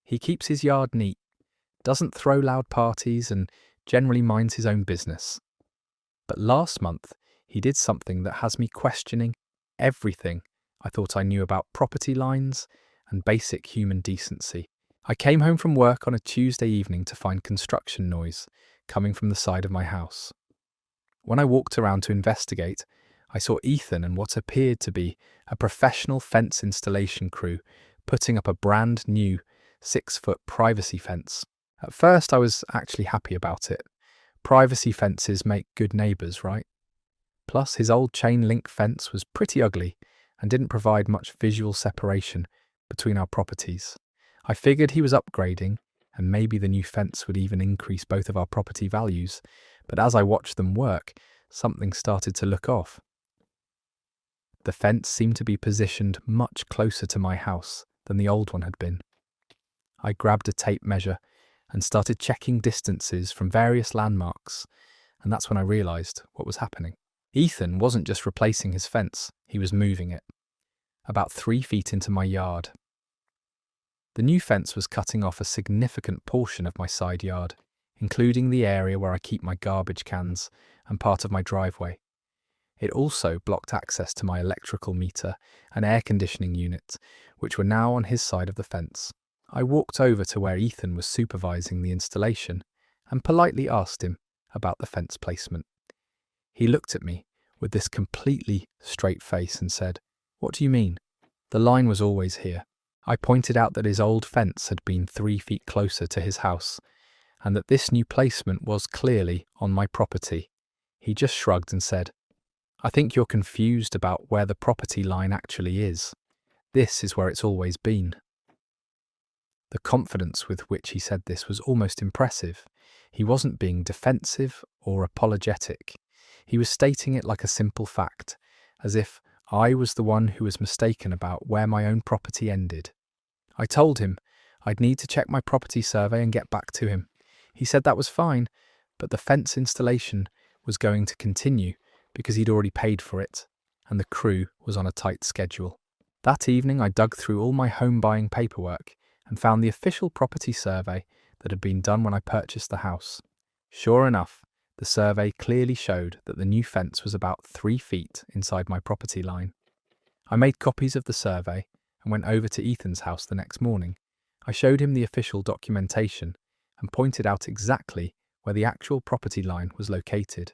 He keeps his yard neat, doesn't throw loud parties, and generally minds his own business. But last month, he did something that has me questioning everything I thought I knew about property lines and basic human decency. I came home from work on a Tuesday evening to find construction noise coming from the side of my house. When I walked around to investigate, I saw Ethan and what appeared to be a professional fence installation crew putting up a brand new 6-foot privacy fence. At first I was actually happy about it. Privacy fences make good neighbours, right? Plus his old chain link fence was pretty ugly and didn't provide much visual separation between our properties. I figured he was upgrading, and maybe the new fence would even increase both of our property values, but as I watched them work, something started to look off. The fence seemed to be positioned much closer to my house than the old one had been. I grabbed a tape measure and started checking distances from various landmarks, and that's when I realised what was happening. Ethan wasn't just replacing his fence, he was moving it, about 3 feet into my yard. The new fence was cutting off a significant portion of my side yard, including the area where I keep my garbage cans and part of my driveway. It also blocked access to my electrical meter and air conditioning unit, which were now on his side of the fence. I walked over to where Ethan was supervising the installation and politely asked him about the fence placement. He looked at me with this completely straight face and said, "What do you mean?" The line was always here. I pointed out that his old fence had been 3 feet closer to his house, and that this new placement was clearly on my property. He just shrugged and said, "I think you're confused about where the property line actually is. This is where it's always been." The confidence with which he said this was almost impressive. He wasn't being defensive or apologetic. He was stating it like a simple fact, as if I was the one who was mistaken about where my own property ended. I told him I'd need to check my property survey and get back to him. He said that was fine, but the fence installation was going to continue because he'd already paid for it, and the crew was on a tight schedule. That evening I dug through all my home buying paperwork and found the official property survey that had been done when I purchased the house. Sure enough, the survey clearly showed that the new fence was about 3 feet inside my property line. I made copies of the survey and went over to Ethan's house the next morning. I showed him the official documentation and pointed out exactly where the actual property line was located.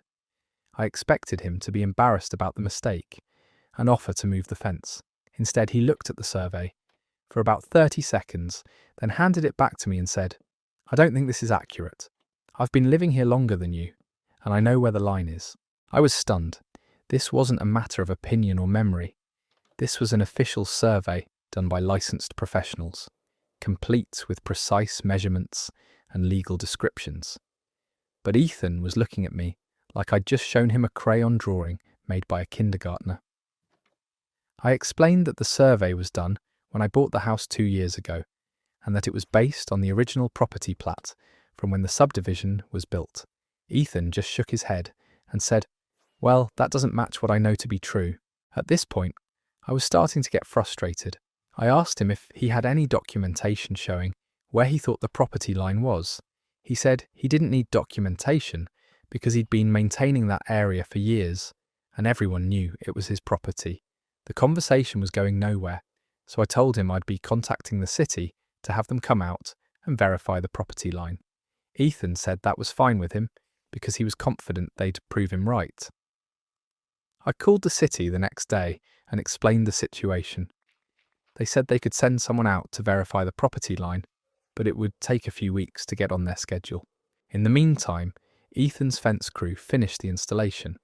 I expected him to be embarrassed about the mistake and offer to move the fence. Instead, he looked at the survey for about 30 seconds, then handed it back to me and said, "I don't think this is accurate. I've been living here longer than you, and I know where the line is." I was stunned. This wasn't a matter of opinion or memory. This was an official survey done by licensed professionals, complete with precise measurements and legal descriptions. But Ethan was looking at me like I'd just shown him a crayon drawing made by a kindergartner. I explained that the survey was done when I bought the house 2 years ago, and that it was based on the original property plat from when the subdivision was built. Ethan just shook his head and said, "Well, that doesn't match what I know to be true." At this point, I was starting to get frustrated. I asked him if he had any documentation showing where he thought the property line was. He said he didn't need documentation because he'd been maintaining that area for years, and everyone knew it was his property. The conversation was going nowhere, so I told him I'd be contacting the city to have them come out and verify the property line. Ethan said that was fine with him because he was confident they'd prove him right. I called the city the next day and explained the situation. They said they could send someone out to verify the property line, but it would take a few weeks to get on their schedule. In the meantime, Ethan's fence crew finished the installation.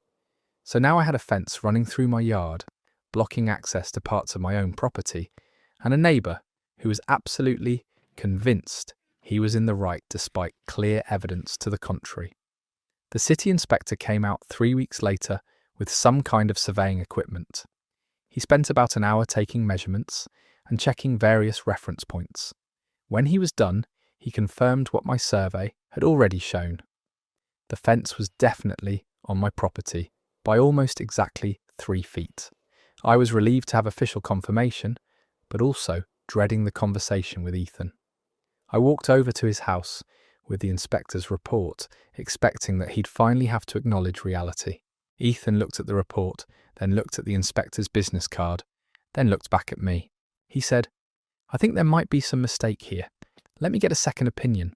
So now I had a fence running through my yard, blocking access to parts of my own property, and a neighbour who was absolutely convinced he was in the right despite clear evidence to the contrary. The city inspector came out 3 weeks later with some kind of surveying equipment. He spent about an hour taking measurements and checking various reference points. When he was done, he confirmed what my survey had already shown. The fence was definitely on my property by almost exactly 3 feet. I was relieved to have official confirmation, but also dreading the conversation with Ethan. I walked over to his house with the inspector's report, expecting that he'd finally have to acknowledge reality. Ethan looked at the report, then looked at the inspector's business card, then looked back at me. He said, "I think there might be some mistake here. Let me get a second opinion."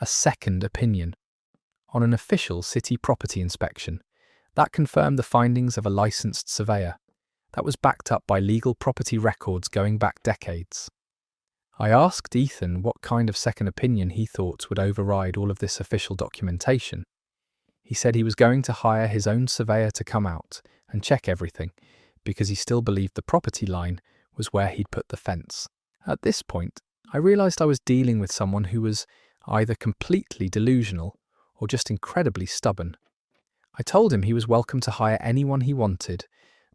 A second opinion on an official city property inspection. That confirmed the findings of a licensed surveyor. That was backed up by legal property records going back decades. I asked Ethan what kind of second opinion he thought would override all of this official documentation. He said he was going to hire his own surveyor to come out and check everything because he still believed the property line was where he'd put the fence. At this point, I realised I was dealing with someone who was either completely delusional or just incredibly stubborn. I told him he was welcome to hire anyone he wanted,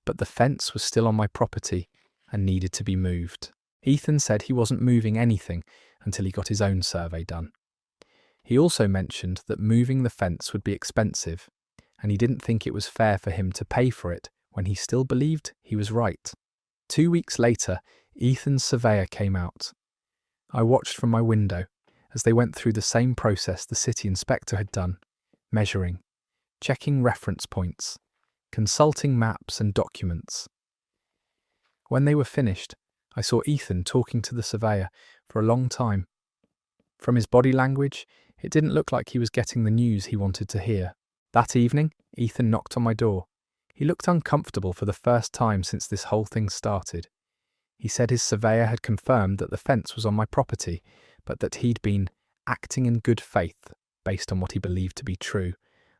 but the fence was still on my property and needed to be moved. Ethan said he wasn't moving anything until he got his own survey done. He also mentioned that moving the fence would be expensive, and he didn't think it was fair for him to pay for it when he still believed he was right. 2 weeks later, Ethan's surveyor came out. I watched from my window as they went through the same process the city inspector had done, measuring, checking reference points, consulting maps and documents. When they were finished, I saw Ethan talking to the surveyor for a long time. From his body language, It didn't look like he was getting the news he wanted to hear. That evening, Ethan knocked on my door. He looked uncomfortable for the first time since this whole thing started. He said his surveyor had confirmed that the fence was on my property, but that he'd been acting in good faith based on what he believed to be true.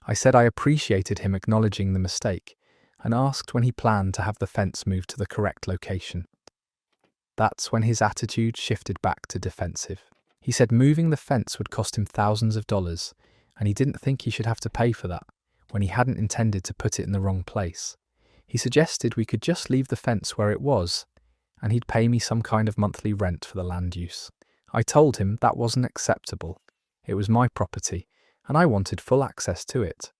I said I appreciated him acknowledging the mistake and asked when he planned to have the fence moved to the correct location. That's when his attitude shifted back to defensive. He said moving the fence would cost him thousands of dollars, and he didn't think he should have to pay for that when he hadn't intended to put it in the wrong place. He suggested we could just leave the fence where it was, and he'd pay me some kind of monthly rent for the land use. I told him that wasn't acceptable. It was my property, and I wanted full access to it.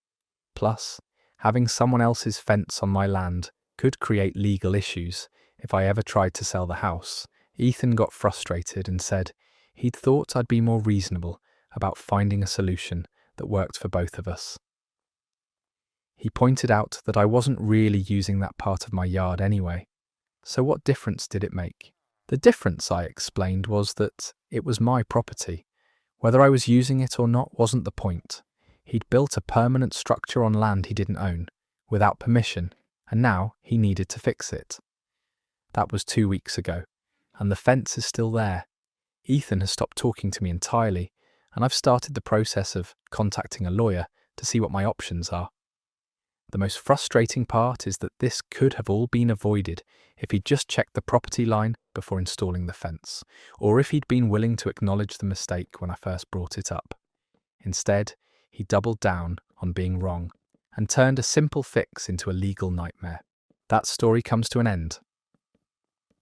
Plus, having someone else's fence on my land could create legal issues if I ever tried to sell the house. Ethan got frustrated and said he'd thought I'd be more reasonable about finding a solution that worked for both of us. He pointed out that I wasn't really using that part of my yard anyway. So what difference did it make? The difference, I explained, was that it was my property. Whether I was using it or not wasn't the point. He'd built a permanent structure on land he didn't own, without permission, and now he needed to fix it. That was 2 weeks ago, and the fence is still there. Ethan has stopped talking to me entirely, and I've started the process of contacting a lawyer to see what my options are. The most frustrating part is that this could have all been avoided if he'd just checked the property line before installing the fence, or if he'd been willing to acknowledge the mistake when I first brought it up. Instead, he doubled down on being wrong and turned a simple fix into a legal nightmare. That story comes to an end.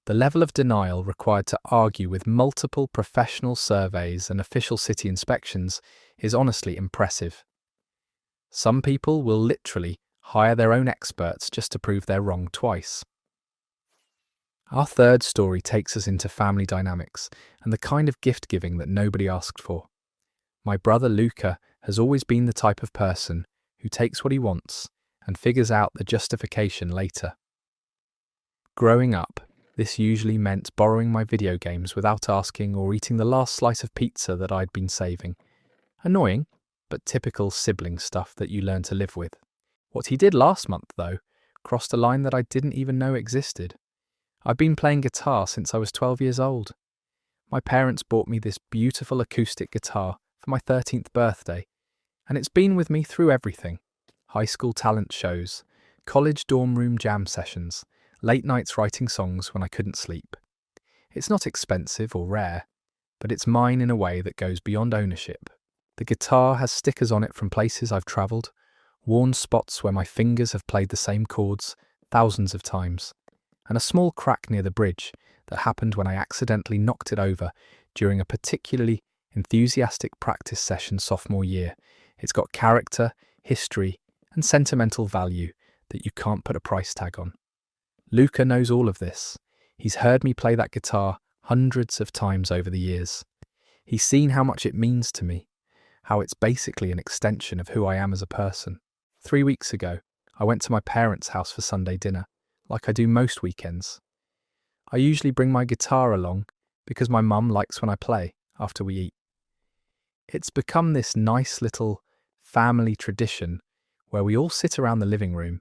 The level of denial required to argue with multiple professional surveys and official city inspections is honestly impressive. Some people will literally hire their own experts just to prove they're wrong twice. Our third story takes us into family dynamics and the kind of gift-giving that nobody asked for. My brother Luca has always been the type of person who takes what he wants and figures out the justification later. Growing up, this usually meant borrowing my video games without asking or eating the last slice of pizza that I'd been saving. Annoying, but typical sibling stuff that you learn to live with. What he did last month, though, crossed a line that I didn't even know existed. I've been playing guitar since I was 12 years old. My parents bought me this beautiful acoustic guitar for my 13th birthday, and it's been with me through everything. High school talent shows, college dorm room jam sessions, late nights writing songs when I couldn't sleep. It's not expensive or rare, but it's mine in a way that goes beyond ownership. The guitar has stickers on it from places I've travelled, worn spots where my fingers have played the same chords thousands of times, and a small crack near the bridge that happened when I accidentally knocked it over during a particularly enthusiastic practice session sophomore year. It's got character, history, and sentimental value that you can't put a price tag on. Luca knows all of this. He's heard me play that guitar hundreds of times over the years. He's seen how much it means to me, how it's basically an extension of who I am as a person. 3 weeks ago, I went to my parents' house for Sunday dinner, like I do most weekends. I usually bring my guitar along because my mum likes when I play after we eat. It's become this nice little family tradition where we all sit around the living room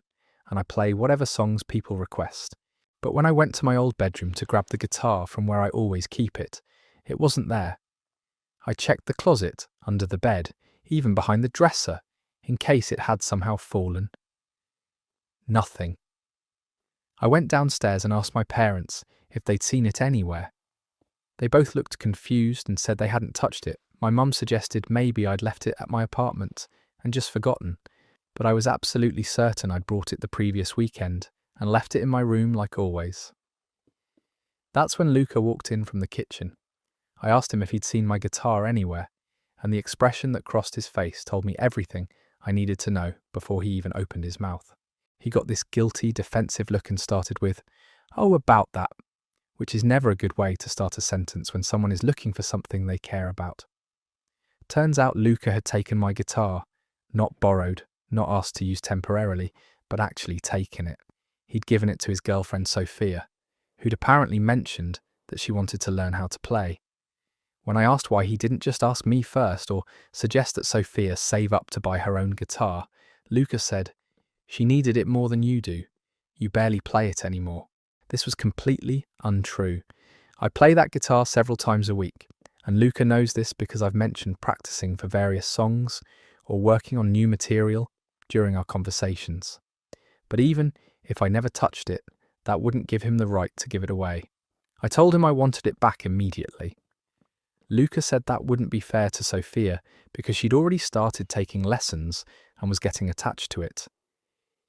and I play whatever songs people request. But when I went to my old bedroom to grab the guitar from where I always keep it, it wasn't there. I checked the closet, under the bed, even behind the dresser, in case it had somehow fallen. Nothing. I went downstairs and asked my parents if they'd seen it anywhere. They both looked confused and said they hadn't touched it. My mum suggested maybe I'd left it at my apartment and just forgotten, but I was absolutely certain I'd brought it the previous weekend and left it in my room like always. That's when Luca walked in from the kitchen. I asked him if he'd seen my guitar anywhere, and the expression that crossed his face told me everything I needed to know before he even opened his mouth. He got this guilty, defensive look and started with, "Oh, about that," which is never a good way to start a sentence when someone is looking for something they care about. Turns out Luca had taken my guitar, not borrowed, not asked to use temporarily, but actually taken it. He'd given it to his girlfriend Sophia, who'd apparently mentioned that she wanted to learn how to play. When I asked why he didn't just ask me first or suggest that Sophia save up to buy her own guitar, Luca said, "She needed it more than you do. You barely play it anymore." This was completely untrue. I play that guitar several times a week, and Luca knows this because I've mentioned practicing for various songs or working on new material during our conversations. But even if I never touched it, that wouldn't give him the right to give it away. I told him I wanted it back immediately. Luca said that wouldn't be fair to Sophia because she'd already started taking lessons and was getting attached to it.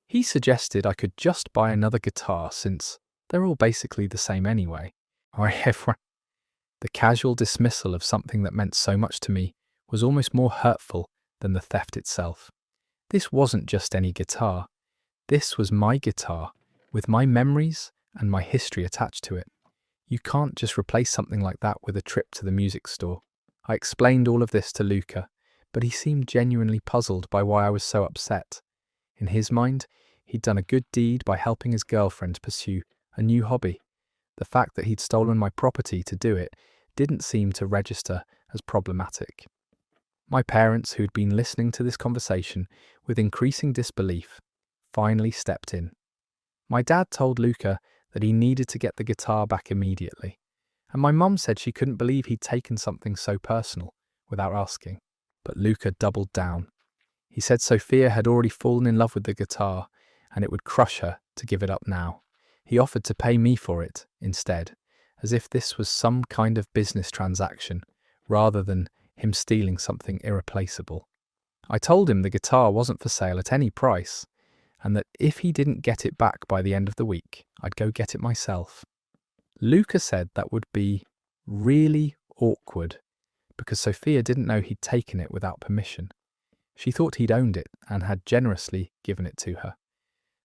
He suggested I could just buy another guitar since they're all basically the same anyway. The casual dismissal of something that meant so much to me was almost more hurtful than the theft itself. This wasn't just any guitar. This was my guitar, with my memories and my history attached to it. You can't just replace something like that with a trip to the music store. I explained all of this to Luca, but he seemed genuinely puzzled by why I was so upset. In his mind, he'd done a good deed by helping his girlfriend pursue a new hobby. The fact that he'd stolen my property to do it didn't seem to register as problematic. My parents, who'd been listening to this conversation with increasing disbelief, finally stepped in. My dad told Luca that he needed to get the guitar back immediately, and my mum said she couldn't believe he'd taken something so personal without asking. But Luca doubled down. He said Sophia had already fallen in love with the guitar, and it would crush her to give it up now. He offered to pay me for it instead, as if this was some kind of business transaction, rather than him stealing something irreplaceable. I told him the guitar wasn't for sale at any price, and that if he didn't get it back by the end of the week, I'd go get it myself. Luca said that would be really awkward, because Sophia didn't know he'd taken it without permission. She thought he'd owned it and had generously given it to her.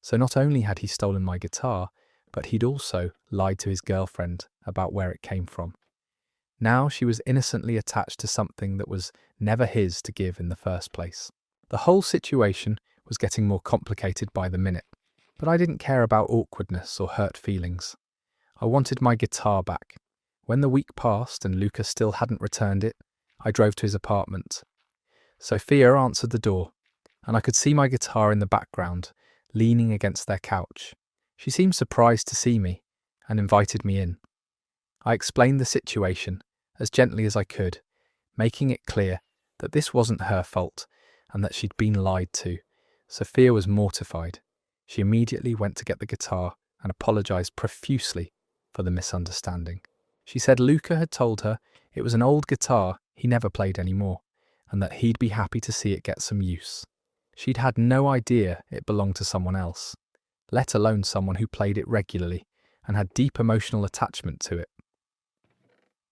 So not only had he stolen my guitar, but he'd also lied to his girlfriend about where it came from. Now she was innocently attached to something that was never his to give in the first place. The whole situation was getting more complicated by the minute, but I didn't care about awkwardness or hurt feelings. I wanted my guitar back. When the week passed and Luca still hadn't returned it, I drove to his apartment. Sophia answered the door, and I could see my guitar in the background, leaning against their couch. She seemed surprised to see me and invited me in. I explained the situation as gently as I could, making it clear that this wasn't her fault and that she'd been lied to. Sophia was mortified. She immediately went to get the guitar and apologized profusely for the misunderstanding. She said Luca had told her it was an old guitar he never played anymore, and that he'd be happy to see it get some use. She'd had no idea it belonged to someone else, let alone someone who played it regularly and had deep emotional attachment to it.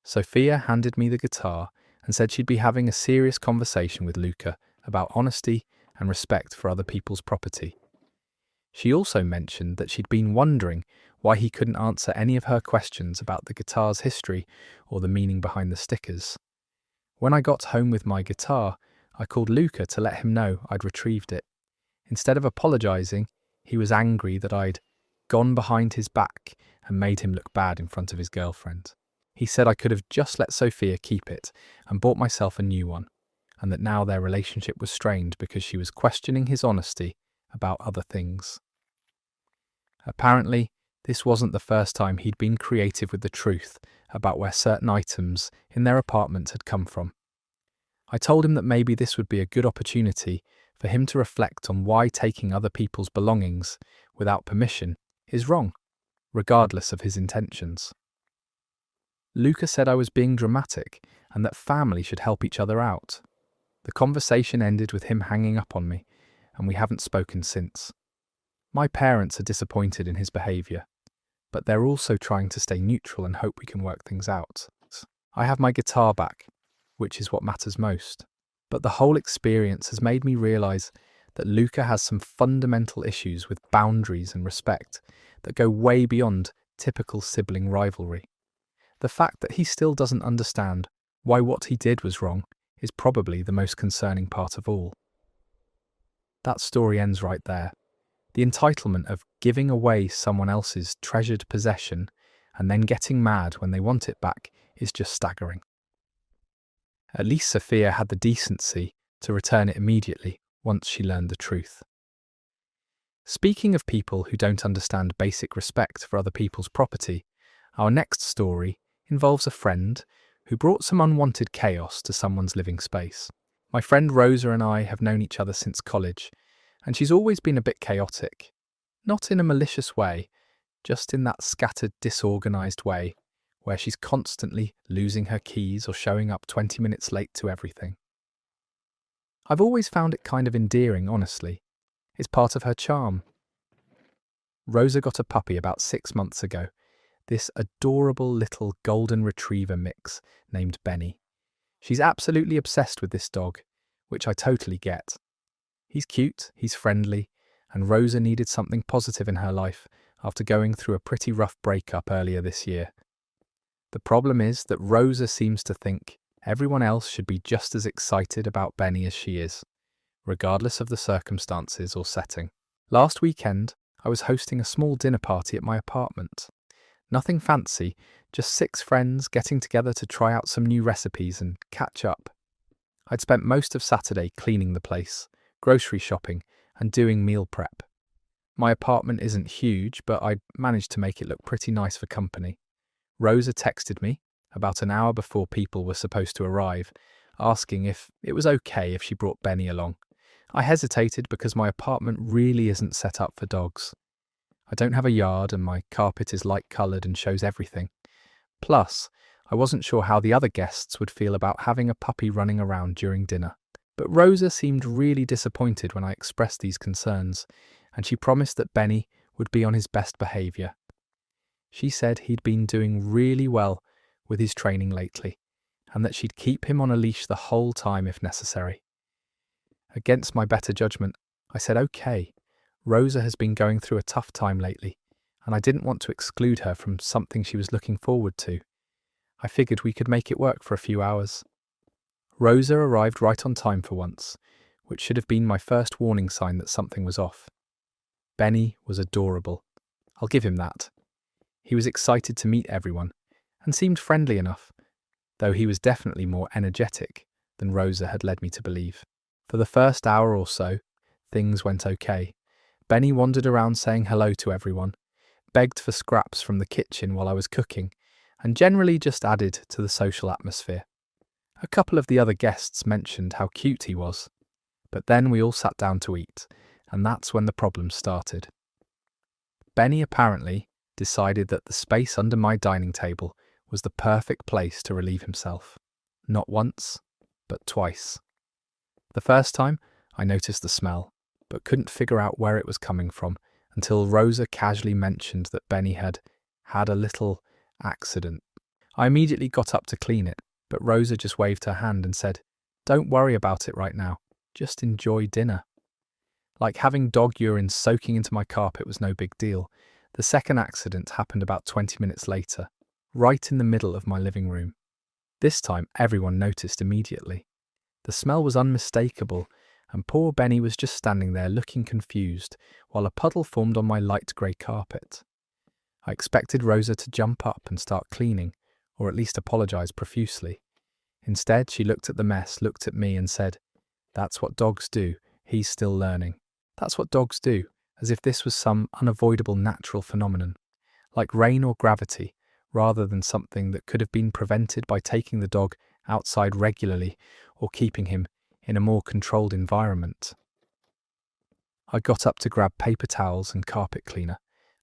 Sophia handed me the guitar and said she'd be having a serious conversation with Luca about honesty and respect for other people's property. She also mentioned that she'd been wondering why he couldn't answer any of her questions about the guitar's history or the meaning behind the stickers. When I got home with my guitar, I called Luca to let him know I'd retrieved it. Instead of apologizing, he was angry that I'd gone behind his back and made him look bad in front of his girlfriend. He said I could have just let Sophia keep it and bought myself a new one, and that now their relationship was strained because she was questioning his honesty about other things. Apparently, this wasn't the first time he'd been creative with the truth about where certain items in their apartment had come from. I told him that maybe this would be a good opportunity for him to reflect on why taking other people's belongings without permission is wrong, regardless of his intentions. Luca said I was being dramatic and that family should help each other out. The conversation ended with him hanging up on me, and we haven't spoken since. My parents are disappointed in his behaviour, but they're also trying to stay neutral and hope we can work things out. I have my guitar back, which is what matters most. But the whole experience has made me realise that Luca has some fundamental issues with boundaries and respect that go way beyond typical sibling rivalry. The fact that he still doesn't understand why what he did was wrong is probably the most concerning part of all. That story ends right there. The entitlement of giving away someone else's treasured possession and then getting mad when they want it back is just staggering. At least Sophia had the decency to return it immediately once she learned the truth. Speaking of people who don't understand basic respect for other people's property, our next story involves a friend who brought some unwanted chaos to someone's living space. My friend Rosa and I have known each other since college, and she's always been a bit chaotic. Not in a malicious way, just in that scattered, disorganized way where she's constantly losing her keys or showing up 20 minutes late to everything. I've always found it kind of endearing, honestly. It's part of her charm. Rosa got a puppy about 6 months ago, this adorable little golden retriever mix named Benny. She's absolutely obsessed with this dog, which I totally get. He's cute, he's friendly, and Rosa needed something positive in her life after going through a pretty rough breakup earlier this year. The problem is that Rosa seems to think everyone else should be just as excited about Benny as she is, regardless of the circumstances or setting. Last weekend, I was hosting a small dinner party at my apartment. Nothing fancy, just 6 friends getting together to try out some new recipes and catch up. I'd spent most of Saturday cleaning the place, grocery shopping, and doing meal prep. My apartment isn't huge, but I'd managed to make it look pretty nice for company. Rosa texted me, about an hour before people were supposed to arrive, asking if it was okay if she brought Benny along. I hesitated because my apartment really isn't set up for dogs. I don't have a yard and my carpet is light-coloured and shows everything. Plus, I wasn't sure how the other guests would feel about having a puppy running around during dinner. But Rosa seemed really disappointed when I expressed these concerns, and she promised that Benny would be on his best behaviour. She said he'd been doing really well with his training lately, and that she'd keep him on a leash the whole time if necessary. Against my better judgment, I said okay. Rosa has been going through a tough time lately, and I didn't want to exclude her from something she was looking forward to. I figured we could make it work for a few hours. Rosa arrived right on time for once, which should have been my first warning sign that something was off. Benny was adorable. I'll give him that. He was excited to meet everyone, and seemed friendly enough, though he was definitely more energetic than Rosa had led me to believe. For the first hour or so, things went okay. Benny wandered around saying hello to everyone, begged for scraps from the kitchen while I was cooking, and generally just added to the social atmosphere. A couple of the other guests mentioned how cute he was, but then we all sat down to eat, and that's when the problem started. Benny apparently decided that the space under my dining table was the perfect place to relieve himself. Not once, but twice. The first time, I noticed the smell, but couldn't figure out where it was coming from until Rosa casually mentioned that Benny had had a little accident. I immediately got up to clean it, but Rosa just waved her hand and said, "Don't worry about it right now, just enjoy dinner." Like having dog urine soaking into my carpet was no big deal. The second accident happened about 20 minutes later, right in the middle of my living room. This time, everyone noticed immediately. The smell was unmistakable, and poor Benny was just standing there looking confused, while a puddle formed on my light grey carpet. I expected Rosa to jump up and start cleaning, or at least apologise profusely. Instead, she looked at the mess, looked at me and said, "That's what dogs do, he's still learning." That's what dogs do, as if this was some unavoidable natural phenomenon, like rain or gravity, rather than something that could have been prevented by taking the dog outside regularly or keeping him in a more controlled environment. I got up to grab paper towels and carpet cleaner,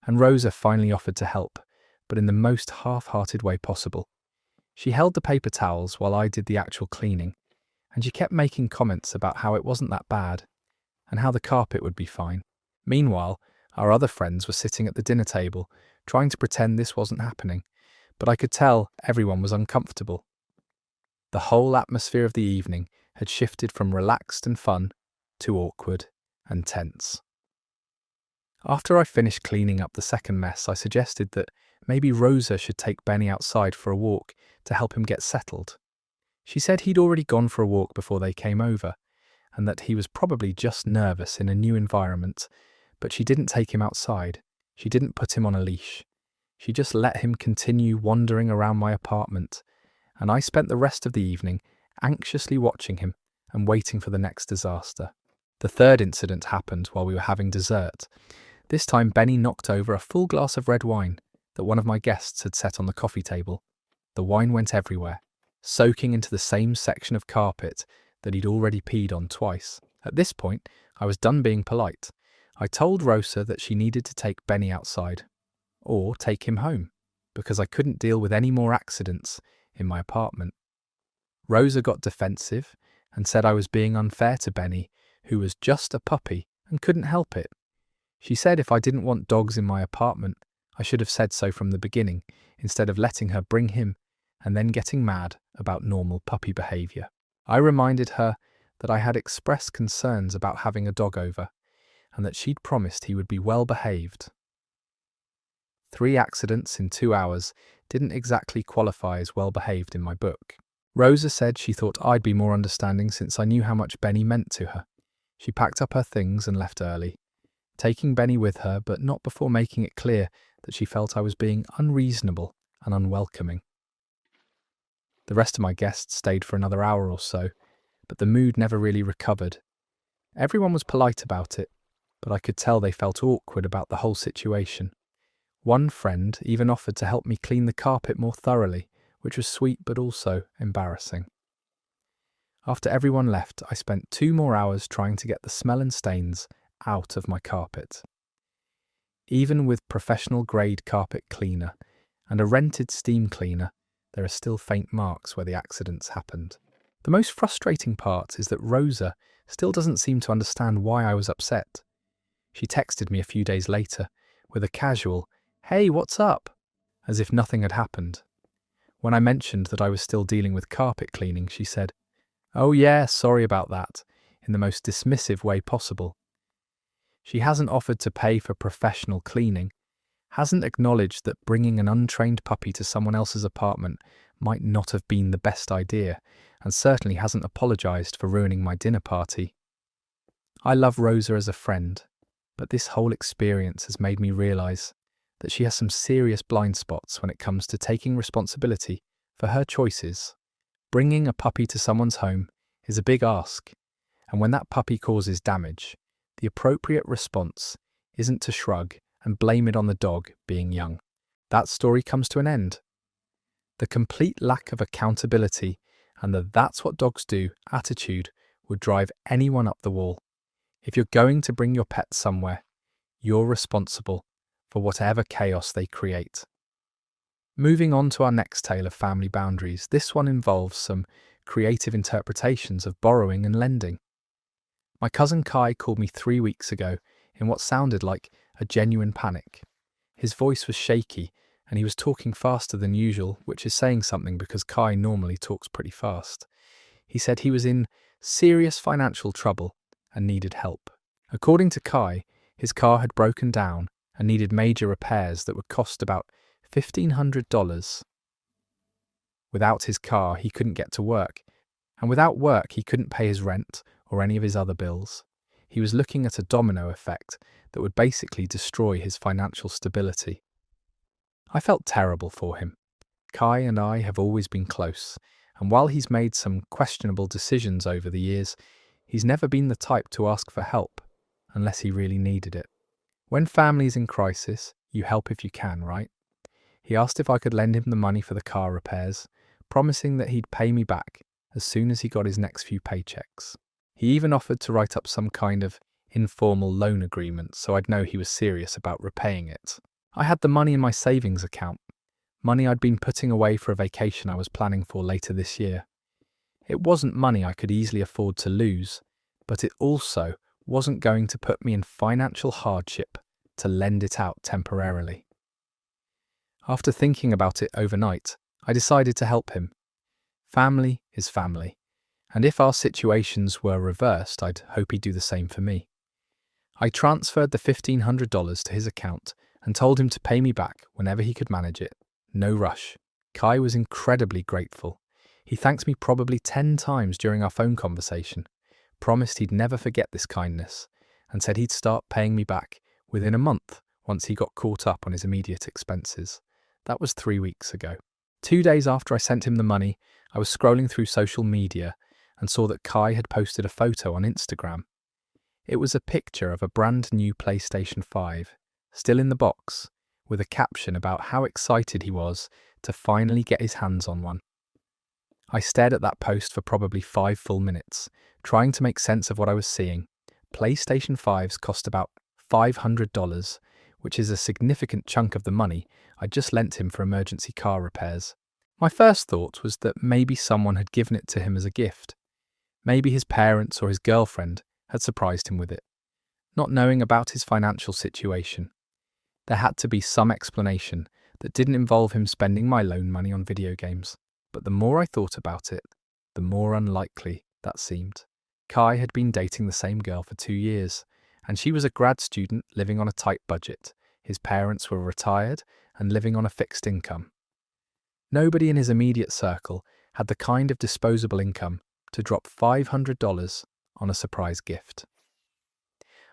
and Rosa finally offered to help, but in the most half-hearted way possible. She held the paper towels while I did the actual cleaning, and she kept making comments about how it wasn't that bad, and how the carpet would be fine. Meanwhile, our other friends were sitting at the dinner table, trying to pretend this wasn't happening, but I could tell everyone was uncomfortable. The whole atmosphere of the evening had shifted from relaxed and fun to awkward and tense. After I finished cleaning up the second mess, I suggested that maybe Rosa should take Benny outside for a walk to help him get settled. She said he'd already gone for a walk before they came over, and that he was probably just nervous in a new environment, but she didn't take him outside. She didn't put him on a leash. She just let him continue wandering around my apartment, and I spent the rest of the evening anxiously watching him and waiting for the next disaster. The third incident happened while we were having dessert. This time Benny knocked over a full glass of red wine that one of my guests had set on the coffee table. The wine went everywhere, soaking into the same section of carpet that he'd already peed on twice. At this point, I was done being polite. I told Rosa that she needed to take Benny outside, or take him home, because I couldn't deal with any more accidents in my apartment. Rosa got defensive and said I was being unfair to Benny, who was just a puppy and couldn't help it. She said if I didn't want dogs in my apartment, I should have said so from the beginning, instead of letting her bring him and then getting mad about normal puppy behaviour. I reminded her that I had expressed concerns about having a dog over, and that she'd promised he would be well behaved. 3 accidents in 2 hours didn't exactly qualify as well behaved in my book. Rosa said she thought I'd be more understanding since I knew how much Benny meant to her. She packed up her things and left early, taking Benny with her, but not before making it clear that she felt I was being unreasonable and unwelcoming. The rest of my guests stayed for another hour or so, but the mood never really recovered. Everyone was polite about it, but I could tell they felt awkward about the whole situation. One friend even offered to help me clean the carpet more thoroughly, which was sweet but also embarrassing. After everyone left, I spent 2 more hours trying to get the smell and stains out of my carpet. Even with professional-grade carpet cleaner and a rented steam cleaner, there are still faint marks where the accidents happened. The most frustrating part is that Rosa still doesn't seem to understand why I was upset. She texted me a few days later with a casual, "Hey, what's up?" as if nothing had happened. When I mentioned that I was still dealing with carpet cleaning, she said, "Oh yeah, sorry about that," in the most dismissive way possible. She hasn't offered to pay for professional cleaning, hasn't acknowledged that bringing an untrained puppy to someone else's apartment might not have been the best idea, and certainly hasn't apologised for ruining my dinner party. I love Rosa as a friend, but this whole experience has made me realise that she has some serious blind spots when it comes to taking responsibility for her choices. Bringing a puppy to someone's home is a big ask, and when that puppy causes damage, the appropriate response isn't to shrug and blame it on the dog being young. That story comes to an end. The complete lack of accountability and the "that's what dogs do" attitude would drive anyone up the wall. If you're going to bring your pet somewhere, you're responsible for whatever chaos they create. Moving on to our next tale of family boundaries, this one involves some creative interpretations of borrowing and lending. My cousin Kai called me 3 weeks ago in what sounded like a genuine panic. His voice was shaky and he was talking faster than usual, which is saying something because Kai normally talks pretty fast. He said he was in serious financial trouble and needed help. According to Kai, his car had broken down and needed major repairs that would cost about $1,500. Without his car, he couldn't get to work, and without work, he couldn't pay his rent or any of his other bills. He was looking at a domino effect that would basically destroy his financial stability. I felt terrible for him. Kai and I have always been close, and while he's made some questionable decisions over the years, he's never been the type to ask for help, unless he really needed it. When family's in crisis, you help if you can, right? He asked if I could lend him the money for the car repairs, promising that he'd pay me back as soon as he got his next few paychecks. He even offered to write up some kind of informal loan agreement so I'd know he was serious about repaying it. I had the money in my savings account, money I'd been putting away for a vacation I was planning for later this year. It wasn't money I could easily afford to lose, but it also wasn't going to put me in financial hardship to lend it out temporarily. After thinking about it overnight, I decided to help him. Family is family, and if our situations were reversed, I'd hope he'd do the same for me. I transferred the $1,500 to his account and told him to pay me back whenever he could manage it. No rush. Kai was incredibly grateful. He thanked me probably 10 times during our phone conversation, promised he'd never forget this kindness, and said he'd start paying me back within a month once he got caught up on his immediate expenses. That was 3 weeks ago. 2 days after I sent him the money, I was scrolling through social media and saw that Kai had posted a photo on Instagram. It was a picture of a brand new PlayStation 5, still in the box, with a caption about how excited he was to finally get his hands on one. I stared at that post for probably 5 full minutes, trying to make sense of what I was seeing. PlayStation 5s cost about $500, which is a significant chunk of the money I'd just lent him for emergency car repairs. My first thought was that maybe someone had given it to him as a gift. Maybe his parents or his girlfriend had surprised him with it, not knowing about his financial situation. There had to be some explanation that didn't involve him spending my loan money on video games. But the more I thought about it, the more unlikely that seemed. Kai had been dating the same girl for 2 years, and she was a grad student living on a tight budget. His parents were retired and living on a fixed income. Nobody in his immediate circle had the kind of disposable income to drop $500 on a surprise gift.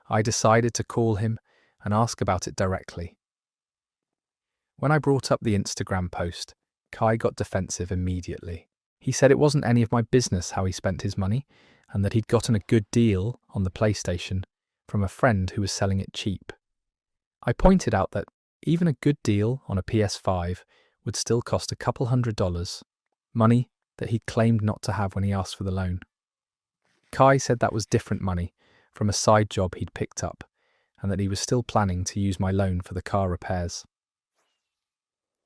I decided to call him and ask about it directly. When I brought up the Instagram post, Kai got defensive immediately. He said it wasn't any of my business how he spent his money, and that he'd gotten a good deal on the PlayStation from a friend who was selling it cheap. I pointed out that even a good deal on a PS5 would still cost a couple $100, money that he'd claimed not to have when he asked for the loan. Kai said that was different money from a side job he'd picked up, and that he was still planning to use my loan for the car repairs.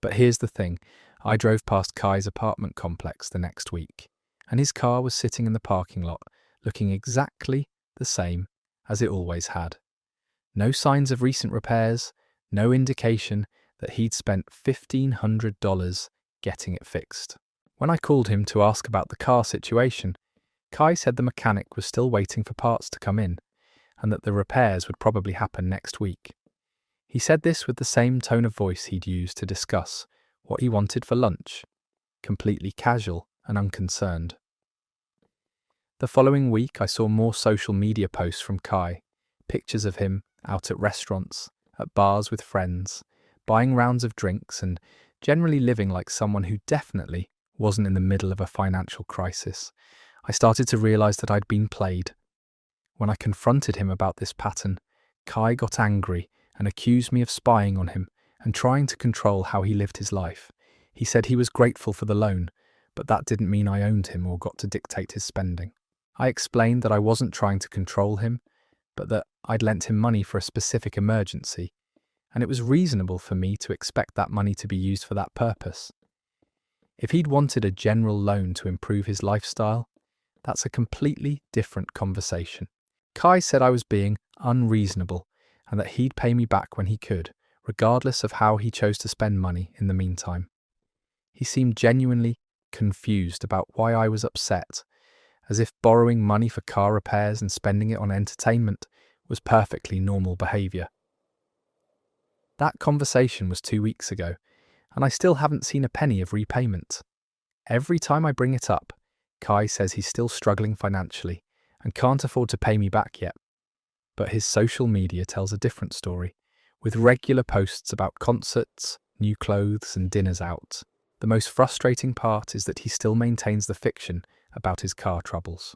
But here's the thing, I drove past Kai's apartment complex the next week, and his car was sitting in the parking lot, looking exactly the same as it always had. No signs of recent repairs, no indication that he'd spent $1,500 getting it fixed. When I called him to ask about the car situation, Kai said the mechanic was still waiting for parts to come in, and that the repairs would probably happen next week. He said this with the same tone of voice he'd used to discuss what he wanted for lunch, completely casual and unconcerned. The following week, I saw more social media posts from Kai, pictures of him out at restaurants, at bars with friends, buying rounds of drinks, and generally living like someone who definitely wasn't in the middle of a financial crisis. I started to realize that I'd been played. When I confronted him about this pattern, Kai got angry and accused me of spying on him and trying to control how he lived his life. He said he was grateful for the loan, but that didn't mean I owned him or got to dictate his spending. I explained that I wasn't trying to control him, but that I'd lent him money for a specific emergency, and it was reasonable for me to expect that money to be used for that purpose. If he'd wanted a general loan to improve his lifestyle, that's a completely different conversation. Kai said I was being unreasonable and that he'd pay me back when he could, regardless of how he chose to spend money in the meantime. He seemed genuinely confused about why I was upset, as if borrowing money for car repairs and spending it on entertainment was perfectly normal behaviour. That conversation was 2 weeks ago, and I still haven't seen a penny of repayment. Every time I bring it up, Kai says he's still struggling financially and can't afford to pay me back yet. But his social media tells a different story, with regular posts about concerts, new clothes, and dinners out. The most frustrating part is that he still maintains the fiction about his car troubles.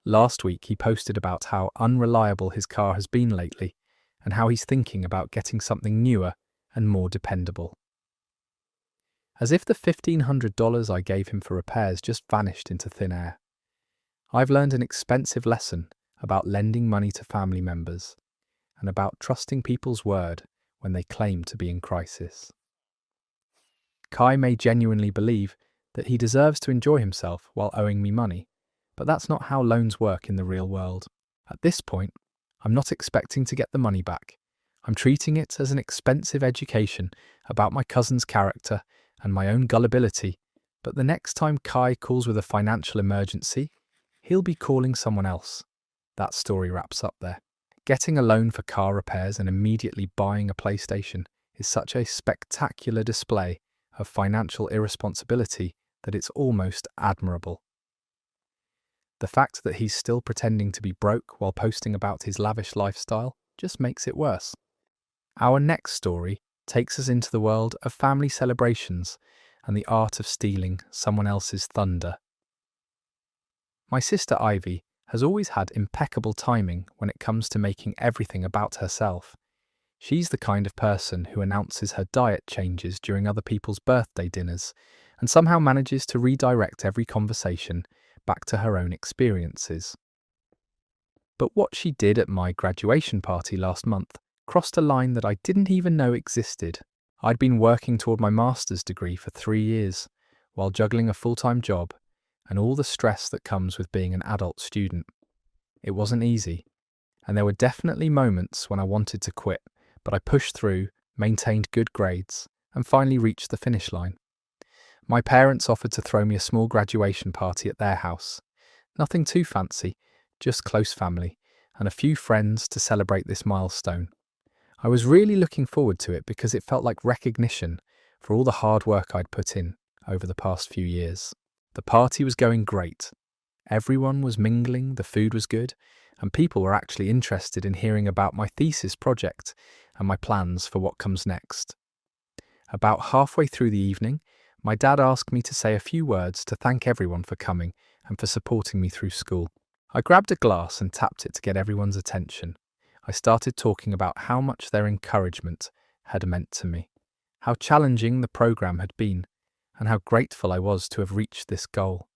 Last week he posted about how unreliable his car has been lately and how he's thinking about getting something newer and more dependable. As if the $1,500 I gave him for repairs just vanished into thin air. I've learned an expensive lesson about lending money to family members and about trusting people's word when they claim to be in crisis. Kai may genuinely believe that he deserves to enjoy himself while owing me money, but that's not how loans work in the real world. At this point, I'm not expecting to get the money back. I'm treating it as an expensive education about my cousin's character and my own gullibility, but the next time Kai calls with a financial emergency, he'll be calling someone else. That story wraps up there. Getting a loan for car repairs and immediately buying a PlayStation is such a spectacular display of financial irresponsibility that it's almost admirable. The fact that he's still pretending to be broke while posting about his lavish lifestyle just makes it worse. Our next story takes us into the world of family celebrations and the art of stealing someone else's thunder. My sister Ivy has always had impeccable timing when it comes to making everything about herself. She's the kind of person who announces her diet changes during other people's birthday dinners and somehow manages to redirect every conversation back to her own experiences. But what she did at my graduation party last month crossed a line that I didn't even know existed. I'd been working toward my master's degree for 3 years, while juggling a full-time job and all the stress that comes with being an adult student. It wasn't easy, and there were definitely moments when I wanted to quit, but I pushed through, maintained good grades, and finally reached the finish line. My parents offered to throw me a small graduation party at their house. Nothing too fancy, just close family, and a few friends to celebrate this milestone. I was really looking forward to it because it felt like recognition for all the hard work I'd put in over the past few years. The party was going great. Everyone was mingling, the food was good, and people were actually interested in hearing about my thesis project and my plans for what comes next. About halfway through the evening, my dad asked me to say a few words to thank everyone for coming and for supporting me through school. I grabbed a glass and tapped it to get everyone's attention. I started talking about how much their encouragement had meant to me, how challenging the program had been, and how grateful I was to have reached this goal.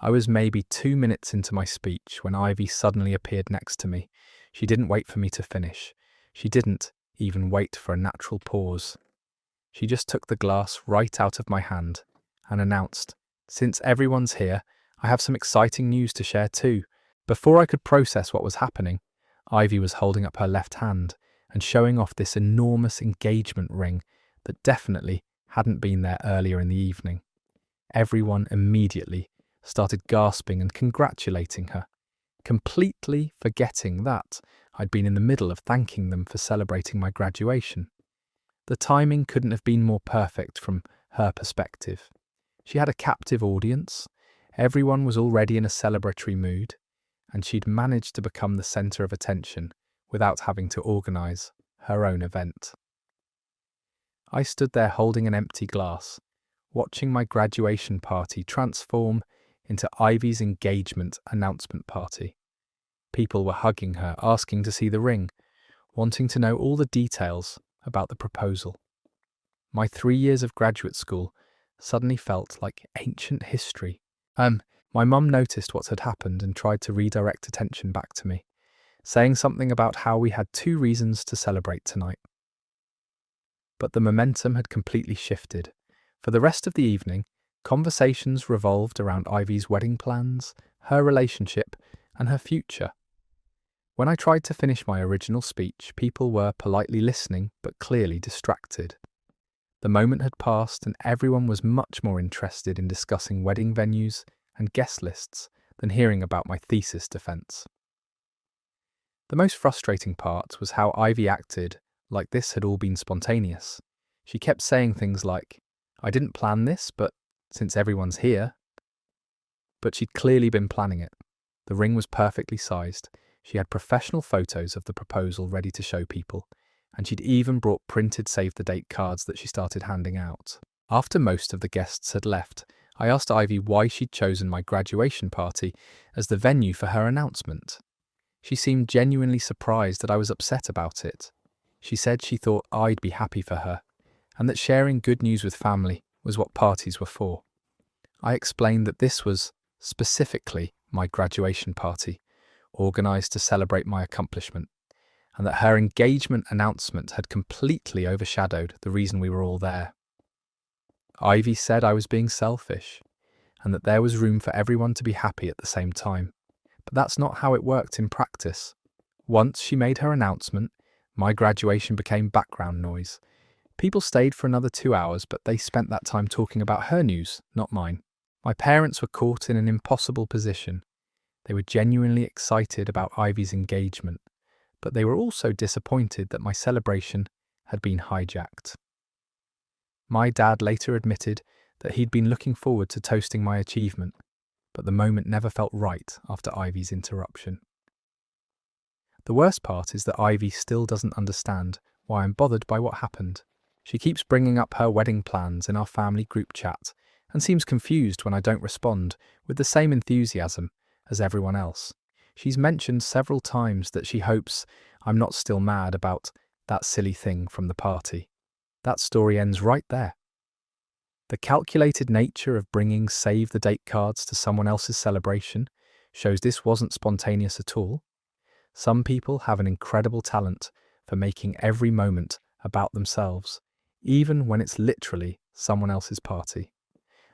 I was maybe 2 minutes into my speech when Ivy suddenly appeared next to me. She didn't wait for me to finish. She didn't even wait for a natural pause. She just took the glass right out of my hand and announced, "Since everyone's here, I have some exciting news to share too." Before I could process what was happening, Ivy was holding up her left hand and showing off this enormous engagement ring that definitely hadn't been there earlier in the evening. Everyone immediately started gasping and congratulating her, completely forgetting that I'd been in the middle of thanking them for celebrating my graduation. The timing couldn't have been more perfect from her perspective. She had a captive audience, everyone was already in a celebratory mood, and she'd managed to become the centre of attention without having to organise her own event. I stood there holding an empty glass, watching my graduation party transform into Ivy's engagement announcement party. People were hugging her, asking to see the ring, wanting to know all the details about the proposal. My 3 years of graduate school suddenly felt like ancient history. My mum noticed what had happened and tried to redirect attention back to me, saying something about how we had 2 reasons to celebrate tonight. But the momentum had completely shifted. For the rest of the evening, conversations revolved around Ivy's wedding plans, her relationship, and her future. When I tried to finish my original speech, people were politely listening but clearly distracted. The moment had passed and everyone was much more interested in discussing wedding venues and guest lists than hearing about my thesis defence. The most frustrating part was how Ivy acted like this had all been spontaneous. She kept saying things like, "I didn't plan this, but since everyone's here." But she'd clearly been planning it. The ring was perfectly sized. She had professional photos of the proposal ready to show people, and she'd even brought printed save-the-date cards that she started handing out. After most of the guests had left, I asked Ivy why she'd chosen my graduation party as the venue for her announcement. She seemed genuinely surprised that I was upset about it. She said she thought I'd be happy for her, and that sharing good news with family was what parties were for. I explained that this was specifically my graduation party, organised to celebrate my accomplishment, and that her engagement announcement had completely overshadowed the reason we were all there. Ivy said I was being selfish, and that there was room for everyone to be happy at the same time. But that's not how it worked in practice. Once she made her announcement, my graduation became background noise. People stayed for another 2 hours, but they spent that time talking about her news, not mine. My parents were caught in an impossible position. They were genuinely excited about Ivy's engagement, but they were also disappointed that my celebration had been hijacked. My dad later admitted that he'd been looking forward to toasting my achievement, but the moment never felt right after Ivy's interruption. The worst part is that Ivy still doesn't understand why I'm bothered by what happened. She keeps bringing up her wedding plans in our family group chat and seems confused when I don't respond with the same enthusiasm as everyone else. She's mentioned several times that she hopes I'm not still mad about that silly thing from the party. That story ends right there. The calculated nature of bringing save the date cards to someone else's celebration shows this wasn't spontaneous at all. Some people have an incredible talent for making every moment about themselves, even when it's literally someone else's party.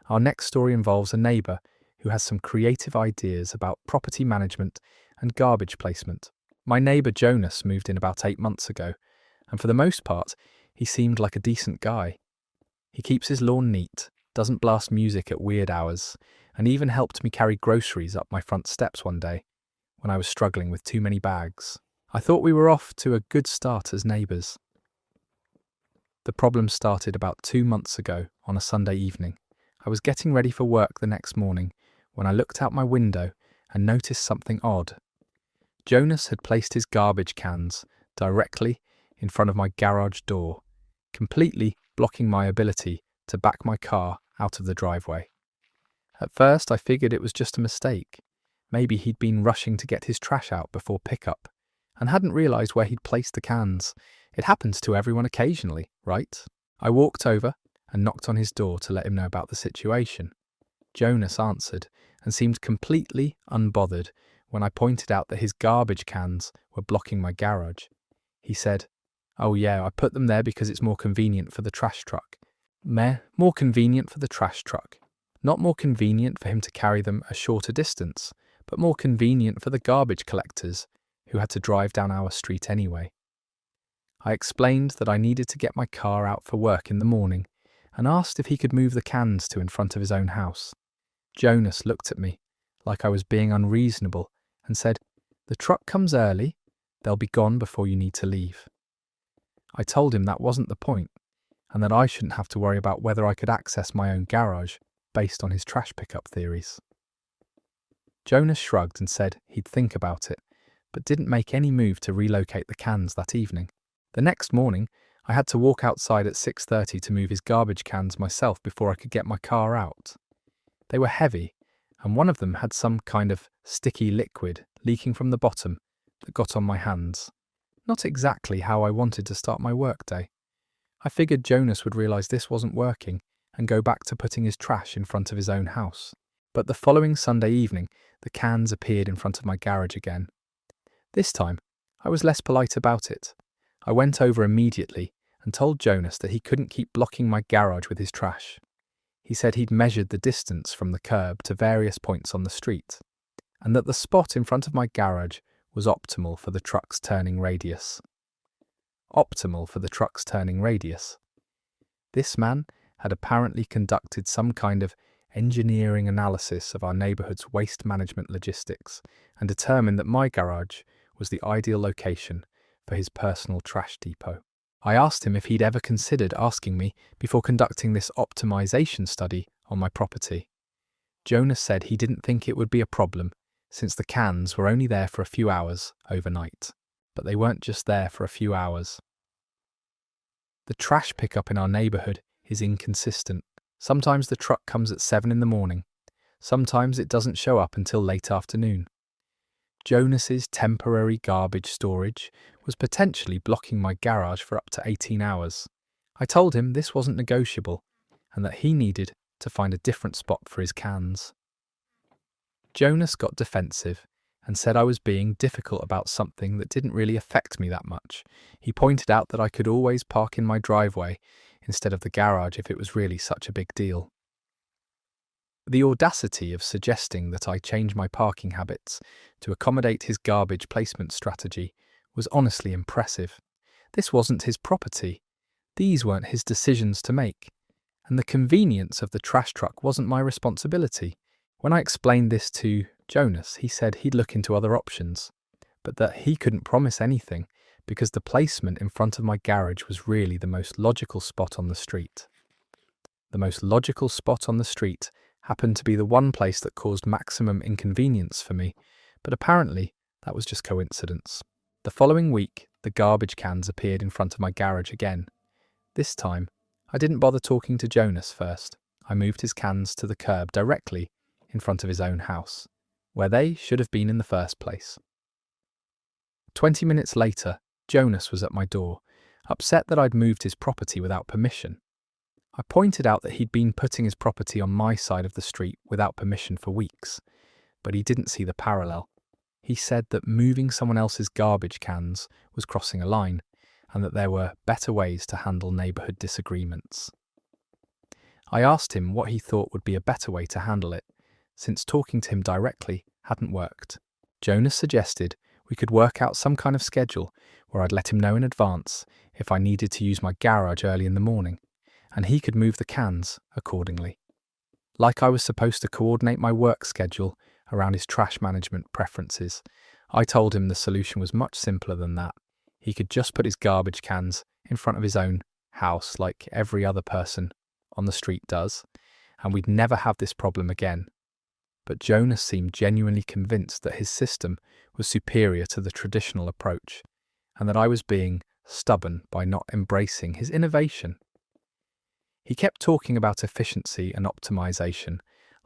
Our next story involves a neighbour who has some creative ideas about property management and garbage placement. My neighbour Jonas moved in about 8 months ago, and for the most part, he seemed like a decent guy. He keeps his lawn neat, doesn't blast music at weird hours, and even helped me carry groceries up my front steps one day when I was struggling with too many bags. I thought we were off to a good start as neighbours. The problem started about 2 months ago on a Sunday evening. I was getting ready for work the next morning when I looked out my window and noticed something odd. Jonas had placed his garbage cans directly in front of my garage door, completely blocking my ability to back my car out of the driveway. At first, I figured it was just a mistake. Maybe he'd been rushing to get his trash out before pickup and hadn't realised where he'd placed the cans. It happens to everyone occasionally, right? I walked over and knocked on his door to let him know about the situation. Jonas answered and seemed completely unbothered when I pointed out that his garbage cans were blocking my garage. He said, "Oh yeah, I put them there because it's more convenient for the trash truck." More convenient for the trash truck. Not more convenient for him to carry them a shorter distance, but more convenient for the garbage collectors who had to drive down our street anyway. I explained that I needed to get my car out for work in the morning and asked if he could move the cans to in front of his own house. Jonas looked at me like I was being unreasonable and said, "The truck comes early, they'll be gone before you need to leave." I told him that wasn't the point and that I shouldn't have to worry about whether I could access my own garage based on his trash pickup theories. Jonas shrugged and said he'd think about it, but didn't make any move to relocate the cans that evening. The next morning, I had to walk outside at 6:30 to move his garbage cans myself before I could get my car out. They were heavy, and one of them had some kind of sticky liquid leaking from the bottom that got on my hands. Not exactly how I wanted to start my workday. I figured Jonas would realise this wasn't working and go back to putting his trash in front of his own house. But the following Sunday evening, the cans appeared in front of my garage again. This time, I was less polite about it. I went over immediately and told Jonas that he couldn't keep blocking my garage with his trash. He said he'd measured the distance from the curb to various points on the street, and that the spot in front of my garage was optimal for the truck's turning radius. Optimal for the truck's turning radius. This man had apparently conducted some kind of engineering analysis of our neighbourhood's waste management logistics and determined that my garage was the ideal location for his personal trash depot. I asked him if he'd ever considered asking me before conducting this optimization study on my property. Jonas said he didn't think it would be a problem since the cans were only there for a few hours overnight. But they weren't just there for a few hours. The trash pickup in our neighbourhood is inconsistent. Sometimes the truck comes at 7 in the morning. Sometimes it doesn't show up until late afternoon. Jonas's temporary garbage storage was potentially blocking my garage for up to 18 hours. I told him this wasn't negotiable and that he needed to find a different spot for his cans. Jonas got defensive and said I was being difficult about something that didn't really affect me that much. He pointed out that I could always park in my driveway instead of the garage if it was really such a big deal. The audacity of suggesting that I change my parking habits to accommodate his garbage placement strategy was honestly impressive. This wasn't his property. These weren't his decisions to make. And the convenience of the trash truck wasn't my responsibility. When I explained this to Jonas, he said he'd look into other options, but that he couldn't promise anything because the placement in front of my garage was really the most logical spot on the street. The most logical spot on the street happened to be the one place that caused maximum inconvenience for me, but apparently that was just coincidence. The following week, the garbage cans appeared in front of my garage again. This time, I didn't bother talking to Jonas first. I moved his cans to the curb directly in front of his own house, where they should have been in the first place. 20 minutes later, Jonas was at my door, upset that I'd moved his property without permission. I pointed out that he'd been putting his property on my side of the street without permission for weeks, but he didn't see the parallel. He said that moving someone else's garbage cans was crossing a line, and that there were better ways to handle neighbourhood disagreements. I asked him what he thought would be a better way to handle it, since talking to him directly hadn't worked. Jonas suggested we could work out some kind of schedule where I'd let him know in advance if I needed to use my garage early in the morning, and he could move the cans accordingly. Like I was supposed to coordinate my work schedule around his trash management preferences, I told him the solution was much simpler than that. He could just put his garbage cans in front of his own house like every other person on the street does, and we'd never have this problem again. But Jonas seemed genuinely convinced that his system was superior to the traditional approach, and that I was being stubborn by not embracing his innovation. He kept talking about efficiency and optimization,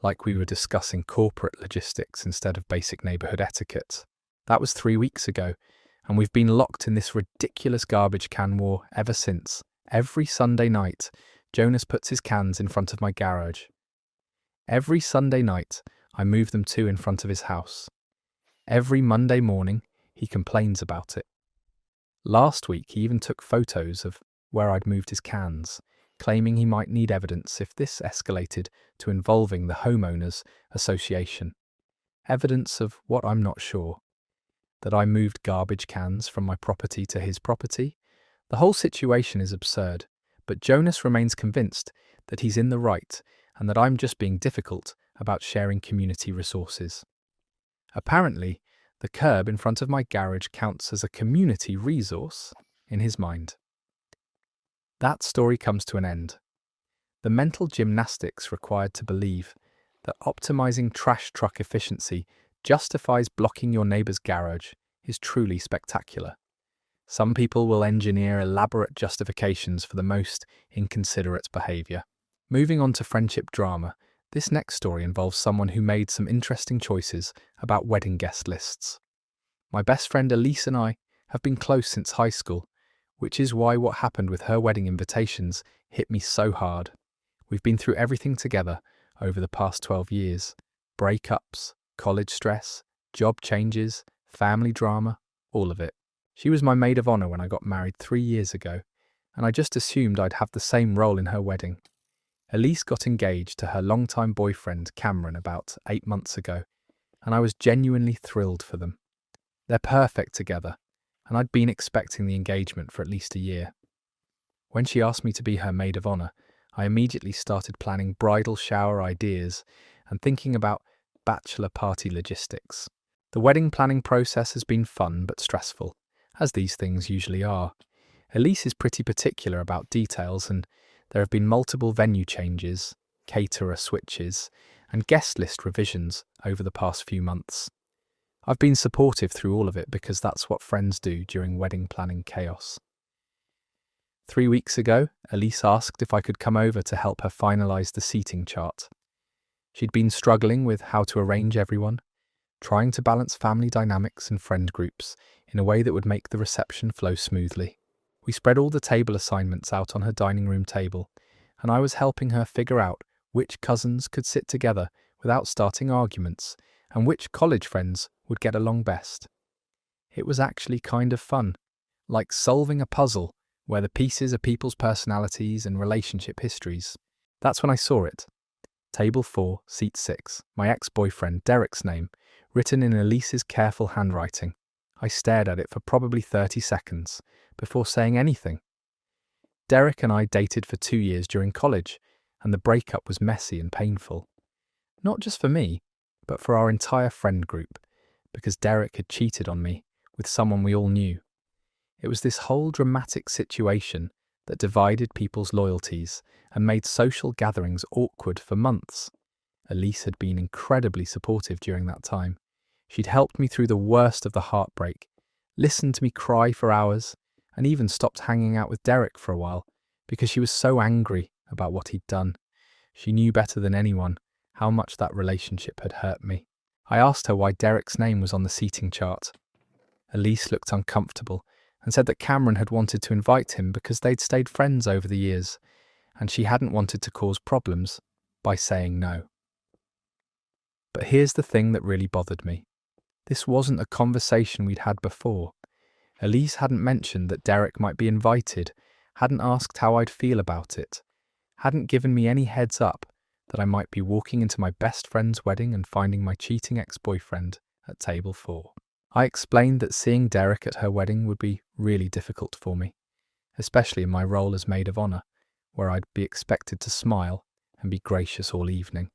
like we were discussing corporate logistics instead of basic neighborhood etiquette. That was 3 weeks ago, and we've been locked in this ridiculous garbage can war ever since. Every Sunday night, Jonas puts his cans in front of my garage. Every Sunday night, I move them too in front of his house. Every Monday morning, he complains about it. Last week, he even took photos of where I'd moved his cans, claiming he might need evidence if this escalated to involving the homeowners association. Evidence of what I'm not sure. That I moved garbage cans from my property to his property? The whole situation is absurd, but Jonas remains convinced that he's in the right and that I'm just being difficult about sharing community resources. Apparently, the curb in front of my garage counts as a community resource in his mind. That story comes to an end. The mental gymnastics required to believe that optimizing trash truck efficiency justifies blocking your neighbour's garage is truly spectacular. Some people will engineer elaborate justifications for the most inconsiderate behaviour. Moving on to friendship drama, this next story involves someone who made some interesting choices about wedding guest lists. My best friend Elise and I have been close since high school, which is why what happened with her wedding invitations hit me so hard. We've been through everything together over the past 12 years. Breakups, college stress, job changes, family drama, all of it. She was my maid of honour when I got married 3 years ago, and I just assumed I'd have the same role in her wedding. Elise got engaged to her longtime boyfriend Cameron about 8 months ago, and I was genuinely thrilled for them. They're perfect together, and I'd been expecting the engagement for at least a year. When she asked me to be her maid of honour, I immediately started planning bridal shower ideas and thinking about bachelor party logistics. The wedding planning process has been fun but stressful, as these things usually are. Elise is pretty particular about details, and there have been multiple venue changes, caterer switches, and guest list revisions over the past few months. I've been supportive through all of it because that's what friends do during wedding planning chaos. 3 weeks ago, Elise asked if I could come over to help her finalise the seating chart. She'd been struggling with how to arrange everyone, trying to balance family dynamics and friend groups in a way that would make the reception flow smoothly. We spread all the table assignments out on her dining room table, and I was helping her figure out which cousins could sit together without starting arguments, and which college friends would get along best. It was actually kind of fun, like solving a puzzle where the pieces are people's personalities and relationship histories. That's when I saw it. Table 4, seat 6, my ex-boyfriend Derek's name, written in Elise's careful handwriting. I stared at it for probably 30 seconds before saying anything. Derek and I dated for 2 years during college, and the breakup was messy and painful. Not just for me, but for our entire friend group, because Derek had cheated on me with someone we all knew. It was this whole dramatic situation that divided people's loyalties and made social gatherings awkward for months. Elise had been incredibly supportive during that time. She'd helped me through the worst of the heartbreak, listened to me cry for hours, and even stopped hanging out with Derek for a while because she was so angry about what he'd done. She knew better than anyone how much that relationship had hurt me. I asked her why Derek's name was on the seating chart. Elise looked uncomfortable and said that Cameron had wanted to invite him because they'd stayed friends over the years, and she hadn't wanted to cause problems by saying no. But here's the thing that really bothered me. This wasn't a conversation we'd had before. Elise hadn't mentioned that Derek might be invited, hadn't asked how I'd feel about it, hadn't given me any heads up that I might be walking into my best friend's wedding and finding my cheating ex-boyfriend at table 4. I explained that seeing Derek at her wedding would be really difficult for me, especially in my role as maid of honour, where I'd be expected to smile and be gracious all evening.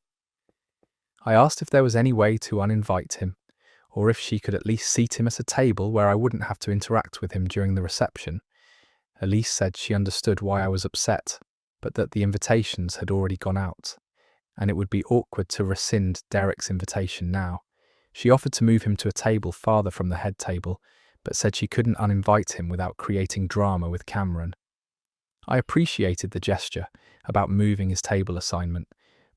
I asked if there was any way to uninvite him, or if she could at least seat him at a table where I wouldn't have to interact with him during the reception. Elise said she understood why I was upset, but that the invitations had already gone out, and it would be awkward to rescind Derek's invitation now. She offered to move him to a table farther from the head table, but said she couldn't uninvite him without creating drama with Cameron. I appreciated the gesture about moving his table assignment,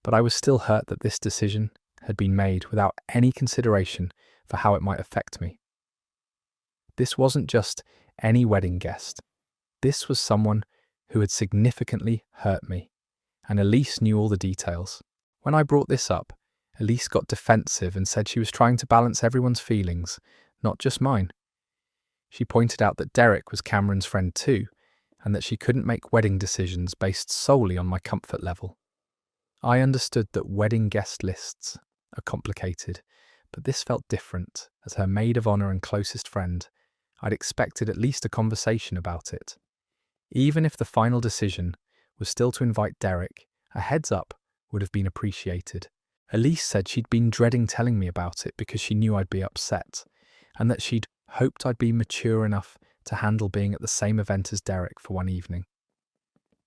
but I was still hurt that this decision had been made without any consideration for how it might affect me. This wasn't just any wedding guest. This was someone who had significantly hurt me, and Elise knew all the details. When I brought this up, Elise got defensive and said she was trying to balance everyone's feelings, not just mine. She pointed out that Derek was Cameron's friend too, and that she couldn't make wedding decisions based solely on my comfort level. I understood that wedding guest lists are complicated, but this felt different. As her maid of honour and closest friend, I'd expected at least a conversation about it. Even if the final decision was still to invite Derek, a heads up would have been appreciated. Elise said she'd been dreading telling me about it because she knew I'd be upset, and that she'd hoped I'd be mature enough to handle being at the same event as Derek for one evening.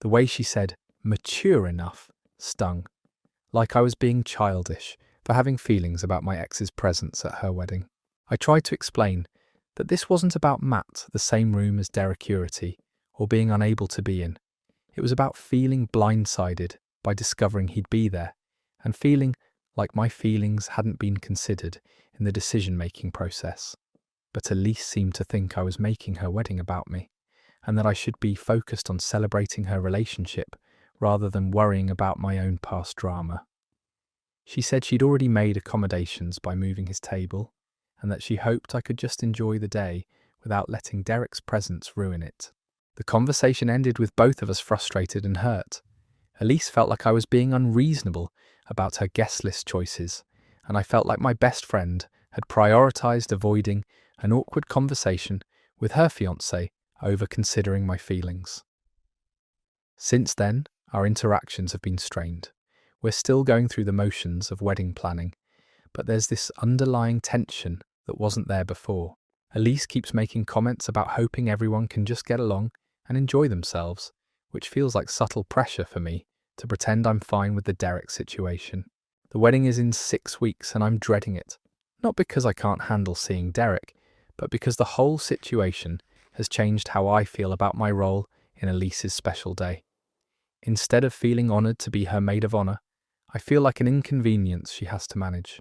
The way she said mature enough stung, like I was being childish for having feelings about my ex's presence at her wedding. I tried to explain that this wasn't about Matt, the same room as Derek Urity, or being unable to be in. It was about feeling blindsided by discovering he'd be there, and feeling like my feelings hadn't been considered in the decision-making process. But Elise seemed to think I was making her wedding about me, and that I should be focused on celebrating her relationship rather than worrying about my own past drama. She said she'd already made accommodations by moving his table, and that she hoped I could just enjoy the day without letting Derek's presence ruin it. The conversation ended with both of us frustrated and hurt. Elise felt like I was being unreasonable about her guest list choices, and I felt like my best friend had prioritised avoiding an awkward conversation with her fiancé over considering my feelings. Since then, our interactions have been strained. We're still going through the motions of wedding planning, but there's this underlying tension that wasn't there before. Elise keeps making comments about hoping everyone can just get along and enjoy themselves, which feels like subtle pressure for me to pretend I'm fine with the Derek situation. The wedding is in 6 weeks and I'm dreading it. Not because I can't handle seeing Derek, but because the whole situation has changed how I feel about my role in Elise's special day. Instead of feeling honoured to be her maid of honour, I feel like an inconvenience she has to manage.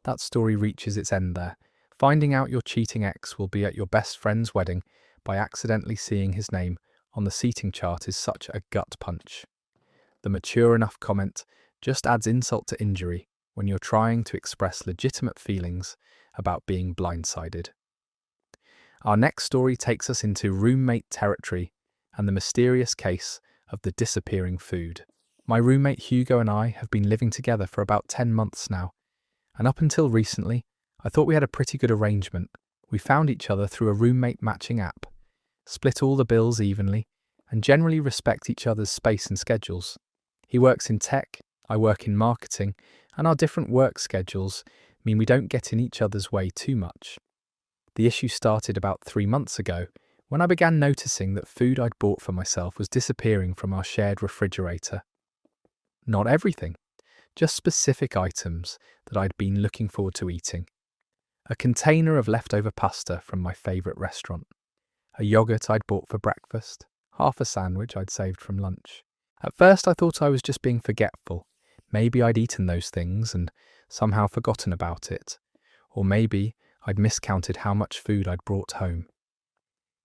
That story reaches its end there. Finding out your cheating ex will be at your best friend's wedding by accidentally seeing his name on the seating chart is such a gut punch. The mature enough comment just adds insult to injury when you're trying to express legitimate feelings about being blindsided. Our next story takes us into roommate territory and the mysterious case of the disappearing food. My roommate Hugo and I have been living together for about 10 months now, and up until recently, I thought we had a pretty good arrangement. We found each other through a roommate matching app, split all the bills evenly, and generally respect each other's space and schedules. He works in tech, I work in marketing, and our different work schedules mean we don't get in each other's way too much. The issue started about 3 months ago when I began noticing that food I'd bought for myself was disappearing from our shared refrigerator. Not everything, just specific items that I'd been looking forward to eating. A container of leftover pasta from my favourite restaurant, a yoghurt I'd bought for breakfast, half a sandwich I'd saved from lunch. At first I thought I was just being forgetful. Maybe I'd eaten those things and somehow forgotten about it. Or maybe I'd miscounted how much food I'd brought home.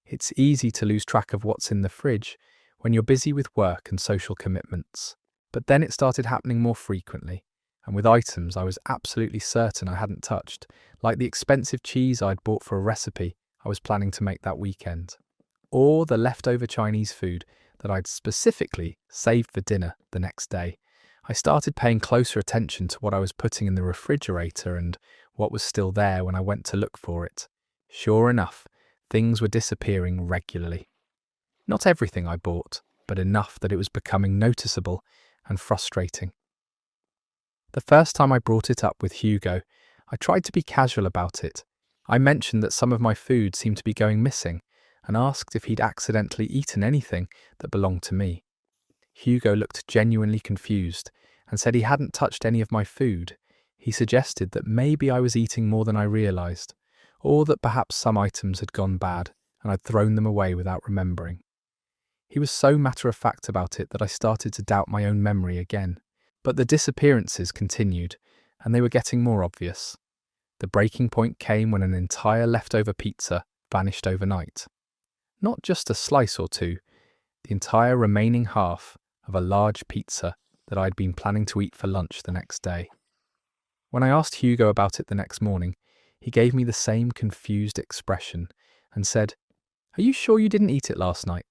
It's easy to lose track of what's in the fridge when you're busy with work and social commitments. But then it started happening more frequently, and with items I was absolutely certain I hadn't touched, like the expensive cheese I'd bought for a recipe I was planning to make that weekend, or the leftover Chinese food that I'd specifically saved for dinner the next day. I started paying closer attention to what I was putting in the refrigerator and what was still there when I went to look for it. Sure enough, things were disappearing regularly. Not everything I bought, but enough that it was becoming noticeable and frustrating. The first time I brought it up with Hugo, I tried to be casual about it. I mentioned that some of my food seemed to be going missing and asked if he'd accidentally eaten anything that belonged to me. Hugo looked genuinely confused and said he hadn't touched any of my food. He suggested that maybe I was eating more than I realised, or that perhaps some items had gone bad and I'd thrown them away without remembering. He was so matter-of-fact about it that I started to doubt my own memory again. But the disappearances continued, and they were getting more obvious. The breaking point came when an entire leftover pizza vanished overnight. Not just a slice or two, the entire remaining half of a large pizza that I'd been planning to eat for lunch the next day. When I asked Hugo about it the next morning, he gave me the same confused expression and said, "Are you sure you didn't eat it last night?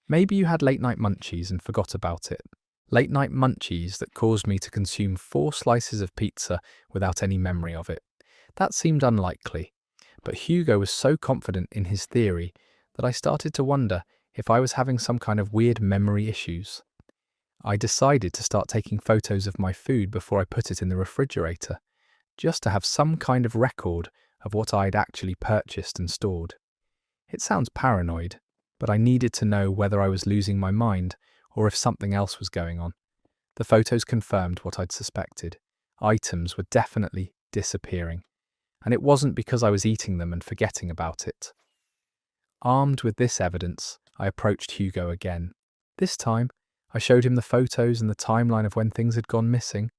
Maybe you had late-night munchies and forgot about it." Late-night munchies that caused me to consume 4 slices of pizza without any memory of it. That seemed unlikely, but Hugo was so confident in his theory that I started to wonder if I was having some kind of weird memory issues. I decided to start taking photos of my food before I put it in the refrigerator, just to have some kind of record of what I'd actually purchased and stored. It sounds paranoid, but I needed to know whether I was losing my mind or if something else was going on. The photos confirmed what I'd suspected. Items were definitely disappearing, and it wasn't because I was eating them and forgetting about it. Armed with this evidence, I approached Hugo again. This time, I showed him the photos and the timeline of when things had gone missing.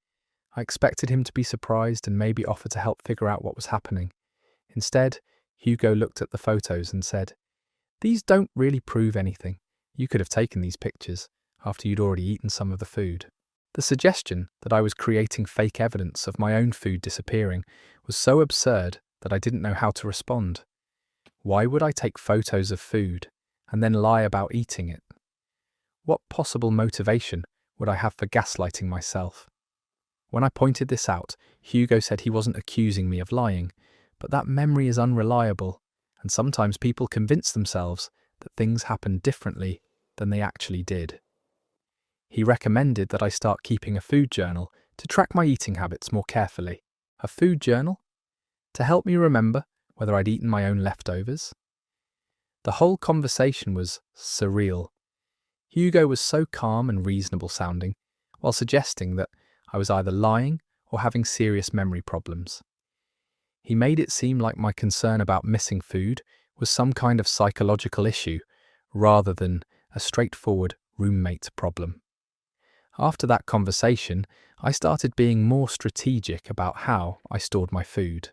I expected him to be surprised and maybe offer to help figure out what was happening. Instead, Hugo looked at the photos and said, "These don't really prove anything. You could have taken these pictures after you'd already eaten some of the food." The suggestion that I was creating fake evidence of my own food disappearing was so absurd that I didn't know how to respond. Why would I take photos of food and then lie about eating it? What possible motivation would I have for gaslighting myself? When I pointed this out, Hugo said he wasn't accusing me of lying, but that memory is unreliable, and sometimes people convince themselves that things happened differently than they actually did. He recommended that I start keeping a food journal to track my eating habits more carefully. A food journal? To help me remember whether I'd eaten my own leftovers? The whole conversation was surreal. Hugo was so calm and reasonable sounding, while suggesting that I was either lying or having serious memory problems. He made it seem like my concern about missing food was some kind of psychological issue, rather than a straightforward roommate problem. After that conversation, I started being more strategic about how I stored my food.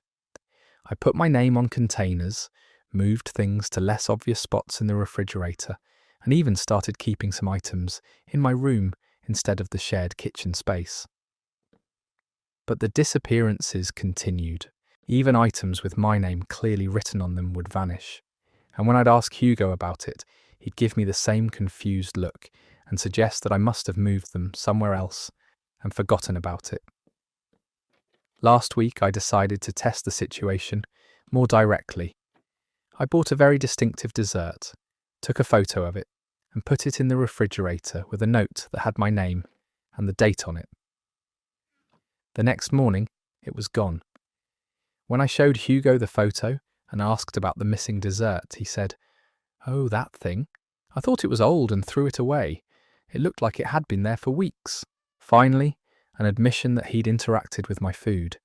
I put my name on containers, moved things to less obvious spots in the refrigerator, and even started keeping some items in my room instead of the shared kitchen space. But the disappearances continued. Even items with my name clearly written on them would vanish. And when I'd ask Hugo about it, he'd give me the same confused look and suggest that I must have moved them somewhere else and forgotten about it. Last week, I decided to test the situation more directly. I bought a very distinctive dessert, took a photo of it, and put it in the refrigerator with a note that had my name and the date on it. The next morning, it was gone. When I showed Hugo the photo and asked about the missing dessert, he said, "Oh, that thing? I thought it was old and threw it away. It looked like it had been there for weeks." Finally, an admission that he'd interacted with my food.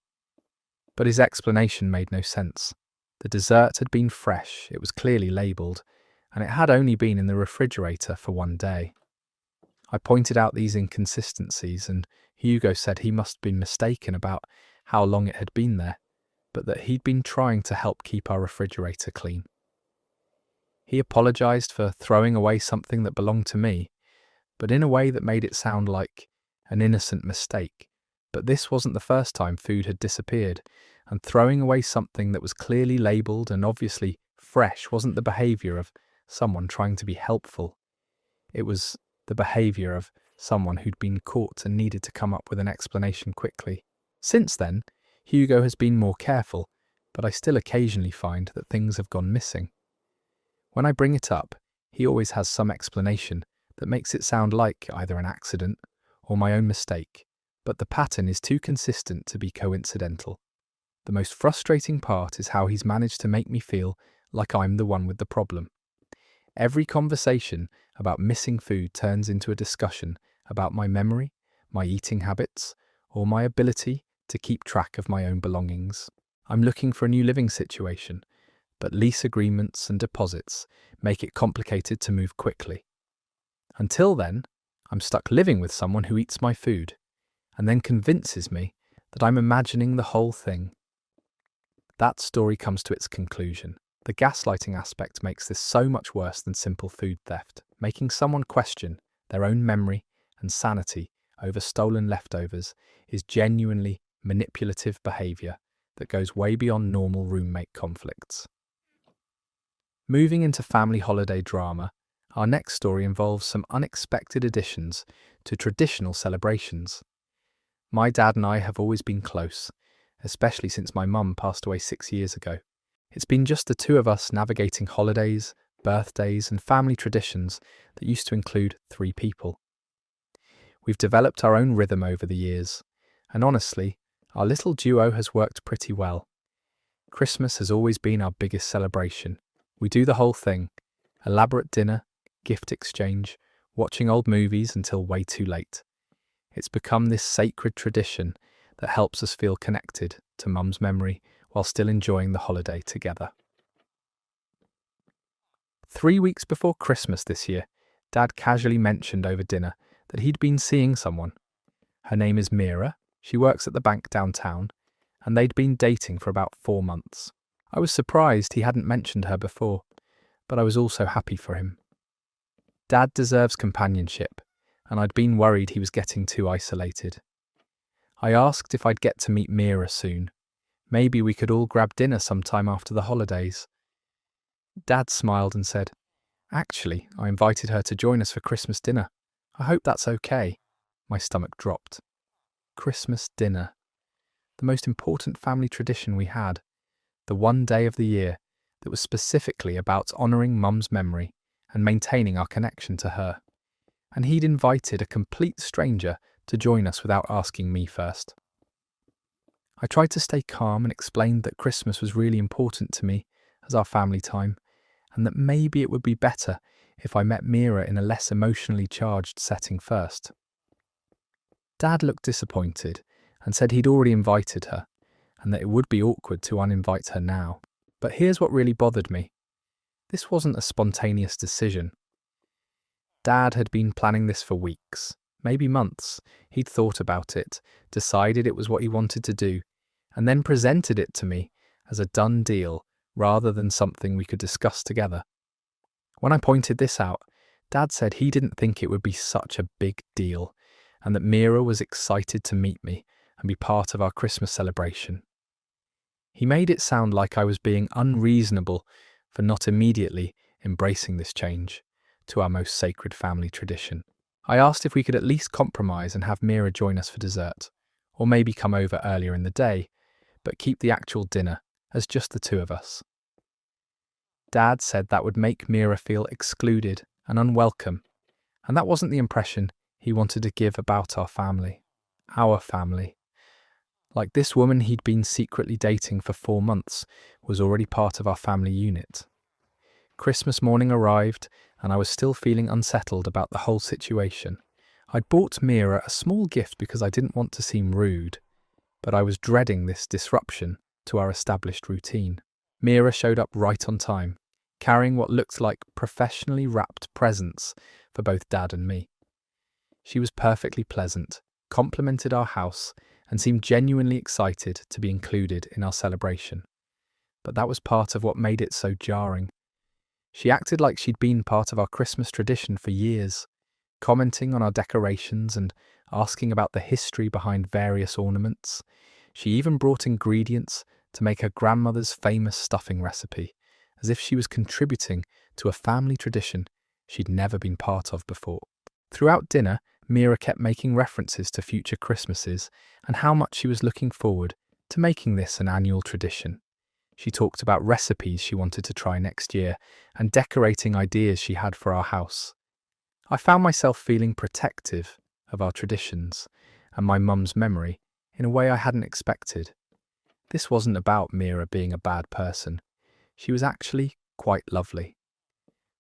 But his explanation made no sense. The dessert had been fresh, it was clearly labelled, and it had only been in the refrigerator for one day. I pointed out these inconsistencies, and Hugo said he must have been mistaken about how long it had been there, but that he'd been trying to help keep our refrigerator clean. He apologised for throwing away something that belonged to me, but in a way that made it sound like an innocent mistake. But this wasn't the first time food had disappeared, and throwing away something that was clearly labelled and obviously fresh wasn't the behaviour of someone trying to be helpful. It was the behaviour of someone who'd been caught and needed to come up with an explanation quickly. Since then, Hugo has been more careful, but I still occasionally find that things have gone missing. When I bring it up, he always has some explanation that makes it sound like either an accident or my own mistake, but the pattern is too consistent to be coincidental. The most frustrating part is how he's managed to make me feel like I'm the one with the problem. Every conversation about missing food turns into a discussion about my memory, my eating habits, or my ability to keep track of my own belongings. I'm looking for a new living situation, but lease agreements and deposits make it complicated to move quickly. Until then, I'm stuck living with someone who eats my food, and then convinces me that I'm imagining the whole thing. That story comes to its conclusion. The gaslighting aspect makes this so much worse than simple food theft. Making someone question their own memory and sanity over stolen leftovers is genuinely manipulative behaviour that goes way beyond normal roommate conflicts. Moving into family holiday drama, our next story involves some unexpected additions to traditional celebrations. My dad and I have always been close, especially since my mum passed away 6 years ago. It's been just the two of us navigating holidays, birthdays, and family traditions that used to include 3 people. We've developed our own rhythm over the years, and honestly, our little duo has worked pretty well. Christmas has always been our biggest celebration. We do the whole thing: elaborate dinner, gift exchange, watching old movies until way too late. It's become this sacred tradition that helps us feel connected to Mum's memory while still enjoying the holiday together. 3 weeks before Christmas this year, Dad casually mentioned over dinner that he'd been seeing someone. Her name is Mira, she works at the bank downtown, and they'd been dating for about 4 months. I was surprised he hadn't mentioned her before, but I was also happy for him. Dad deserves companionship, and I'd been worried he was getting too isolated. I asked if I'd get to meet Mira soon. Maybe we could all grab dinner sometime after the holidays. Dad smiled and said, "Actually, I invited her to join us for Christmas dinner. I hope that's okay." My stomach dropped. Christmas dinner. The most important family tradition we had. The one day of the year that was specifically about honouring Mum's memory and maintaining our connection to her. And he'd invited a complete stranger to join us without asking me first. I tried to stay calm and explained that Christmas was really important to me as our family time, and that maybe it would be better if I met Mira in a less emotionally charged setting first. Dad looked disappointed and said he'd already invited her, and that it would be awkward to uninvite her now. But here's what really bothered me. This wasn't a spontaneous decision. Dad had been planning this for weeks, maybe months. He'd thought about it, decided it was what he wanted to do, and then presented it to me as a done deal rather than something we could discuss together. When I pointed this out, Dad said he didn't think it would be such a big deal, and that Mira was excited to meet me and be part of our Christmas celebration. He made it sound like I was being unreasonable for not immediately embracing this change to our most sacred family tradition. I asked if we could at least compromise and have Mira join us for dessert, or maybe come over earlier in the day, but keep the actual dinner as just the two of us. Dad said that would make Mira feel excluded and unwelcome, and that wasn't the impression he wanted to give about our family. Our family. Like this woman he'd been secretly dating for 4 months was already part of our family unit. Christmas morning arrived, and I was still feeling unsettled about the whole situation. I'd bought Mira a small gift because I didn't want to seem rude, but I was dreading this disruption to our established routine. Mira showed up right on time, carrying what looked like professionally wrapped presents for both Dad and me. She was perfectly pleasant, complimented our house, and seemed genuinely excited to be included in our celebration. But that was part of what made it so jarring. She acted like she'd been part of our Christmas tradition for years, commenting on our decorations and asking about the history behind various ornaments. She even brought ingredients to make her grandmother's famous stuffing recipe, as if she was contributing to a family tradition she'd never been part of before. Throughout dinner, Mira kept making references to future Christmases and how much she was looking forward to making this an annual tradition. She talked about recipes she wanted to try next year and decorating ideas she had for our house. I found myself feeling protective of our traditions and my mum's memory in a way I hadn't expected. This wasn't about Mira being a bad person. She was actually quite lovely.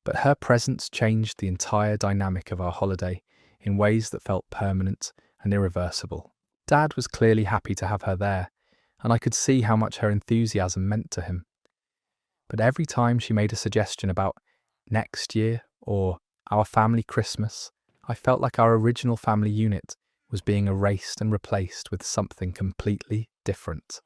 But her presence changed the entire dynamic of our holiday in ways that felt permanent and irreversible. Dad was clearly happy to have her there, and I could see how much her enthusiasm meant to him. But every time she made a suggestion about next year or our family Christmas, I felt like our original family unit was being erased and replaced with something completely different.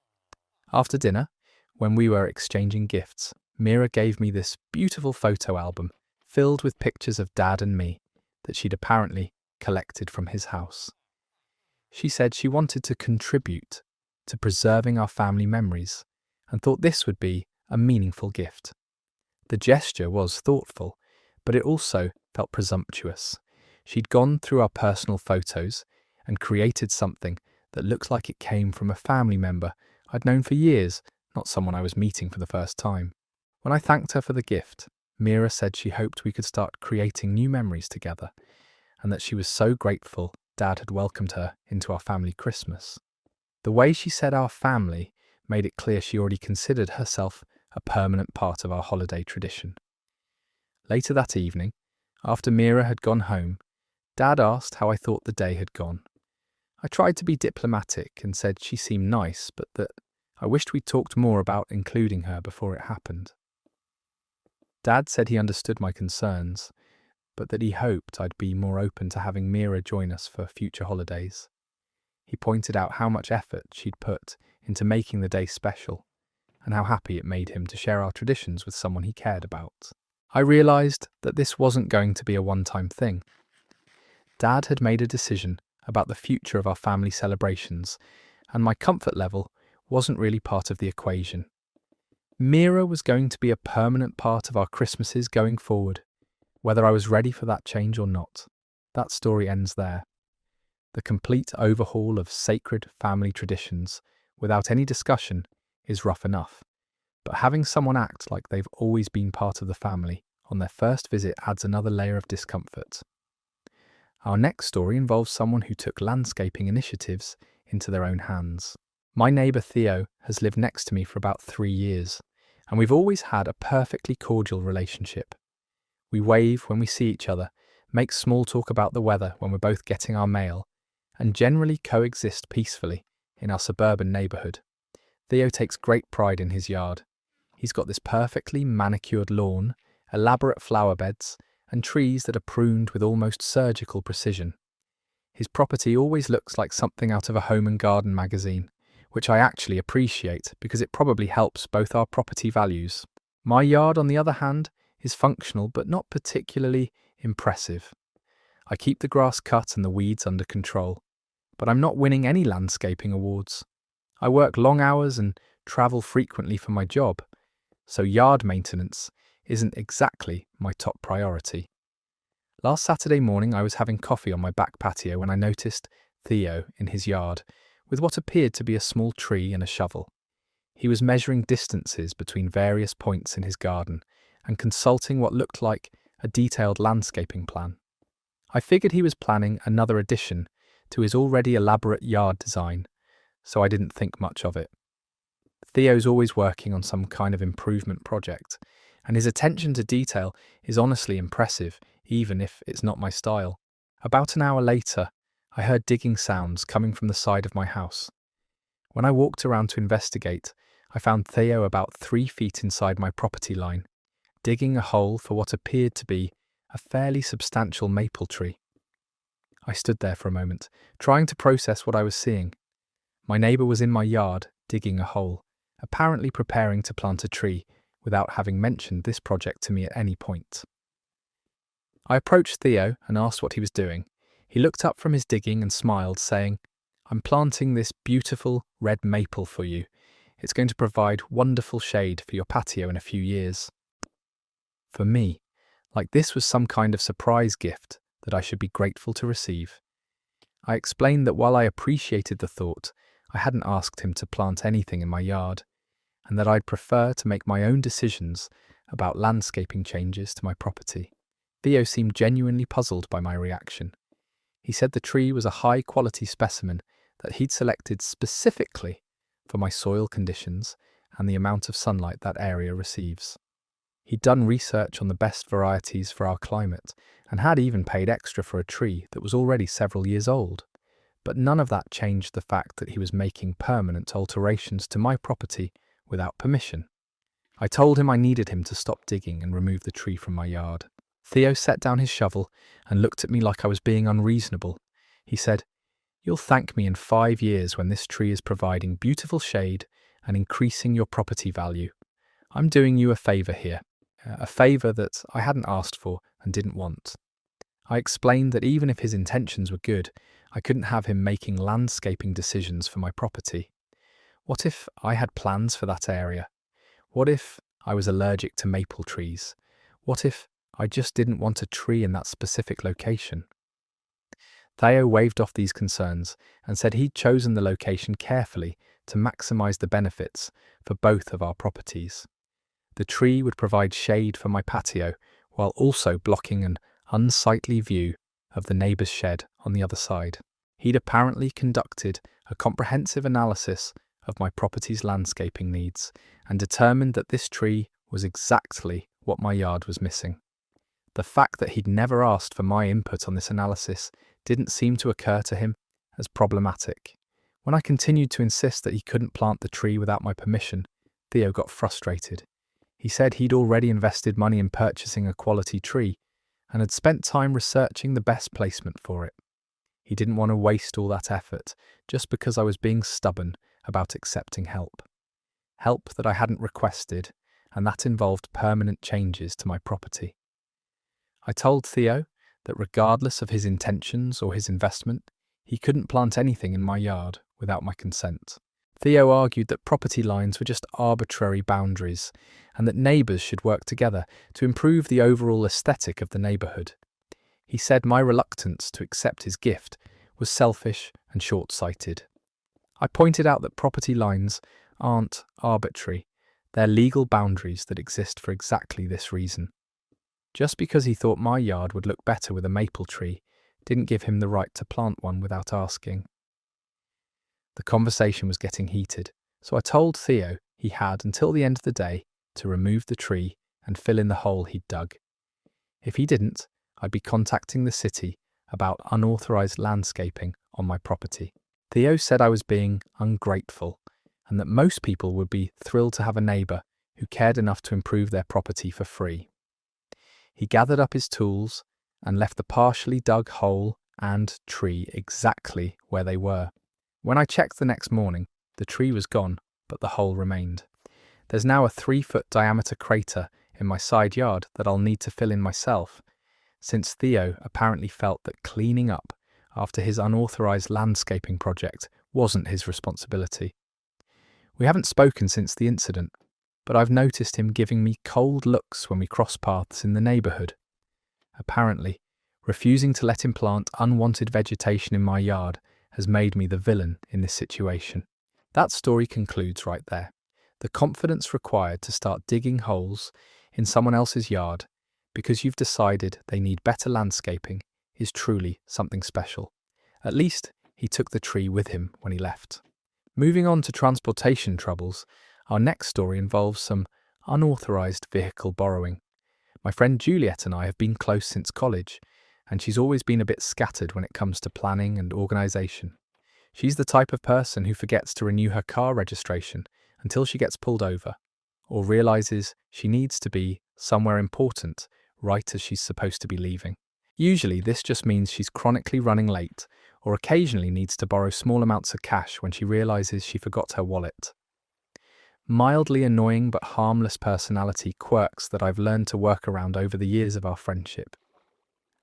After dinner, when we were exchanging gifts, Mira gave me this beautiful photo album filled with pictures of Dad and me that she'd apparently collected from his house. She said she wanted to contribute to preserving our family memories and thought this would be a meaningful gift. The gesture was thoughtful, but it also felt presumptuous. She'd gone through our personal photos and created something that looked like it came from a family member I'd known for years, not someone I was meeting for the first time. When I thanked her for the gift, Mira said she hoped we could start creating new memories together, and that she was so grateful Dad had welcomed her into our family Christmas. The way she said our family made it clear she already considered herself a permanent part of our holiday tradition. Later that evening, after Mira had gone home, Dad asked how I thought the day had gone. I tried to be diplomatic and said she seemed nice, but that I wished we'd talked more about including her before it happened. Dad said he understood my concerns, but that he hoped I'd be more open to having Mira join us for future holidays. He pointed out how much effort she'd put into making the day special, and how happy it made him to share our traditions with someone he cared about. I realised that this wasn't going to be a one-time thing. Dad had made a decision about the future of our family celebrations, and my comfort level wasn't really part of the equation. Mira was going to be a permanent part of our Christmases going forward, whether I was ready for that change or not. That story ends there. The complete overhaul of sacred family traditions, without any discussion, is rough enough. But having someone act like they've always been part of the family on their first visit adds another layer of discomfort. Our next story involves someone who took landscaping initiatives into their own hands. My neighbour Theo has lived next to me for about 3 years, and we've always had a perfectly cordial relationship. We wave when we see each other, make small talk about the weather when we're both getting our mail, and generally coexist peacefully in our suburban neighbourhood. Theo takes great pride in his yard. He's got this perfectly manicured lawn, elaborate flower beds, and trees that are pruned with almost surgical precision. His property always looks like something out of a home and garden magazine, which I actually appreciate because it probably helps both our property values. My yard, on the other hand, is functional but not particularly impressive. I keep the grass cut and the weeds under control, but I'm not winning any landscaping awards. I work long hours and travel frequently for my job, so yard maintenance isn't exactly my top priority. Last Saturday morning I was having coffee on my back patio when I noticed Theo in his yard with what appeared to be a small tree and a shovel. He was measuring distances between various points in his garden and consulting what looked like a detailed landscaping plan. I figured he was planning another addition to his already elaborate yard design, so I didn't think much of it. Theo's always working on some kind of improvement project, and his attention to detail is honestly impressive, even if it's not my style. About an hour later, I heard digging sounds coming from the side of my house. When I walked around to investigate, I found Theo about 3 feet inside my property line, digging a hole for what appeared to be a fairly substantial maple tree. I stood there for a moment, trying to process what I was seeing. My neighbour was in my yard, digging a hole, apparently preparing to plant a tree, without having mentioned this project to me at any point. I approached Theo and asked what he was doing. He looked up from his digging and smiled, saying, "I'm planting this beautiful red maple for you. It's going to provide wonderful shade for your patio in a few years." For me, like this was some kind of surprise gift that I should be grateful to receive. I explained that while I appreciated the thought, I hadn't asked him to plant anything in my yard, and that I'd prefer to make my own decisions about landscaping changes to my property. Theo seemed genuinely puzzled by my reaction. He said the tree was a high-quality specimen that he'd selected specifically for my soil conditions and the amount of sunlight that area receives. He'd done research on the best varieties for our climate and had even paid extra for a tree that was already several years old. But none of that changed the fact that he was making permanent alterations to my property without permission. I told him I needed him to stop digging and remove the tree from my yard. Theo set down his shovel and looked at me like I was being unreasonable. He said, "You'll thank me in 5 years when this tree is providing beautiful shade and increasing your property value. I'm doing you a favour here, a favour that I hadn't asked for and didn't want." I explained that even if his intentions were good, I couldn't have him making landscaping decisions for my property. What if I had plans for that area? What if I was allergic to maple trees? What if I just didn't want a tree in that specific location? Theo waved off these concerns and said he'd chosen the location carefully to maximise the benefits for both of our properties. The tree would provide shade for my patio while also blocking an unsightly view of the neighbour's shed on the other side. He'd apparently conducted a comprehensive analysis of my property's landscaping needs and determined that this tree was exactly what my yard was missing. The fact that he'd never asked for my input on this analysis didn't seem to occur to him as problematic. When I continued to insist that he couldn't plant the tree without my permission, Theo got frustrated. He said he'd already invested money in purchasing a quality tree and had spent time researching the best placement for it. He didn't want to waste all that effort just because I was being stubborn about accepting help. Help that I hadn't requested, and that involved permanent changes to my property. I told Theo that regardless of his intentions or his investment, he couldn't plant anything in my yard without my consent. Theo argued that property lines were just arbitrary boundaries and that neighbours should work together to improve the overall aesthetic of the neighbourhood. He said my reluctance to accept his gift was selfish and short-sighted. I pointed out that property lines aren't arbitrary, they're legal boundaries that exist for exactly this reason. Just because he thought my yard would look better with a maple tree didn't give him the right to plant one without asking. The conversation was getting heated, so I told Theo he had until the end of the day to remove the tree and fill in the hole he'd dug. If he didn't, I'd be contacting the city about unauthorised landscaping on my property. Theo said I was being ungrateful and that most people would be thrilled to have a neighbour who cared enough to improve their property for free. He gathered up his tools and left the partially dug hole and tree exactly where they were. When I checked the next morning, the tree was gone, but the hole remained. There's now a 3-foot diameter crater in my side yard that I'll need to fill in myself, since Theo apparently felt that cleaning up after his unauthorised landscaping project wasn't his responsibility. We haven't spoken since the incident, but I've noticed him giving me cold looks when we cross paths in the neighbourhood. Apparently, refusing to let him plant unwanted vegetation in my yard has made me the villain in this situation. That story concludes right there. The confidence required to start digging holes in someone else's yard because you've decided they need better landscaping is truly something special. At least he took the tree with him when he left. Moving on to transportation troubles, our next story involves some unauthorised vehicle borrowing. My friend Juliet and I have been close since college, and she's always been a bit scattered when it comes to planning and organisation. She's the type of person who forgets to renew her car registration until she gets pulled over, or realises she needs to be somewhere important, right as she's supposed to be leaving. Usually, this just means she's chronically running late, or occasionally needs to borrow small amounts of cash when she realizes she forgot her wallet. Mildly annoying but harmless personality quirks that I've learned to work around over the years of our friendship.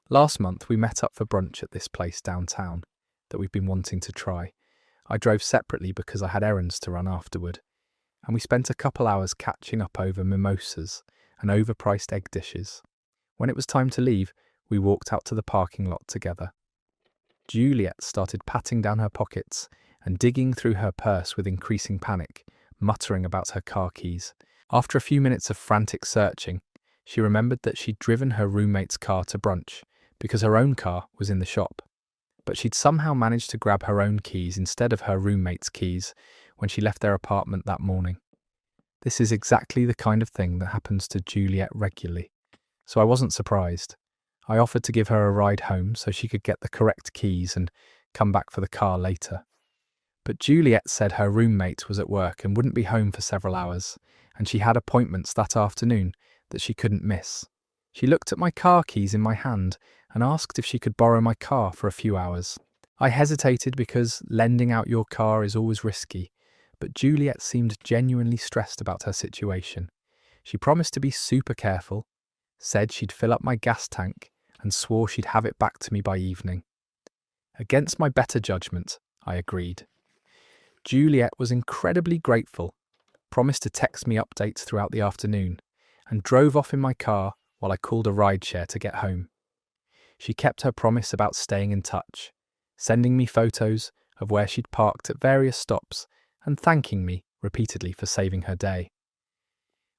Last month, we met up for brunch at this place downtown that we've been wanting to try. I drove separately because I had errands to run afterward, and we spent a couple hours catching up over mimosas and overpriced egg dishes. When it was time to leave, we walked out to the parking lot together. Juliet started patting down her pockets and digging through her purse with increasing panic, muttering about her car keys. After a few minutes of frantic searching, she remembered that she'd driven her roommate's car to brunch because her own car was in the shop. But she'd somehow managed to grab her own keys instead of her roommate's keys when she left their apartment that morning. This is exactly the kind of thing that happens to Juliet regularly, so I wasn't surprised. I offered to give her a ride home so she could get the correct keys and come back for the car later. But Juliet said her roommate was at work and wouldn't be home for several hours, and she had appointments that afternoon that she couldn't miss. She looked at my car keys in my hand and asked if she could borrow my car for a few hours. I hesitated because lending out your car is always risky, but Juliet seemed genuinely stressed about her situation. She promised to be super careful, said she'd fill up my gas tank, and swore she'd have it back to me by evening. Against my better judgment, I agreed. Juliet was incredibly grateful, promised to text me updates throughout the afternoon, and drove off in my car while I called a rideshare to get home. She kept her promise about staying in touch, sending me photos of where she'd parked at various stops and thanking me repeatedly for saving her day.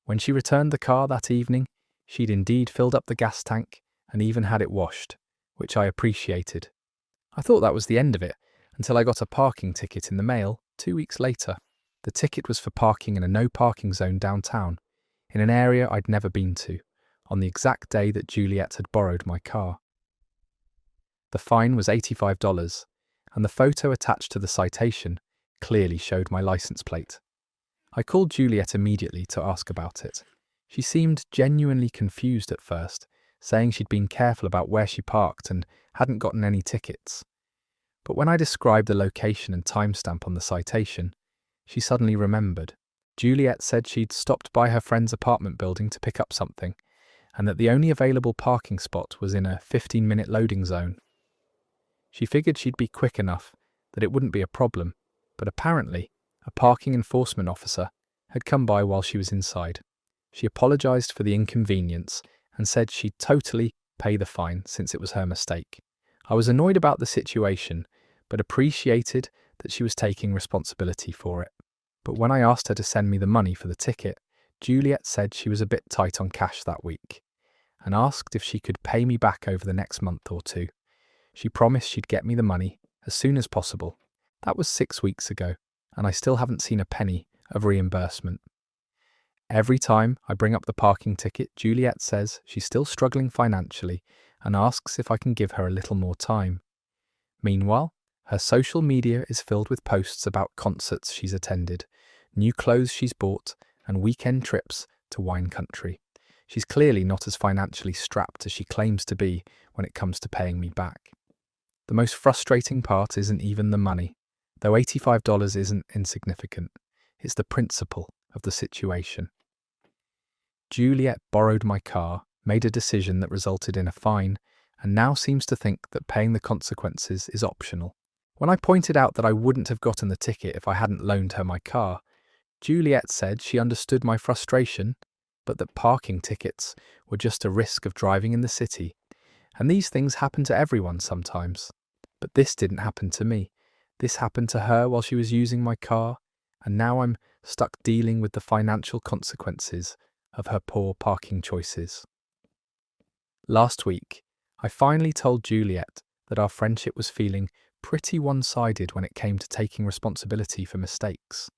When she returned the car that evening, she'd indeed filled up the gas tank and even had it washed, which I appreciated. I thought that was the end of it until I got a parking ticket in the mail 2 weeks later. The ticket was for parking in a no parking zone downtown, in an area I'd never been to, on the exact day that Juliet had borrowed my car. The fine was $85, and the photo attached to the citation clearly showed my license plate. I called Juliet immediately to ask about it. She seemed genuinely confused at first, saying she'd been careful about where she parked and hadn't gotten any tickets. But when I described the location and timestamp on the citation, she suddenly remembered. Juliet said she'd stopped by her friend's apartment building to pick up something, and that the only available parking spot was in a 15-minute loading zone. She figured she'd be quick enough that it wouldn't be a problem, but apparently a parking enforcement officer had come by while she was inside. She apologized for the inconvenience and said she'd totally pay the fine since it was her mistake. I was annoyed about the situation, but appreciated that she was taking responsibility for it. But when I asked her to send me the money for the ticket, Juliet said she was a bit tight on cash that week and asked if she could pay me back over the next month or two. She promised she'd get me the money as soon as possible. That was 6 weeks ago, and I still haven't seen a penny of reimbursement. Every time I bring up the parking ticket, Juliet says she's still struggling financially and asks if I can give her a little more time. Meanwhile, her social media is filled with posts about concerts she's attended, new clothes she's bought, and weekend trips to wine country. She's clearly not as financially strapped as she claims to be when it comes to paying me back. The most frustrating part isn't even the money, though $85 isn't insignificant. It's the principle of the situation. Juliet borrowed my car, made a decision that resulted in a fine, and now seems to think that paying the consequences is optional. When I pointed out that I wouldn't have gotten the ticket if I hadn't loaned her my car, Juliet said she understood my frustration, but that parking tickets were just a risk of driving in the city, and these things happen to everyone sometimes. But this didn't happen to me. This happened to her while she was using my car, and now I'm stuck dealing with the financial consequences of her poor parking choices. Last week, I finally told Juliet that our friendship was feeling pretty one-sided when it came to taking responsibility for mistakes.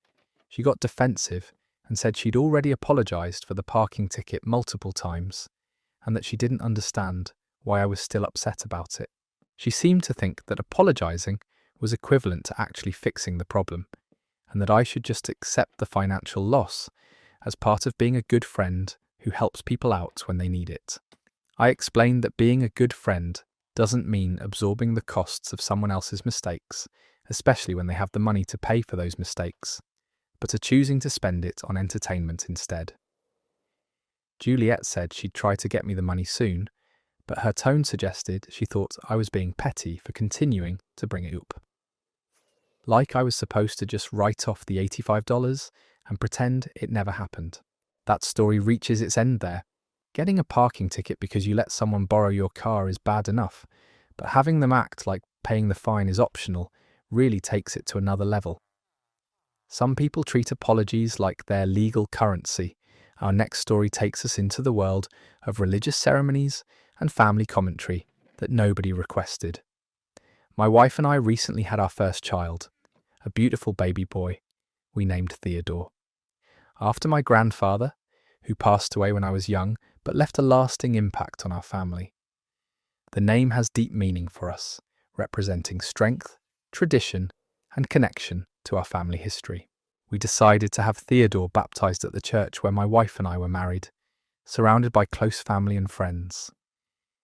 She got defensive and said she'd already apologized for the parking ticket multiple times, and that she didn't understand why I was still upset about it. She seemed to think that apologizing was equivalent to actually fixing the problem, and that I should just accept the financial loss as part of being a good friend who helps people out when they need it. I explained that being a good friend doesn't mean absorbing the costs of someone else's mistakes, especially when they have the money to pay for those mistakes, but are choosing to spend it on entertainment instead. Juliet said she'd try to get me the money soon, but her tone suggested she thought I was being petty for continuing to bring it up. Like I was supposed to just write off the $85 and pretend it never happened. That story reaches its end there. Getting a parking ticket because you let someone borrow your car is bad enough, but having them act like paying the fine is optional really takes it to another level. Some people treat apologies like their legal currency. Our next story takes us into the world of religious ceremonies and family commentary that nobody requested. My wife and I recently had our first child, a beautiful baby boy we named Theodore. After my grandfather, who passed away when I was young but left a lasting impact on our family. The name has deep meaning for us, representing strength, tradition, and connection to our family history. We decided to have Theodore baptized at the church where my wife and I were married, surrounded by close family and friends.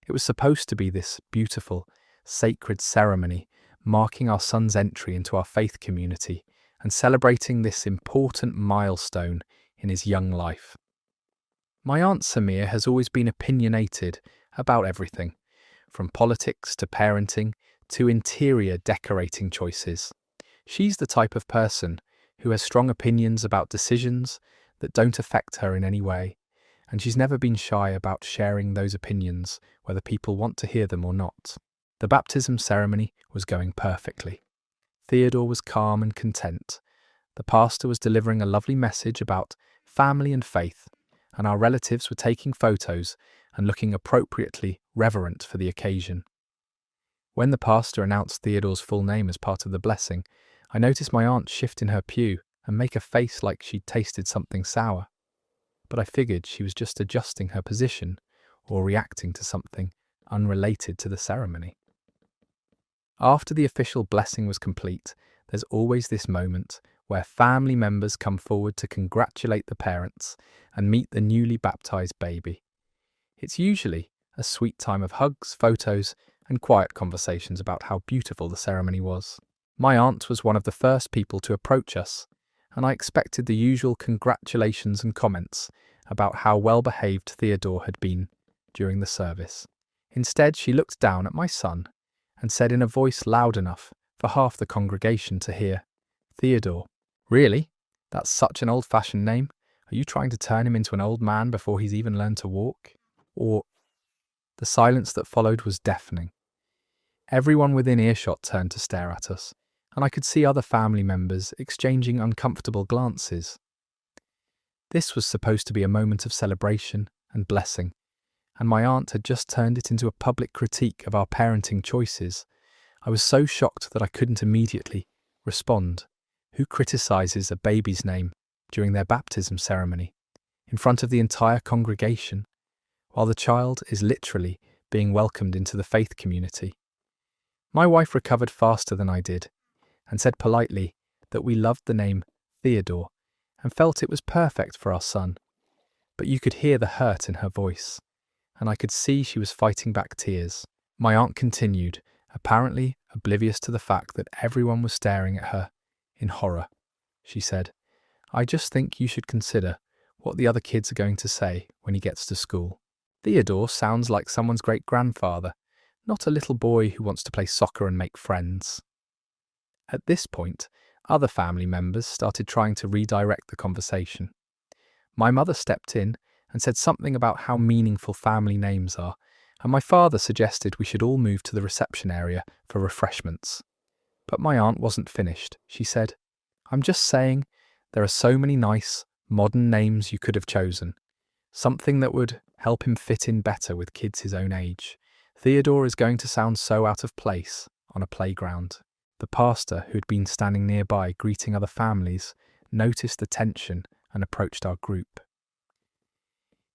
It was supposed to be this beautiful, sacred ceremony marking our son's entry into our faith community and celebrating this important milestone in his young life. My Aunt Samir has always been opinionated about everything, from politics to parenting to interior decorating choices. She's the type of person who has strong opinions about decisions that don't affect her in any way, and she's never been shy about sharing those opinions, whether people want to hear them or not. The baptism ceremony was going perfectly. Theodore was calm and content. The pastor was delivering a lovely message about family and faith, and our relatives were taking photos and looking appropriately reverent for the occasion. When the pastor announced Theodore's full name as part of the blessing, I noticed my aunt shift in her pew and make a face like she'd tasted something sour. But I figured she was just adjusting her position or reacting to something unrelated to the ceremony. After the official blessing was complete, there's always this moment where family members come forward to congratulate the parents and meet the newly baptized baby. It's usually a sweet time of hugs, photos, and quiet conversations about how beautiful the ceremony was. My aunt was one of the first people to approach us, and I expected the usual congratulations and comments about how well-behaved Theodore had been during the service. Instead, she looked down at my son and said in a voice loud enough for half the congregation to hear, "Theodore, really? That's such an old-fashioned name. Are you trying to turn him into an old man before he's even learned to walk?" Or the silence that followed was deafening. Everyone within earshot turned to stare at us, and I could see other family members exchanging uncomfortable glances. This was supposed to be a moment of celebration and blessing, and my aunt had just turned it into a public critique of our parenting choices. I was so shocked that I couldn't immediately respond. Who criticizes a baby's name during their baptism ceremony in front of the entire congregation, while the child is literally being welcomed into the faith community? My wife recovered faster than I did and said politely that we loved the name Theodore and felt it was perfect for our son. But you could hear the hurt in her voice, and I could see she was fighting back tears. My aunt continued, apparently oblivious to the fact that everyone was staring at her in horror. She said, "I just think you should consider what the other kids are going to say when he gets to school. Theodore sounds like someone's great-grandfather, not a little boy who wants to play soccer and make friends." At this point, other family members started trying to redirect the conversation. My mother stepped in and said something about how meaningful family names are, and my father suggested we should all move to the reception area for refreshments. But my aunt wasn't finished. She said, "I'm just saying, there are so many nice, modern names you could have chosen. Something that would help him fit in better with kids his own age. Theodore is going to sound so out of place on a playground." The pastor, who'd been standing nearby greeting other families, noticed the tension and approached our group.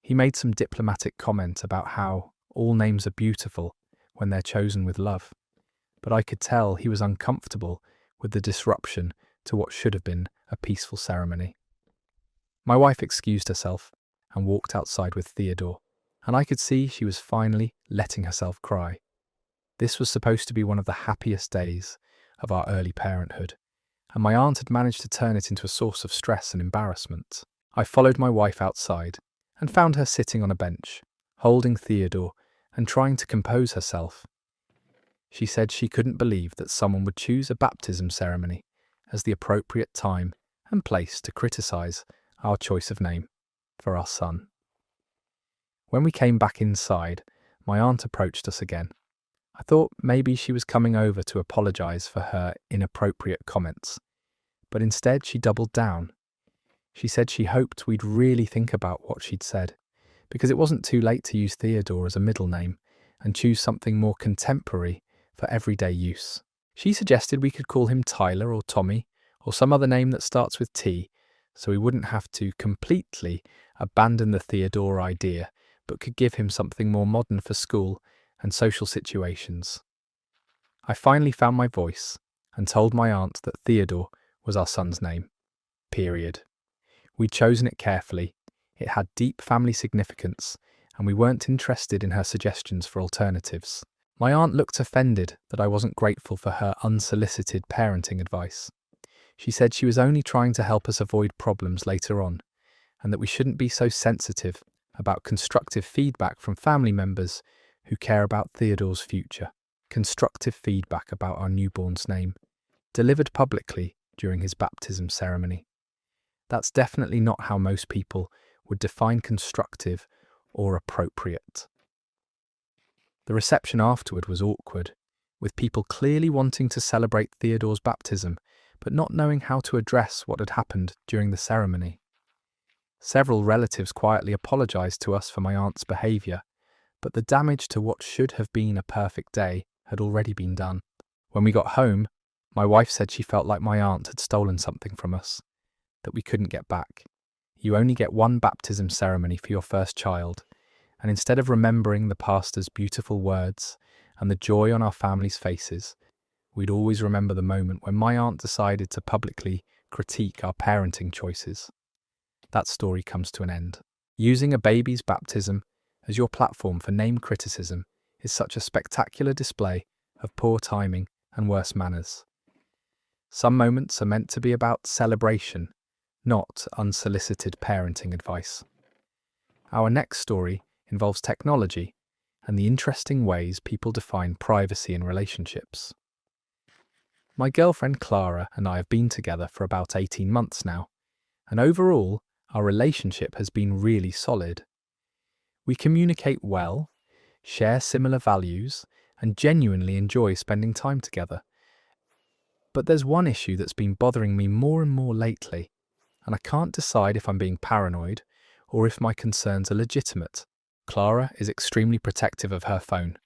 He made some diplomatic comment about how all names are beautiful when they're chosen with love, but I could tell he was uncomfortable with the disruption to what should have been a peaceful ceremony. My wife excused herself, and walked outside with Theodore, and I could see she was finally letting herself cry. This was supposed to be one of the happiest days of our early parenthood, and my aunt had managed to turn it into a source of stress and embarrassment. I followed my wife outside and found her sitting on a bench, holding Theodore and trying to compose herself. She said she couldn't believe that someone would choose a baptism ceremony as the appropriate time and place to criticize our choice of name for our son. When we came back inside, my aunt approached us again. I thought maybe she was coming over to apologize for her inappropriate comments, but instead she doubled down. She said she hoped we'd really think about what she'd said, because it wasn't too late to use Theodore as a middle name and choose something more contemporary for everyday use. She suggested we could call him Tyler or Tommy or some other name that starts with T, so we wouldn't have to completely abandon the Theodore idea, but could give him something more modern for school and social situations. I finally found my voice and told my aunt that Theodore was our son's name. Period. We'd chosen it carefully, it had deep family significance, and we weren't interested in her suggestions for alternatives. My aunt looked offended that I wasn't grateful for her unsolicited parenting advice. She said she was only trying to help us avoid problems later on, and that we shouldn't be so sensitive about constructive feedback from family members who care about Theodore's future. Constructive feedback about our newborn's name, delivered publicly during his baptism ceremony. That's definitely not how most people would define constructive or appropriate. The reception afterward was awkward, with people clearly wanting to celebrate Theodore's baptism, but not knowing how to address what had happened during the ceremony. Several relatives quietly apologized to us for my aunt's behavior, but the damage to what should have been a perfect day had already been done. When we got home, my wife said she felt like my aunt had stolen something from us that we couldn't get back. You only get one baptism ceremony for your first child, and instead of remembering the pastor's beautiful words and the joy on our family's faces, we'd always remember the moment when my aunt decided to publicly critique our parenting choices. That story comes to an end. Using a baby's baptism as your platform for name criticism is such a spectacular display of poor timing and worse manners. Some moments are meant to be about celebration, not unsolicited parenting advice. Our next story involves technology and the interesting ways people define privacy in relationships. My girlfriend Clara and I have been together for about 18 months now, and overall, our relationship has been really solid. We communicate well, share similar values, and genuinely enjoy spending time together. But there's one issue that's been bothering me more and more lately, and I can't decide if I'm being paranoid or if my concerns are legitimate. Clara is extremely protective of her phone,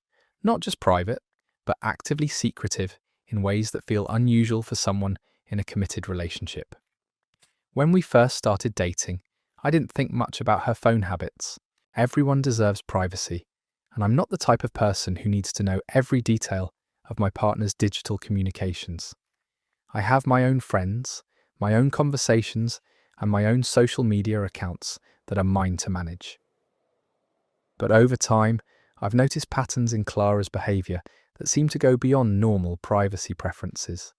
not just private, but actively secretive in ways that feel unusual for someone in a committed relationship. When we first started dating, I didn't think much about her phone habits. Everyone deserves privacy, and I'm not the type of person who needs to know every detail of my partner's digital communications. I have my own friends, my own conversations, and my own social media accounts that are mine to manage. But over time, I've noticed patterns in Clara's behaviour that seem to go beyond normal privacy preferences.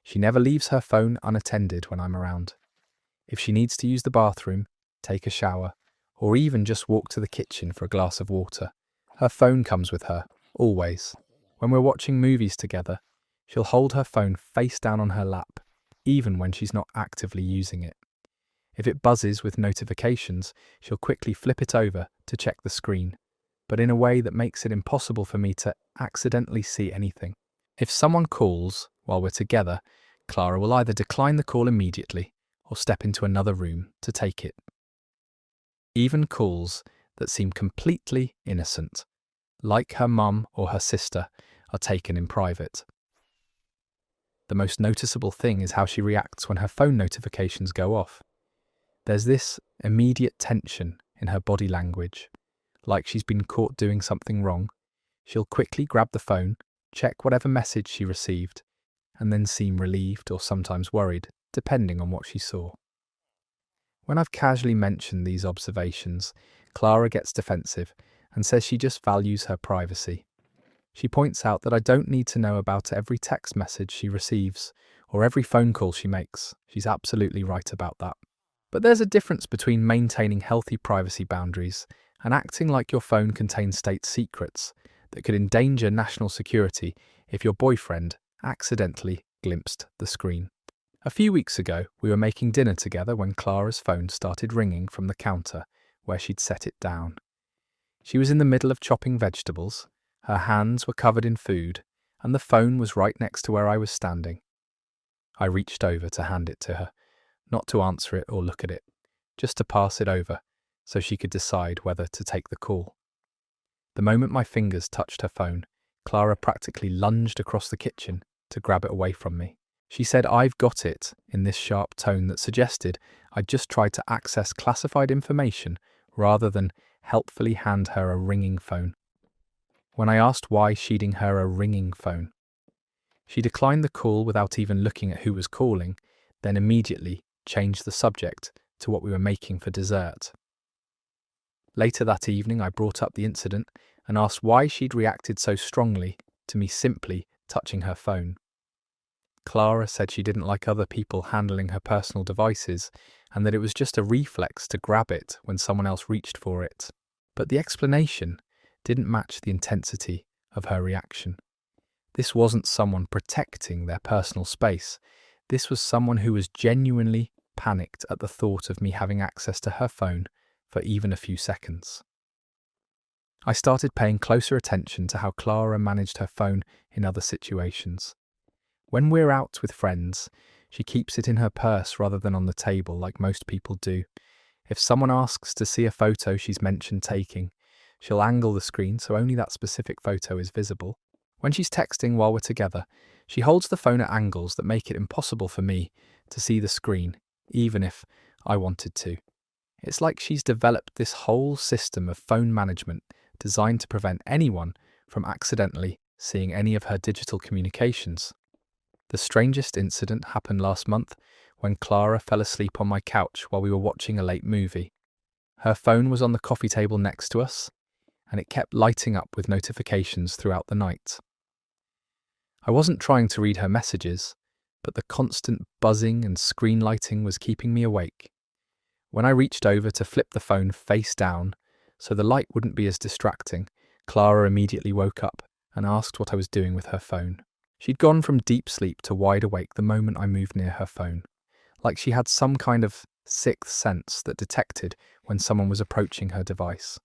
She never leaves her phone unattended when I'm around. If she needs to use the bathroom, take a shower, or even just walk to the kitchen for a glass of water, her phone comes with her, always. When we're watching movies together, she'll hold her phone face down on her lap, even when she's not actively using it. If it buzzes with notifications, she'll quickly flip it over to check the screen, but in a way that makes it impossible for me to accidentally see anything. If someone calls while we're together, Clara will either decline the call immediately or step into another room to take it. Even calls that seem completely innocent, like her mum or her sister, are taken in private. The most noticeable thing is how she reacts when her phone notifications go off. There's this immediate tension in her body language, like she's been caught doing something wrong. She'll quickly grab the phone, check whatever message she received, and then seem relieved or sometimes worried, depending on what she saw. When I've casually mentioned these observations, Clara gets defensive and says she just values her privacy. She points out that I don't need to know about every text message she receives or every phone call she makes. She's absolutely right about that. But there's a difference between maintaining healthy privacy boundaries and acting like your phone contains state secrets that could endanger national security if your boyfriend accidentally glimpsed the screen. A few weeks ago, we were making dinner together when Clara's phone started ringing from the counter where she'd set it down. She was in the middle of chopping vegetables, her hands were covered in food, and the phone was right next to where I was standing. I reached over to hand it to her, not to answer it or look at it, just to pass it over so she could decide whether to take the call. The moment my fingers touched her phone, Clara practically lunged across the kitchen to grab it away from me. She said, "I've got it," in this sharp tone that suggested I'd just tried to access classified information rather than helpfully hand her a ringing phone. When I asked why she'ding her a ringing phone, she declined the call without even looking at who was calling, then immediately changed the subject to what we were making for dessert. Later that evening, I brought up the incident and asked why she'd reacted so strongly to me simply touching her phone. Clara said she didn't like other people handling her personal devices and that it was just a reflex to grab it when someone else reached for it. But the explanation didn't match the intensity of her reaction. This wasn't someone protecting their personal space. This was someone who was genuinely panicked at the thought of me having access to her phone for even a few seconds. I started paying closer attention to how Clara managed her phone in other situations. When we're out with friends, she keeps it in her purse rather than on the table like most people do. If someone asks to see a photo she's mentioned taking, she'll angle the screen so only that specific photo is visible. When she's texting while we're together, she holds the phone at angles that make it impossible for me to see the screen, even if I wanted to. It's like she's developed this whole system of phone management designed to prevent anyone from accidentally seeing any of her digital communications. The strangest incident happened last month when Clara fell asleep on my couch while we were watching a late movie. Her phone was on the coffee table next to us, and it kept lighting up with notifications throughout the night. I wasn't trying to read her messages, but the constant buzzing and screen lighting was keeping me awake. When I reached over to flip the phone face down so the light wouldn't be as distracting, Clara immediately woke up and asked what I was doing with her phone. She'd gone from deep sleep to wide awake the moment I moved near her phone, like she had some kind of sixth sense that detected when someone was approaching her device.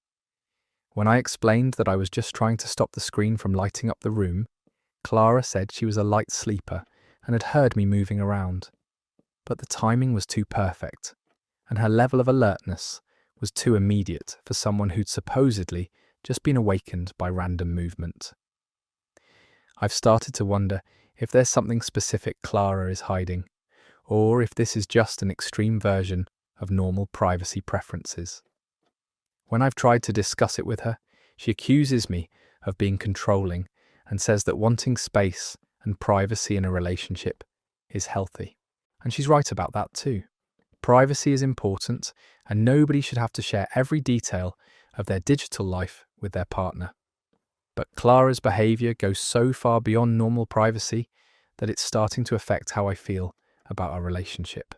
When I explained that I was just trying to stop the screen from lighting up the room, Clara said she was a light sleeper and had heard me moving around. But the timing was too perfect, and her level of alertness was too immediate for someone who'd supposedly just been awakened by random movement. I've started to wonder if there's something specific Clara is hiding, or if this is just an extreme version of normal privacy preferences. When I've tried to discuss it with her, she accuses me of being controlling and says that wanting space and privacy in a relationship is healthy. And she's right about that too. Privacy is important, and nobody should have to share every detail of their digital life with their partner. But Clara's behaviour goes so far beyond normal privacy that it's starting to affect how I feel about our relationship.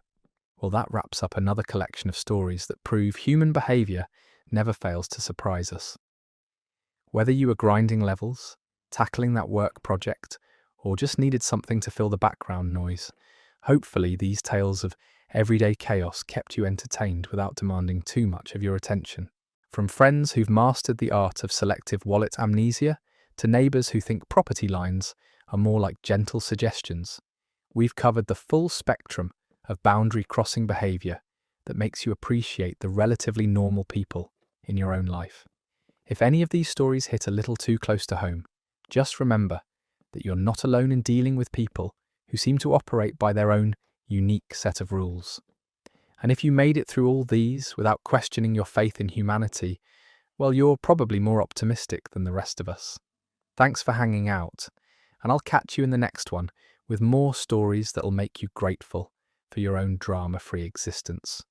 Well, that wraps up another collection of stories that prove human behaviour never fails to surprise us. Whether you were grinding levels, tackling that work project, or just needed something to fill the background noise, hopefully these tales of everyday chaos kept you entertained without demanding too much of your attention. From friends who've mastered the art of selective wallet amnesia to neighbours who think property lines are more like gentle suggestions, we've covered the full spectrum of boundary-crossing behaviour that makes you appreciate the relatively normal people in your own life. If any of these stories hit a little too close to home, just remember that you're not alone in dealing with people who seem to operate by their own unique set of rules. And if you made it through all these without questioning your faith in humanity, well, you're probably more optimistic than the rest of us. Thanks for hanging out, and I'll catch you in the next one with more stories that'll make you grateful for your own drama-free existence.